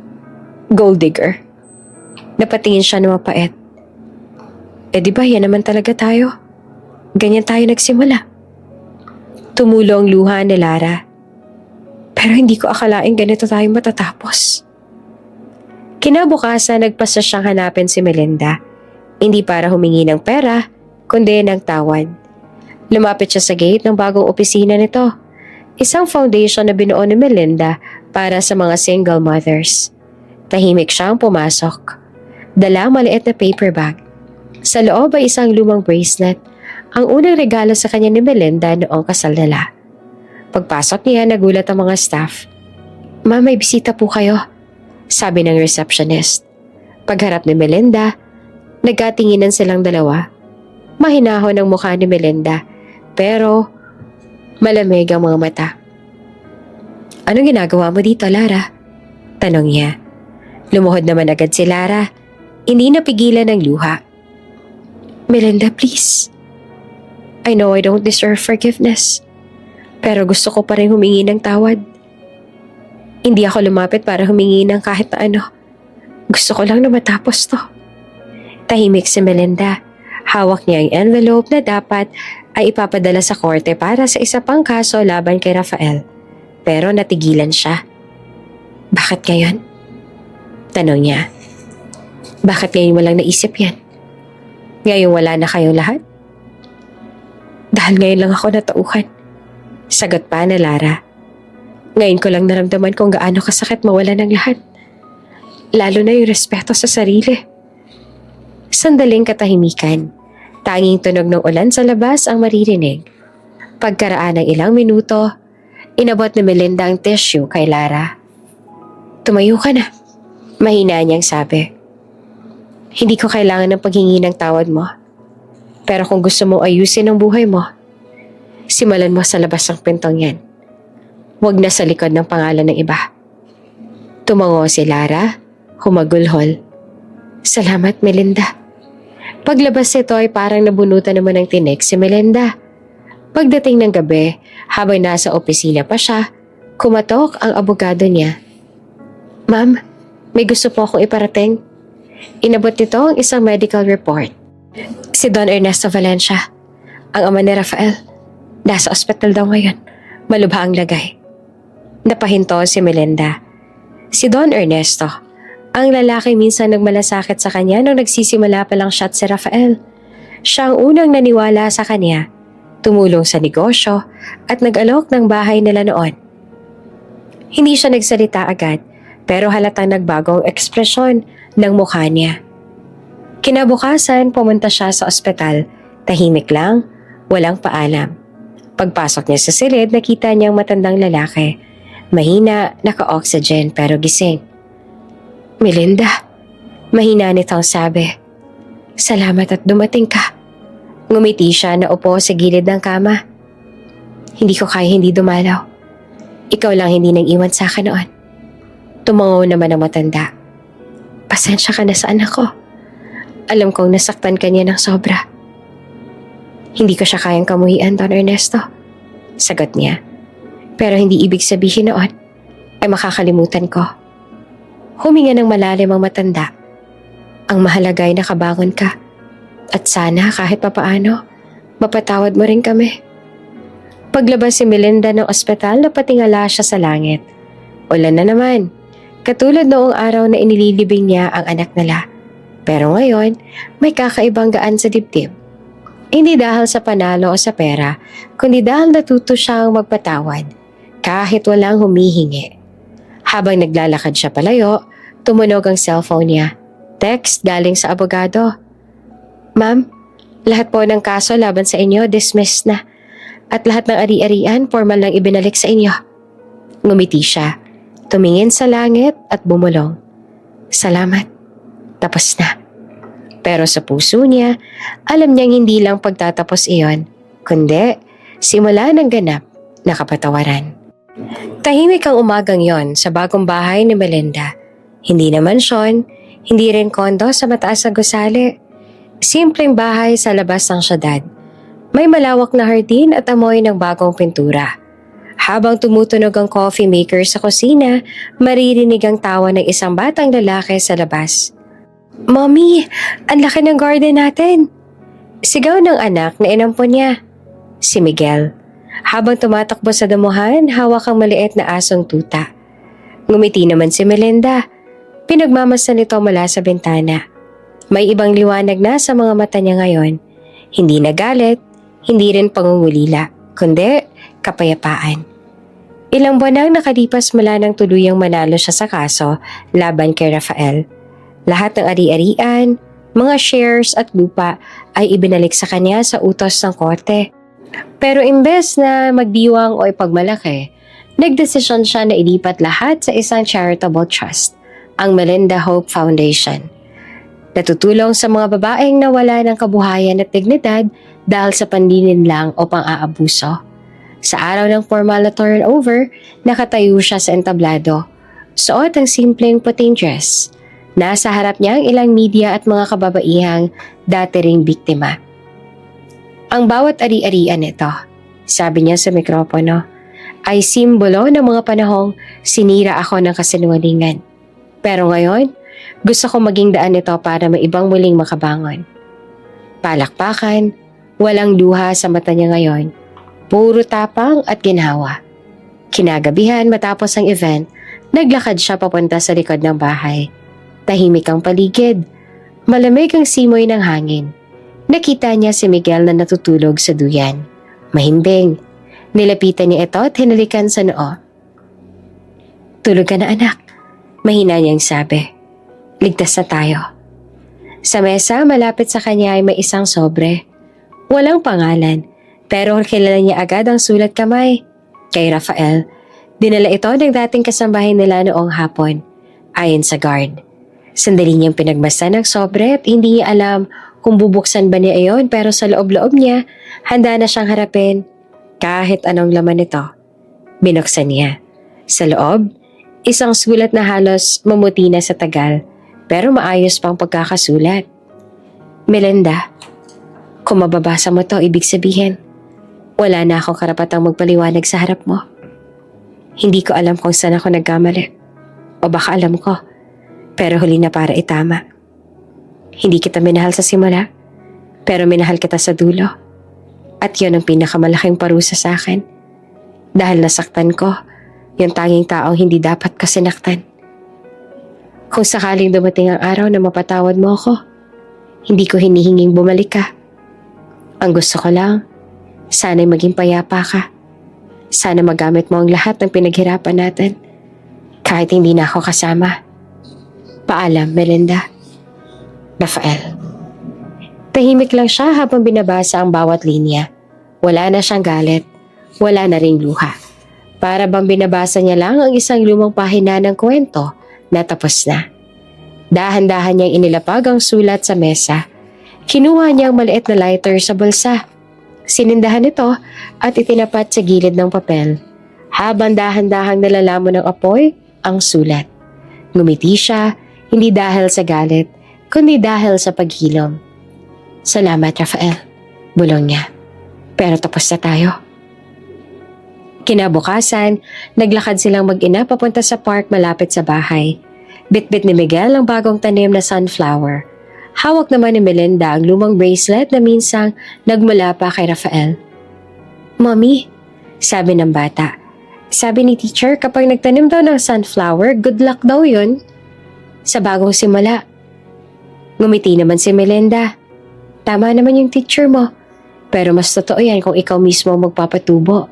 Gold digger. Napatingin siya na mapait. Eh di ba yan naman talaga tayo? Ganyan tayo nagsimula. Tumulo ang luha ni Lara. Pero hindi ko akalaing ganito tayo matatapos. Kinabukasan nagpasa siyang hanapin si Melinda. Hindi para humingi ng pera, kundi ng tawad. Lumapit siya sa gate ng bagong opisina nito. Isang foundation na binuo ni Melinda para sa mga single mothers. Tahimik siyang pumasok. Dala maliit na paper bag. Sa loob ay isang lumang bracelet, ang unang regalo sa kanya ni Melinda noong kasal nila. Pagpasok niya, nagulat ang mga staff. "Ma'am, may bisita po kayo," sabi ng receptionist. Pagharap ni Melinda, nagkatinginan silang dalawa. Mahinahon ang mukha ni Melinda, pero malamig ang mga mata. "Anong ginagawa mo dito, Lara?" tanong niya. Lumuhod naman agad si Lara. Hindi napigilan ng luha. "Melinda, please. I know I don't deserve forgiveness. Pero gusto ko pa rin humingi ng tawad. Hindi ako lumapit para humingi ng kahit na ano. Gusto ko lang na matapos to." Tahimik si Melinda. Hawak niya ang envelope na dapat ay ipapadala sa korte para sa isa pang kaso laban kay Rafael. Pero natigilan siya. "Bakit ngayon?" tanong niya. "Bakit ngayon mo lang naisip yan? Ngayong wala na kayong lahat?" "Dahil ngayon lang ako natauhan," sagot pa na Lara. "Ngayon ko lang naramdaman kung gaano kasakit mawala ng lahat. Lalo na yung respeto sa sarili." Sandaling katahimikan. Tanging tunog ng ulan sa labas ang maririnig. Pagkaraan ng ilang minuto, inabot ni Melinda ang tissue kay Lara. "Tumayo ka na," mahina niyang sabi. "Hindi ko kailangan ng paghingi ng tawad mo. Pero kung gusto mo ayusin ang buhay mo, simulan mo sa labas ng pintong yan. Huwag na sa likod ng pangalan ng iba." Tumango si Lara, humagulhol. "Salamat, Melinda." Paglabas nito ay parang nabunutan naman ng tinik si Melinda. Pagdating ng gabi, habang nasa opisina pa siya, kumatok ang abogado niya. "Ma'am, may gusto po akong iparating." Inabot nito ang isang medical report. Si Don Ernesto Valencia, ang ama ni Rafael, nasa ospital daw ngayon. Malubha ang lagay. Napahinto si Melinda. Si Don Ernesto, ang lalaki minsan nagmalasakit sa kanya nung nagsisimula pa lang siya at si Rafael. Siya ang unang naniwala sa kanya, tumulong sa negosyo at nag-alok ng bahay nila noon. Hindi siya nagsalita agad, pero halatang nagbago ang ekspresyon ng mukha niya. Kinabukasan, pumunta siya sa ospital. Tahimik lang, walang paalam. Pagpasok niya sa silid, nakita niyang matandang lalaki. Mahina, naka-oxygen pero gising. "Melinda," mahina nitong sabi. "Salamat at dumating ka." Ngumiti siya na upo sa gilid ng kama. "Hindi ko kaya hindi dumalaw. Ikaw lang hindi nang iwan sa akin noon." Tumango naman ang matanda. "Pasensya ka na sa anak ko. Alam kong nasaktan ka niya ng sobra." "Hindi ko siya kayang kamuhian, Don Ernesto," sagot niya. "Pero hindi ibig sabihin noon ay makakalimutan ko." Huminga ng malalim ang matanda. "Ang mahalaga ay nakabangon ka. At sana kahit papaano, mapatawad mo rin kami." Paglabas si Melinda ng ospital, napatingala siya sa langit. Ulan na naman. Katulad noong araw na inililibing niya ang anak nila. Pero ngayon, may kakaibang gaan sa dibdib. Hindi dahil sa panalo o sa pera, kundi dahil natuto siyang magpatawad kahit walang humihingi. Habang naglalakad siya palayo, tumunog ang cellphone niya. Text galing sa abogado. "Ma'am, lahat po ng kaso laban sa inyo dismissed na. At lahat ng ari-arian formal lang ibinalik sa inyo." Ngumiti siya. Tumingin sa langit at bumulong. "Salamat." Tapos na. Pero sa puso niya, alam niyang hindi lang pagtatapos iyon, kundi simula ng ganap na kapatawaran. Tahimik ang umagang yon sa bagong bahay ni Melinda. Hindi na mansyon, hindi rin kondo sa mataas na gusali. Simpleng bahay sa labas ng syudad. May malawak na hardin at amoy ng bagong pintura. Habang tumutunog ang coffee maker sa kusina, maririnig ang tawa ng isang batang lalaki sa labas. "Mommy, ang laki ng garden natin!" Sigaw ng anak na inampon niya. Si Miguel. Habang tumatakbo sa damuhan, hawak ang maliit na asong tuta. Ngumiti naman si Melinda. Pinagmamasdan nito mula sa bintana. May ibang liwanag na sa mga mata niya ngayon. Hindi na galit, hindi rin pangungulila, kundi kapayapaan. Ilang buwan nang nakalipas mula nang tuluyang manalo siya sa kaso laban kay Rafael. Lahat ng ari-arian, mga shares at lupa ay ibinalik sa kanya sa utos ng korte. Pero imbes na magdiwang o ipagmalaki, nagdesisyon siya na ilipat lahat sa isang charitable trust, ang Melinda Hope Foundation. Natutulong sa mga babaeng nawala ng kabuhayan at dignidad dahil sa panlilinlang o pang-aabuso. Sa araw ng formal na turnover, nakatayo siya sa entablado. Suot ang simpleng puting dress. Nasa harap niya ang ilang media at mga kababaihang dati ring biktima. Ang bawat ari-arian nito, sabi niya sa mikropono, ay simbolo ng mga panahong sinira ako ng kasinungalingan. Pero ngayon, gusto ko maging daan ito para maibang muling makabangon. Palakpakan, walang luha sa mata niya ngayon. Puro tapang at ginhawa. Kinagabihan matapos ang event, naglakad siya papunta sa likod ng bahay. Tahimik ang paligid. Malamig ang simoy ng hangin. Nakita niya si Miguel na natutulog sa duyan. Mahimbing. Nilapitan niya ito at hinalikan sa noo. "Tulog ka na, anak," mahina niyang sabi. "Ligtas na tayo." Sa mesa malapit sa kanya ay may isang sobre. Walang pangalan, pero kilala niya agad ang sulat kamay. Kay Rafael. Dinala ito ng dating kasambahay nila noong hapon, ayon sa guard. Sandali niyang pinagbasa ng sobre at hindi niya alam kung bubuksan ba niya iyon, pero sa loob-loob niya, handa na siyang harapin kahit anong laman nito. Binuksan niya. Sa loob, isang sulat na halos mamuti na sa tagal, pero maayos pang pagkakasulat. "Melinda, kung mababasa mo to, ibig sabihin, wala na akong karapatang magpaliwanag sa harap mo. Hindi ko alam kung saan ako nagkamali. O baka alam ko, pero huli na para itama. Hindi kita minahal sa simula, pero minahal kita sa dulo. At yun ang pinakamalaking parusa sa akin. Dahil nasaktan ko, yung tanging taong hindi dapat ko sinaktan. Kung sakaling dumating ang araw na mapatawad mo ako, hindi ko hinihinging bumalik ka. Ang gusto ko lang, sana'y maging payapa ka. Sana magamit mo ang lahat ng pinaghirapan natin, kahit hindi na ako kasama. Paalam, Melinda." Rafael. Tahimik lang siya habang binabasa ang bawat linya. Wala na siyang galit, wala na ring luha. Para bang binabasa niya lang ang isang lumang pahina ng kwento na tapos na. Dahan-dahan niyang inilapag ang sulat sa mesa. Kinuha niya ang maliit na lighter sa bulsa. Sinindahan ito at itinapat sa gilid ng papel. Habang dahan-dahang nalalamon ng apoy ang sulat. Ngumiti siya, hindi dahil sa galit, kundi dahil sa paghilom. "Salamat, Rafael," bulong niya. "Pero tapos na tayo." Kinabukasan, naglakad silang mag-ina papunta sa park malapit sa bahay. Bitbit ni Miguel ang bagong tanim na sunflower. Hawak naman ni Melinda ang lumang bracelet na minsang nagmula pa kay Rafael. "Mommy," sabi ng bata. "Sabi ni teacher kapag nagtanim daw ng sunflower, good luck daw yun sa bagong simula." Ngumiti naman si Melinda. "Tama naman yung teacher mo, pero mas totoo yan kung ikaw mismo magpapatubo."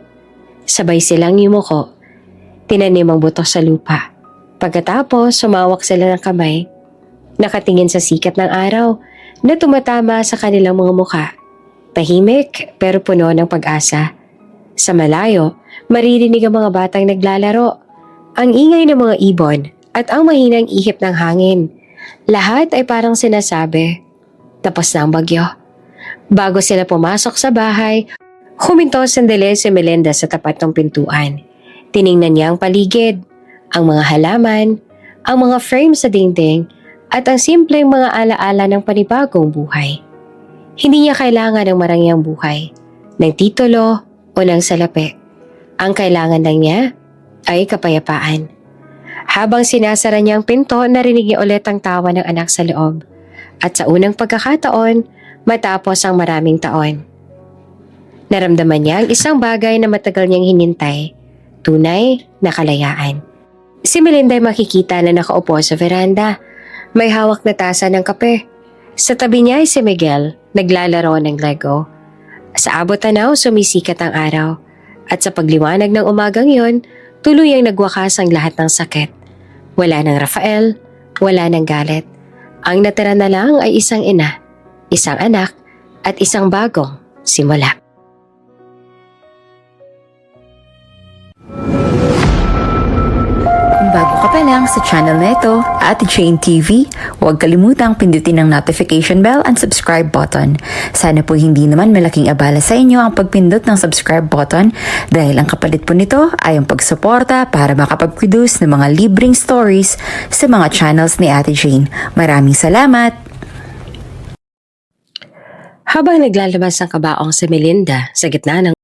Sabay silang yumuko. Tinanim ang buto sa lupa. Pagkatapos, sumawak sila ng kamay. Nakatingin sa sikat ng araw na tumatama sa kanilang mga mukha. Tahimik pero puno ng pag-asa. Sa malayo, maririnig ang mga batang naglalaro, ang ingay ng mga ibon at ang mahinang ihip ng hangin. Lahat ay parang sinasabi, tapos na ang bagyo. Bago sila pumasok sa bahay, huminto sandali si Melinda sa tapat ng pintuan. Tiningnan niya ang paligid, ang mga halaman, ang mga frame sa dingding, at ang simpleng mga alaala ng panibagong buhay. Hindi niya kailangan ng marangyang buhay, ng titulo o ng salapi. Ang kailangan lang niya ay kapayapaan. Habang sinasara niya ang pinto, narinig niya ulit ang tawa ng anak sa loob. At sa unang pagkakataon, matapos ang maraming taon. Naramdaman niya ang isang bagay na matagal niyang hinintay, tunay na kalayaan. Si Melinda ay makikita na nakaupo sa veranda. May hawak na tasa ng kape. Sa tabi niya ay si Miguel, naglalaro ng Lego. Sa abot tanaw, sumisikat ang araw. At sa pagliwanag ng umagang yon, tuluyang nagwakas ang lahat ng sakit. Wala ng Rafael, wala ng galit. Ang natira na lang ay isang ina, isang anak, at isang bagong simula. Kung bago ka pa lang sa channel na ito, Ate Jane TV, huwag kalimutang pindutin ang notification bell and subscribe button. Sana po hindi naman malaking abala sa inyo ang pagpindot ng subscribe button dahil ang kapalit po nito ay ang pagsuporta para makapag-produce ng mga libreng stories sa mga channels ni Ate Jane. Maraming salamat! Habang naglalabas ang kabaong si Melinda sa gitna ng